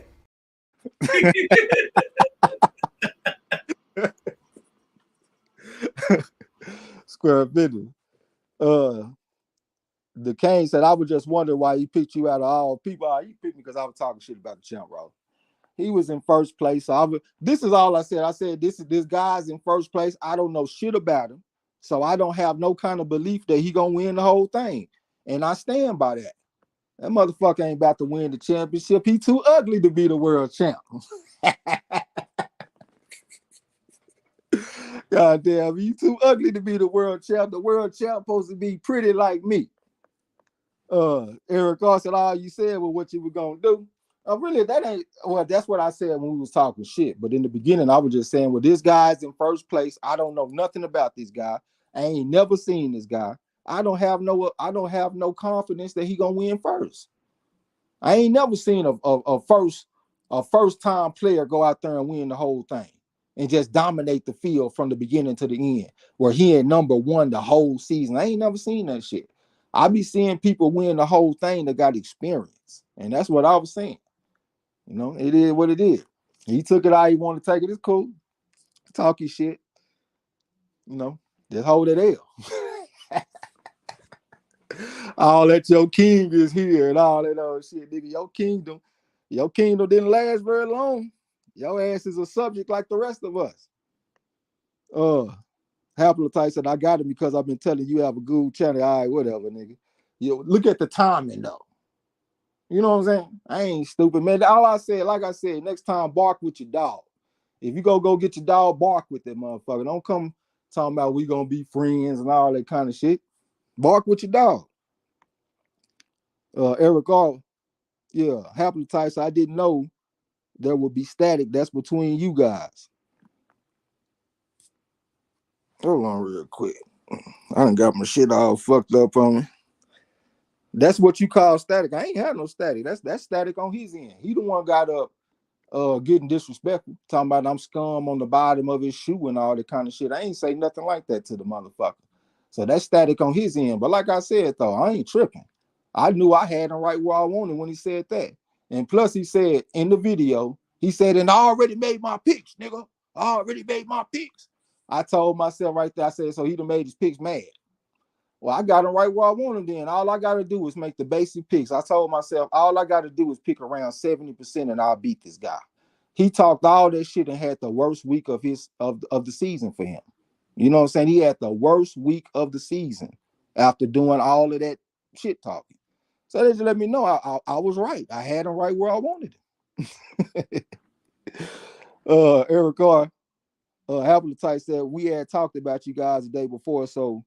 Square fitting. The Kane said, I was just wondering why he picked you out of all people. He picked me because I was talking shit about the champ roll. He was in first place. So this is all I said. I said, this guy's in first place. I don't know shit about him. So I don't have no kind of belief that he gonna win the whole thing. And I stand by that. That motherfucker ain't about to win the championship. He too ugly to be the world champ. God damn, he too ugly to be the world champ. The world champ supposed to be pretty like me. Eric Carr said, all you said was what you were gonna do. Really, that ain't, well, that's what I said when we was talking shit. But in the beginning, I was just saying, well, this guy's in first place. I don't know nothing about this guy. I ain't never seen this guy. I don't have no confidence that he gonna win first. I ain't never seen a first time player go out there and win the whole thing and just dominate the field from the beginning to the end, where he ain't number one the whole season. I ain't never seen that shit. I be seeing people win the whole thing that got experience, and that's what I was saying. You know, it is what it is. He took it how he wanted to take it. It's cool. Talk your shit. You know, just hold it L. All that your king is here and all that other shit, nigga. Your kingdom didn't last very long. Your ass is a subject like the rest of us. Haplotype said, I got it because I've been telling you have a good channel. All right, whatever, nigga. Look at the timing though. You know what I'm saying? I ain't stupid, man. All I said, like I said, next time bark with your dog. If you go get your dog, bark with that motherfucker. Don't come talking about we gonna be friends and all that kind of shit. Bark with your dog. Eric R. Yeah, Haplotype said, I didn't know there would be static. That's between you guys. Hold on real quick. I done got my shit all fucked up on me. That's what you call static. I ain't had no static. That's static on his end. He the one got up getting disrespectful, talking about I'm scum on the bottom of his shoe and all that kind of shit. I ain't say nothing like that to the motherfucker. So that's static on his end. But like I said, though, I ain't tripping. I knew I had him right where I wanted when he said that. And plus he said in the video, he said, and I already made my picks, nigga. I already made my picks. I told myself right there, I said, so he done made his picks mad. Well, I got him right where I want him then. All I got to do is make the basic picks. I told myself, all I got to do is pick around 70% and I'll beat this guy. He talked all that shit and had the worst week of the season for him. You know what I'm saying? He had the worst week of the season after doing all of that shit talking. So they just let me know I was right. I had him right where I wanted him. Eric R. Haplotype said, we had talked about you guys the day before, so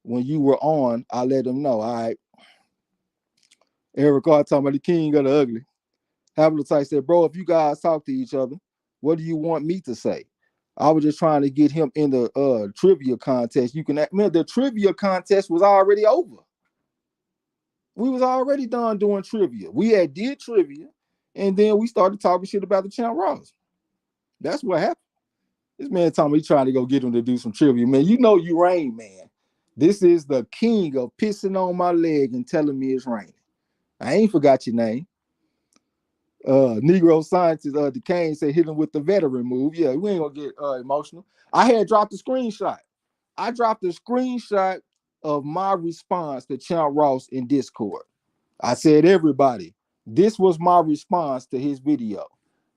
when you were on, I let him know. All right. Eric R. talking about the king of the ugly. Haplotype said, bro, if you guys talk to each other, what do you want me to say? I was just trying to get him in the trivia contest. You can, man, the trivia contest was already over. We was already done doing trivia. We had did trivia, and then we started talking shit about the champ Ross. That's what happened. This man told me he trying to go get him to do some trivia. Man, you know you rain, man. This is the king of pissing on my leg and telling me it's raining. I ain't forgot your name. Negro scientist Duquesne said hit him with the veteran move. Yeah, we ain't gonna get emotional. I had dropped a screenshot. I dropped a screenshot of my response to Champ Ross in Discord. I said, everybody, this was my response to his video.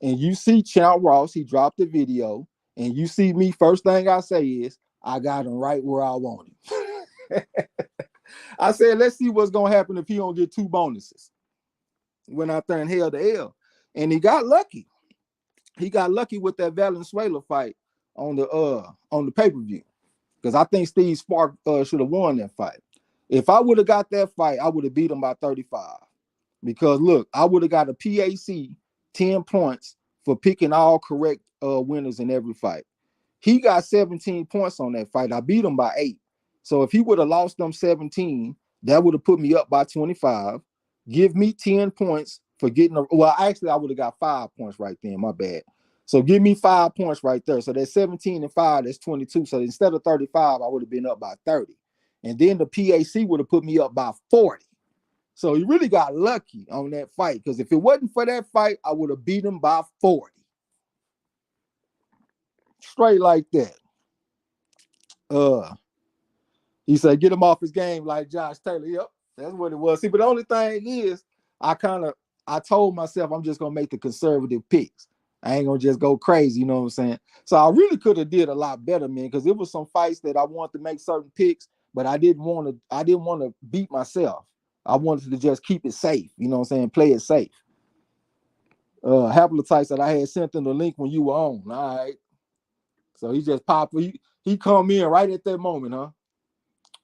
And you see Champ Ross, he dropped the video, and you see me, first thing I say is, I got him right where I want him. I said, let's see what's gonna happen if he don't get 2 bonuses. Went out there and held the L. And he got lucky. He got lucky with that Valenzuela fight on the pay-per-view. Because I think Steve Spark should have won that fight. If I would have got that fight, I would have beat him by 35. Because look, I would have got a PAC 10 points for picking all correct winners in every fight. He got 17 points on that fight. I beat him by 8. So if he would have lost them 17, that would have put me up by 25. Give me 10 points for getting well, actually, I would have got 5 points right then. My bad. So give me 5 points right there. So that's 17 and 5, that's 22. So instead of 35, I would have been up by 30. And then the PAC would have put me up by 40. So he really got lucky on that fight, because if it wasn't for that fight, I would have beat him by 40. Straight like that. He said, get him off his game like Josh Taylor. Yep, that's what it was. See, but the only thing is, I told myself I'm just gonna make the conservative picks. I ain't gonna just go crazy, you know what I'm saying? So I really could have did a lot better, man, because it was some fights that I wanted to make certain picks, but I didn't want to beat myself. I wanted to just keep it safe, you know what I'm saying? Play it safe. Haplotype said I had sent him the link when you were on. All right. So he just popped. He come in right at that moment, huh?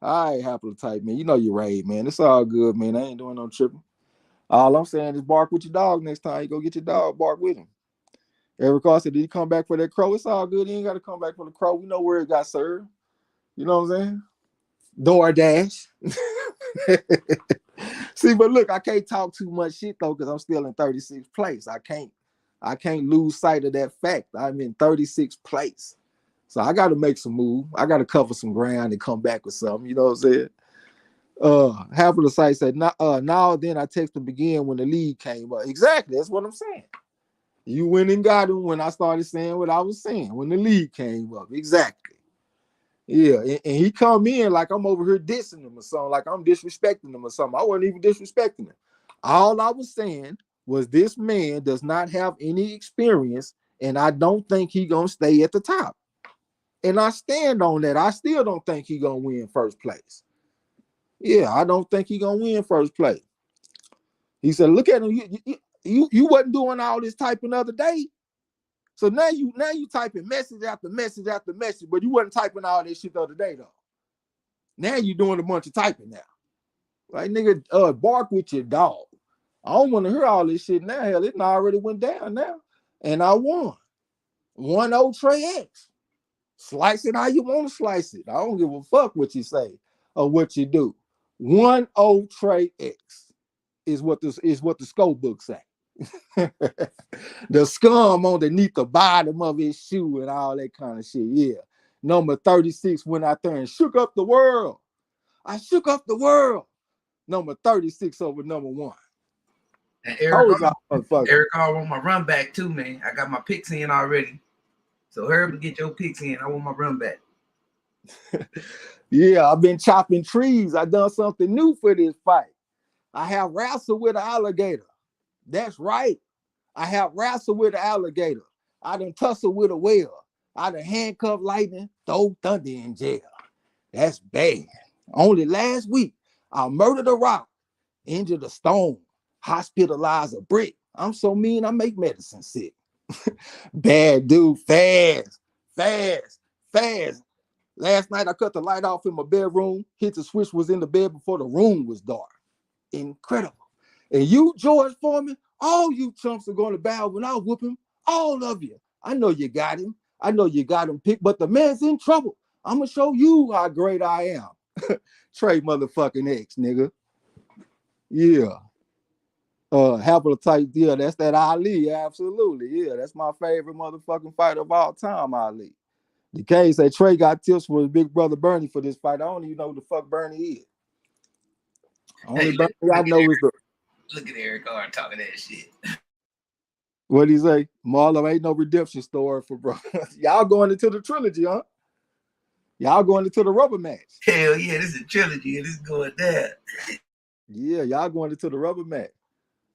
All right, Haplotype, man. You know you're right, man. It's all good, man. I ain't doing no tripping. All I'm saying is bark with your dog next time. You go get your dog, bark with him. Eric Carr said, did he come back for that crow? It's all good. He ain't got to come back for the crow. We know where it got served. You know what I'm saying? DoorDash. See, but look, I can't talk too much shit though, because I'm still in 36th place. I can't lose sight of that fact. I'm in 36th place. So I got to make some move. I got to cover some ground and come back with something. You know what I'm saying? Half of the site said, now then I text to begin when the league came up. Exactly. That's what I'm saying. You went and got him when I started saying what I was saying, when the league came up. Exactly. Yeah, and he come in like I'm over here dissing him or something, like I'm disrespecting him or something. I wasn't even disrespecting him. All I was saying was this man does not have any experience, and I don't think he gonna stay at the top. And I stand on that. I still don't think he gonna win first place. Yeah, I don't think he gonna win first place. He said, "Look at him. You wasn't doing all this typing the other day. So now you typing message after message after message, but you wasn't typing all this shit the other day though. Now you doing a bunch of typing now. Like nigga, bark with your dog. I don't want to hear all this shit now. Hell, it already went down now. And I won. 1-0 Trey X. Slice it how you want to slice it. I don't give a fuck what you say or what you do. 1-0 Trey X is what the scope book say. The scum underneath the bottom of his shoe and all that kind of shit. Yeah. Number 36 went out there and shook up the world. I shook up the world. Number 36 over number 1. And Eric Carr want my run back too, man. I got my picks in already. So hurry up, get your picks in. I want my run back. Yeah, I've been chopping trees. I done something new for this fight. I have wrestled with an alligator. That's right. I have wrestled with an alligator. I done tussled with a whale. I done handcuffed lightning, throw thunder in jail. That's bad. Only last week, I murdered a rock, injured a stone, hospitalized a brick. I'm so mean, I make medicine sick. Bad dude, fast. Last night, I cut the light off in my bedroom, hit the switch, was in the bed before the room was dark. Incredible. And you, George Foreman, all you chumps are going to bow when I whoop him. All of you. I know you got him. I know you got him picked, but the man's in trouble. I'm going to show you how great I am. Trey motherfucking X, nigga. Yeah. Haplotype, yeah, that's that Ali. Absolutely. Yeah, that's my favorite motherfucking fighter of all time, Ali. The case say Trey got tips for his big brother Bernie for this fight. I don't even know who the fuck Bernie is. Only Bernie I know is the. Look at Eric Carr talking that shit. What did he say? Marlo ain't no redemption story for bro. Y'all going into the trilogy, huh? Y'all going into the rubber match. Hell yeah, this is a trilogy and this is going down. Yeah, y'all going into the rubber match.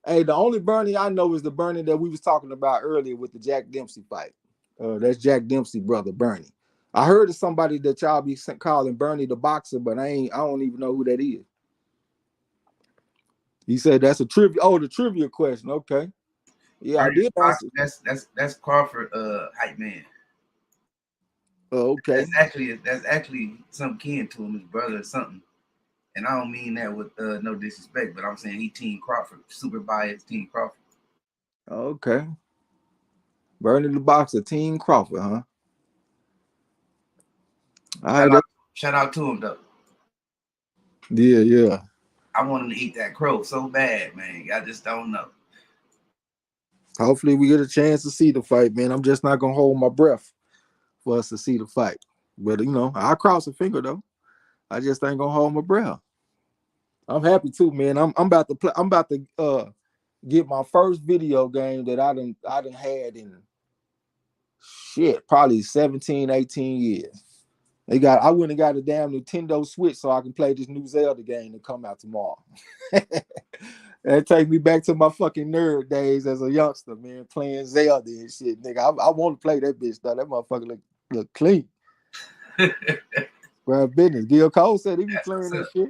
Hey, the only Bernie I know is the Bernie that we was talking about earlier with the Jack Dempsey fight. That's Jack Dempsey brother, Bernie. I heard of somebody that y'all be calling Bernie the boxer, but I don't even know who that is. He said that's a trivia. Oh, the trivia question. Okay. Yeah, Bernie, I did answer. That's Crawford hype man. Oh, okay. That's actually some kin to him, his brother or something. And I don't mean that with no disrespect, but I'm saying he Team Crawford, super biased Team Crawford. Okay. Burning the box of Team Crawford, huh? All Shout right, out, shout out to him though. yeah. I want him to eat that crow so bad, man. I just don't know. Hopefully we get a chance to see the fight, man. I'm just not gonna hold my breath for us to see the fight. But I'll cross a finger though. I just ain't gonna hold my breath. I'm happy too, man. I'm about to play. I'm about to get my first video game that I done had in shit, probably 17, 18 years. I went and got a damn Nintendo Switch so I can play this new Zelda game that come out tomorrow. That take me back to my fucking nerd days as a youngster, man, playing Zelda and shit, nigga. I want to play that bitch though. That motherfucker look clean. Well, business. Gil Cole said he be playing that shit.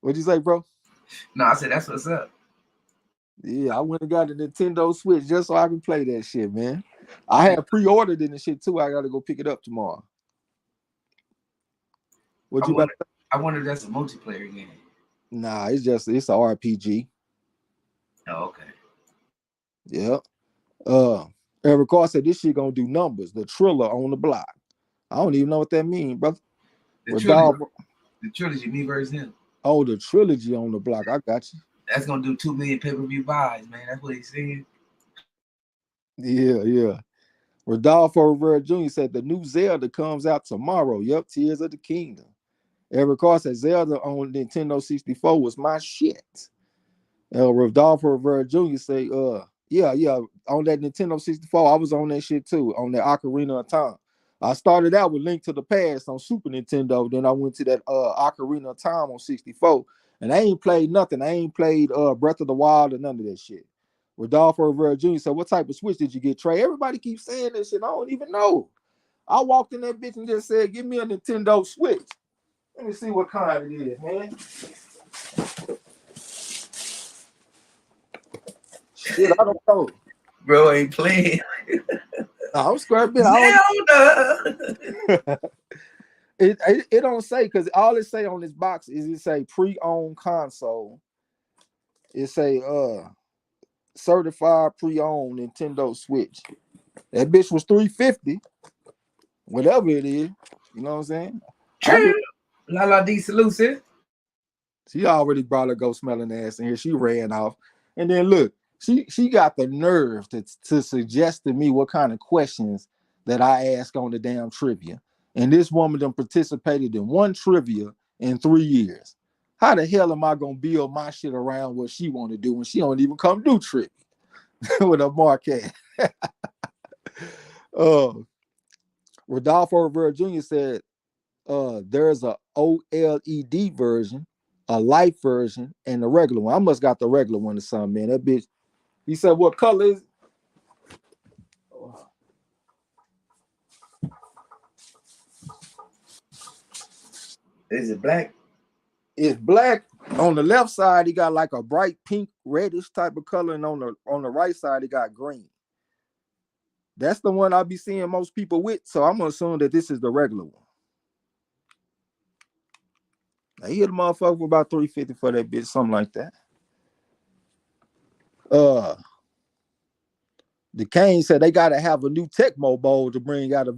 What'd you say, bro? No, I said that's what's up. Yeah, I went and got a Nintendo Switch just so I can play that shit, man. I had pre-ordered in the shit too. I gotta go pick it up tomorrow. What you about? I wonder if that's a multiplayer game. Nah, it's a RPG. Oh, okay. Yeah. Eric Carr said this shit gonna do numbers. The Triller on the block. I don't even know what that means, brother. The trilogy, me versus him. Oh, the trilogy on the block. I got you. That's gonna do 2 million pay-per-view buys, man. That's what he's saying. Yeah. Rodolfo Rivera Jr. said the new Zelda comes out tomorrow. Yep, Tears of the Kingdom. Eric Carr said Zelda on Nintendo 64 was my shit. Rodolfo Rivera Jr. say, yeah, on that Nintendo 64, I was on that shit too, on that Ocarina of Time. I started out with Link to the Past on Super Nintendo, then I went to that Ocarina of Time on 64, and I ain't played nothing. I ain't played Breath of the Wild or none of that shit. Rodolfo Rivera Jr. said, what type of Switch did you get, Trey? Everybody keeps saying this shit. I don't even know. I walked in that bitch and just said, give me a Nintendo Switch. Let me see what kind it is, man. Shit, I don't know. Bro ain't playing. I'm square bit. It don't say, because all it say on this box is it say pre-owned console. It say certified pre-owned Nintendo Switch. That bitch was $350. Whatever it is. You know what I'm saying? True. La D Salucid. She already brought her go smelling ass in here. She ran off. And then look, she got the nerve to suggest to me what kind of questions that I ask on the damn trivia. And this woman done participated in one trivia in 3 years. How the hell am I gonna build my shit around what she want to do when she don't even come do trivia with a Marquette? Rodolfo Rivera Jr. said there's a OLED version, a light version, and the regular one. I must got the regular one or something, man. That bitch. He said, what color is it? Is it black? It's black. On the left side, he got like a bright pink, reddish type of color, and on the right side, he got green. That's the one I'll be seeing most people with, so I'm gonna assume that this is the regular one. I hit the motherfucker for about $350 for that bitch, something like that. The Kane said they gotta have a new Tecmo Bowl to bring him out of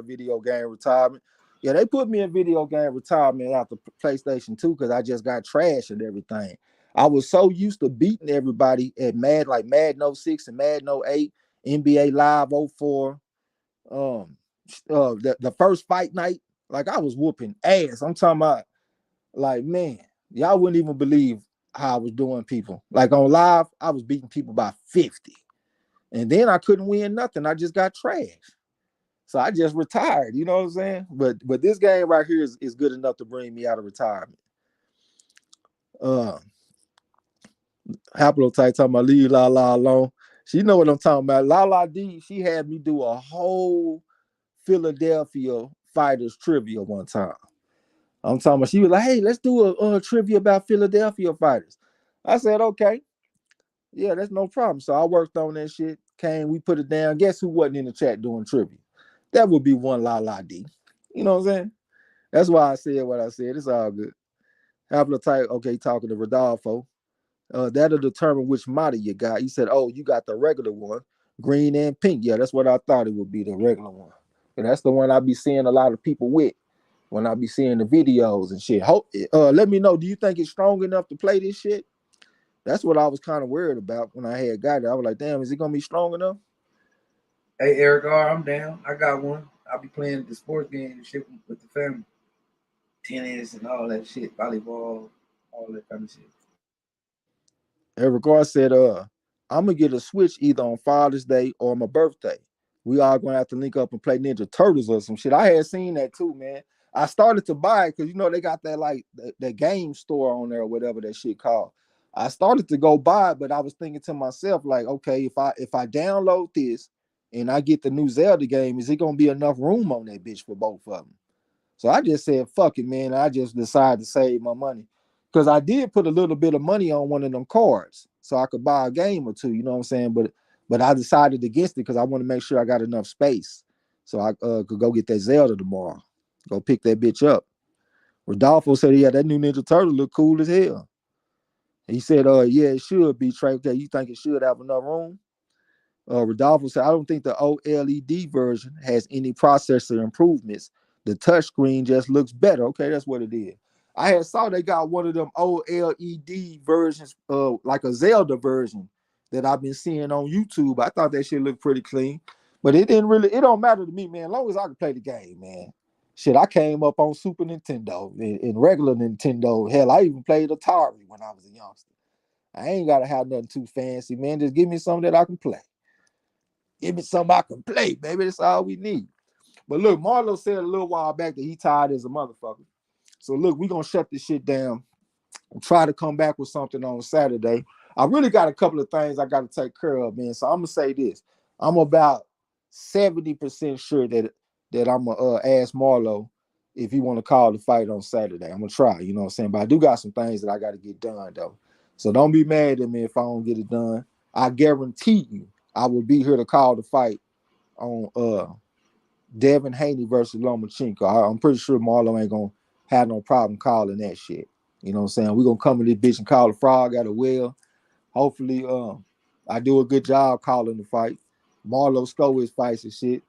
video game retirement. Yeah, they put me in video game retirement after PlayStation 2 because I just got trash and everything. I was so used to beating everybody at Madden 06 and Madden 08, NBA Live 04. The first fight night, like I was whooping ass. I'm talking about, like, man, y'all wouldn't even believe how I was doing people. Like on live, I was beating people by 50. And then I couldn't win nothing. I just got trash. So I just retired. You know what I'm saying? But this game right here is good enough to bring me out of retirement. Haplotype talking about leave La La alone. She know what I'm talking about. La La D, she had me do a whole Philadelphia fighters trivia one time. I'm talking about, she was like, hey, let's do a trivia about Philadelphia fighters. I said, okay. Yeah, that's no problem. So I worked on that shit. We put it down. Guess who wasn't in the chat doing trivia? That would be one La La D. You know what I'm saying? That's why I said what I said. It's all good. Haplotype, okay, talking to Rodolfo. That'll determine which model you got. He said, oh, you got the regular one. Green and pink. Yeah, that's what I thought it would be, the regular one. And that's the one I be seeing a lot of people with when I be seeing the videos and shit. Let me know. Do you think it's strong enough to play this shit? That's what I was kind of worried about when I had got it. I was like, damn, is it gonna be strong enough? Hey, Eric R, I'm down. I got one. I'll be playing the sports game and shit with the family. Tennis and all that shit, volleyball, all that kind of shit. Eric R said, I'm gonna get a Switch either on Father's Day or my birthday. We all gonna have to link up and play Ninja Turtles or some shit. I had seen that too, man. I started to buy it because you know they got that like that game store on there or whatever that shit called. I started to go buy it, but I was thinking to myself, like, okay, if I download this and I get the new Zelda game, is it gonna be enough room on that bitch for both of them? So I just said, fuck it, man. I just decided to save my money. Because I did put a little bit of money on one of them cards so I could buy a game or two, you know what I'm saying? But I decided against it because I want to make sure I got enough space so I could go get that Zelda tomorrow. Go pick that bitch up. Rodolfo said, yeah, that new Ninja Turtle look cool as hell. He said, yeah, it should be, Trey. Okay, you think it should have enough room? Rodolfo said, I don't think the OLED version has any processor improvements. The touchscreen just looks better. Okay, that's what it is. I had saw they got one of them OLED versions, like a Zelda version that I've been seeing on YouTube. I thought that shit looked pretty clean, but it don't matter to me, man. As long as I can play the game, man. Shit, I came up on Super Nintendo and regular Nintendo. Hell, I even played Atari when I was a youngster. I ain't gotta have nothing too fancy, man. Just give me something that I can play. Give me something I can play, baby. That's all we need. But look, Marlo said a little while back that he tired as a motherfucker. So look, we're gonna shut this shit down and try to come back with something on Saturday. I really got a couple of things I got to take care of, man. So I'm gonna say this. I'm about 70% sure that I'm gonna ask Marlo if he want to call the fight on Saturday. I'm gonna try, you know what I'm saying? But I do got some things that I got to get done though. So don't be mad at me if I don't get it done. I guarantee you I will be here to call the fight on Devin Haney versus Lomachenko. I'm pretty sure Marlo ain't gonna have no problem calling that shit. You know what I'm saying? We're gonna come in this bitch and call the frog out of well. Hopefully, I do a good job calling the fight. Marlo score his fights and shit.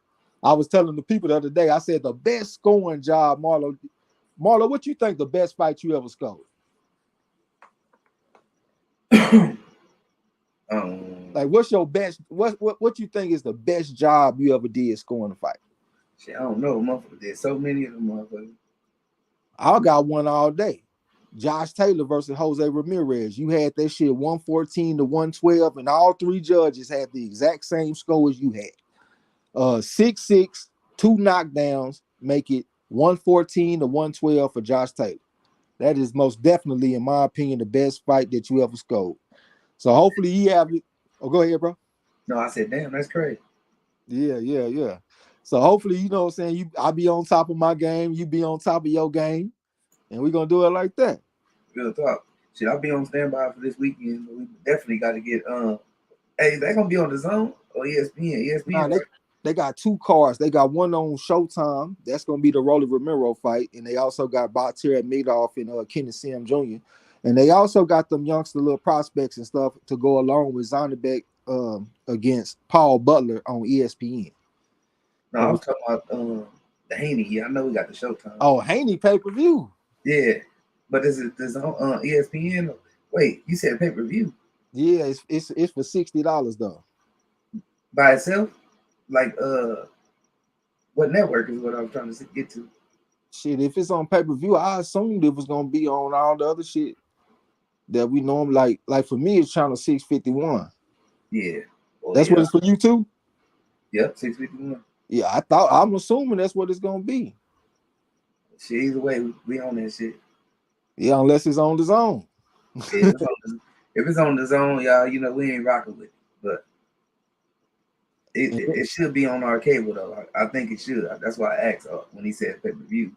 I was telling the people the other day, I said the best scoring job, Marlo, what you think the best fight you ever scored? Like, what's your best? What you think is the best job you ever did scoring a fight? Shit, I don't know, motherfucker. There's so many of them motherfuckers. I got one all day. Josh Taylor versus Jose Ramirez. You had that shit 114 to 112, and all three judges had the exact same score as you had. 6-6, 2 knockdowns, make it 114 to 112 for Josh Taylor. That is most definitely, in my opinion, the best fight that you ever scored. So hopefully he have it. Oh, go ahead, bro. No, I said, damn, that's crazy. Yeah. So hopefully, you know what I'm saying, I'll be on top of my game, you be on top of your game, and we're gonna do it like that. Real talk. Shit, I'll be on standby for this weekend, but we definitely got to get hey, they gonna be on the Zone or ESPN? ESPN. Nah, they got two cards. They got one on Showtime. That's gonna be the Rolly Romero fight, and they also got Batir Madoff and Kenneth Sam Jr. And they also got them youngster little prospects and stuff to go along with Zonderbeck against Paul Butler on ESPN. No, I was talking about the Haney. Yeah, I know we got the Showtime. Oh, Haney pay-per-view. Yeah, but is it on ESPN? Wait, you said pay-per-view? Yeah, it's for $60 though. By itself? Like what network is what I was trying to get to? Shit, if it's on pay-per-view, I assumed it was gonna be on all the other shit that we normally like for me it's channel 651. Yeah. Well, that's what it's for you too? Yep, 651. Yeah, I'm assuming that's what it's gonna be. Shit, either way, we on that shit. Yeah, unless it's on the Zone. Yeah, if it's on the Zone, y'all, you know we ain't rocking with it. But it should be on our cable though. I think it should. That's why I asked when he said pay-per-view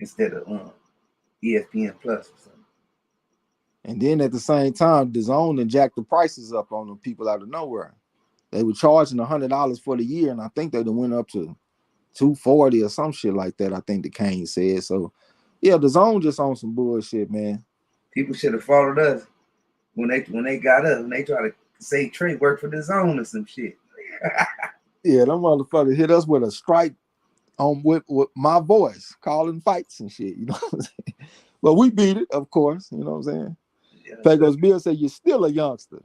instead of ESPN Plus or something. And then at the same time, the Zone and jacked the prices up on them people out of nowhere. They were charging $100 for the year, and I think they went up to $240 or some shit like that. I think the Kane said. So yeah, the Zone just on some bullshit, man. People should have followed us when they got us, when they try to say Trey work for the Zone or some shit. Yeah, them motherfuckers hit us with a strike on with my voice, calling fights and shit. You know what I'm saying? But we beat it, of course. You know what I'm saying? Yeah, Pecos Bill said, "You're still a youngster."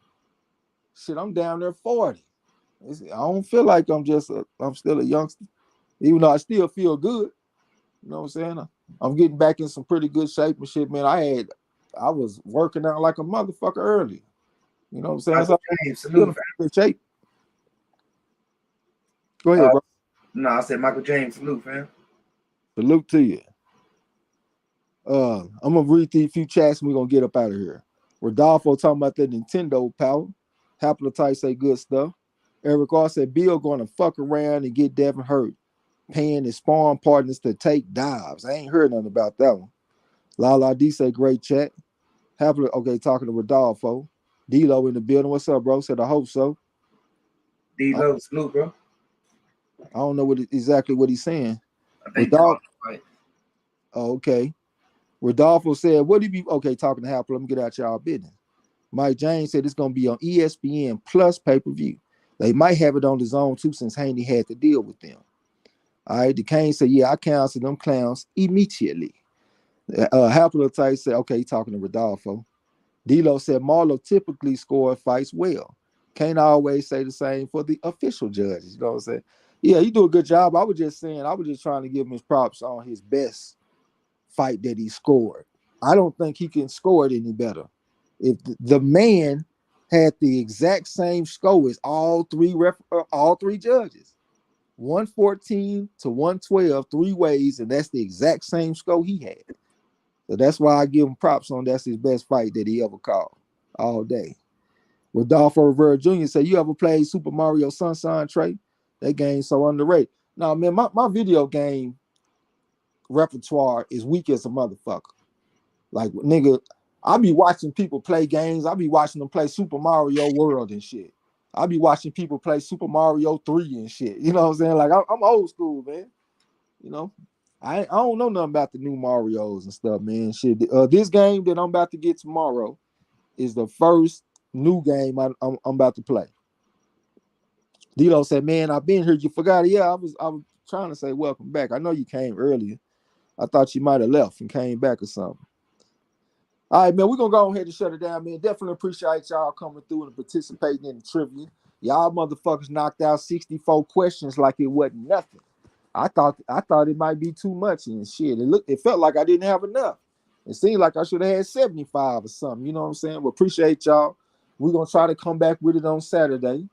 Shit, I'm down there 40. I don't feel like I'm still a youngster, even though I still feel good. You know what I'm saying? I'm getting back in some pretty good shape and shit, man. I was working out like a motherfucker earlier. You know what I'm saying? So Michael James, I'm still salute, in good shape. Go ahead, bro. No, I said Michael James, salute, fam. Salute to you. I'm gonna read these few chats and we're gonna get up out of here. Rodolfo talking about that Nintendo power. Haplotype say good stuff. Eric R said Bill gonna fuck around and get Devin hurt, paying his farm partners to take dives. I ain't heard nothing about that one. Lala D say great chat. Okay, talking to Rodolfo. D-Lo in the building. What's up, bro? Said I hope so. D-Lo, salute, bro. I don't know exactly what he's saying. I think Oh, okay. Rodolfo said, what did you okay, talking to Hapler, let me get out y'all business. Mike James said it's gonna be on ESPN plus pay-per-view. They might have it on the zone too, since Haney had to deal with them. All right, DeCane said, yeah, I canceled them clowns immediately. Hapler said, okay, he talking to Rodolfo. D-Lo said Marlo typically score fights well. Can't always say the same for the official judges. You know what I'm saying? Yeah, you do a good job. I was just trying to give him his props on his best fight that he scored. I don't think he can score it any better. If the man had the exact same score as all three judges, 114 to 112, 3 ways, and that's the exact same score he had. So that's why I give him props on that's his best fight that he ever called all day. Rodolfo Rivera Jr. said, you ever played Super Mario Sunshine, Trey? That game's so underrated. Now, man, my video game repertoire is weak as a motherfucker. Like, nigga, I be watching people play games. I be watching them play Super Mario World and shit. I be watching people play Super Mario 3 and shit. You know what I'm saying? Like, I'm old school, man. You know, I don't know nothing about the new Marios and stuff, man. Shit, this game that I'm about to get tomorrow is the first new game I'm about to play. D-Lo said, man, I've been here. You forgot it? Yeah, I was trying to say welcome back. I know you came earlier. I thought you might have left and came back or something. All right, man, we're going to go ahead and shut it down, man. Definitely appreciate y'all coming through and participating in the trivia. Y'all motherfuckers knocked out 64 questions like it wasn't nothing. I thought it might be too much and shit. It felt like I didn't have enough. It seemed like I should have had 75 or something. You know what I'm saying? But appreciate y'all. We're going to try to come back with it on Saturday.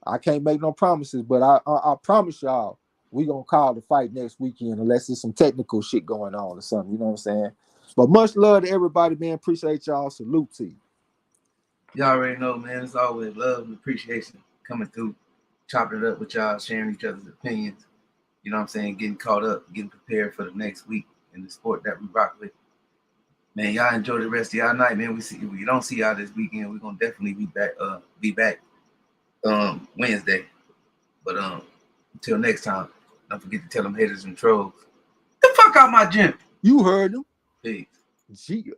I can't make no promises, but I promise y'all we're going to call the fight next weekend unless there's some technical shit going on or something. You know what I'm saying? But much love to everybody, man. Appreciate y'all. Salute to you. Y'all already know, man. It's always love and appreciation coming through, chopping it up with y'all, sharing each other's opinions. You know what I'm saying? Getting caught up, getting prepared for the next week in the sport that we rock with. Man, y'all enjoy the rest of y'all night, man. If we don't see y'all this weekend, we're gonna definitely be back Wednesday. But until next time, don't forget to tell them haters and trolls, the fuck out my gym. You heard them. Peace. Yeah.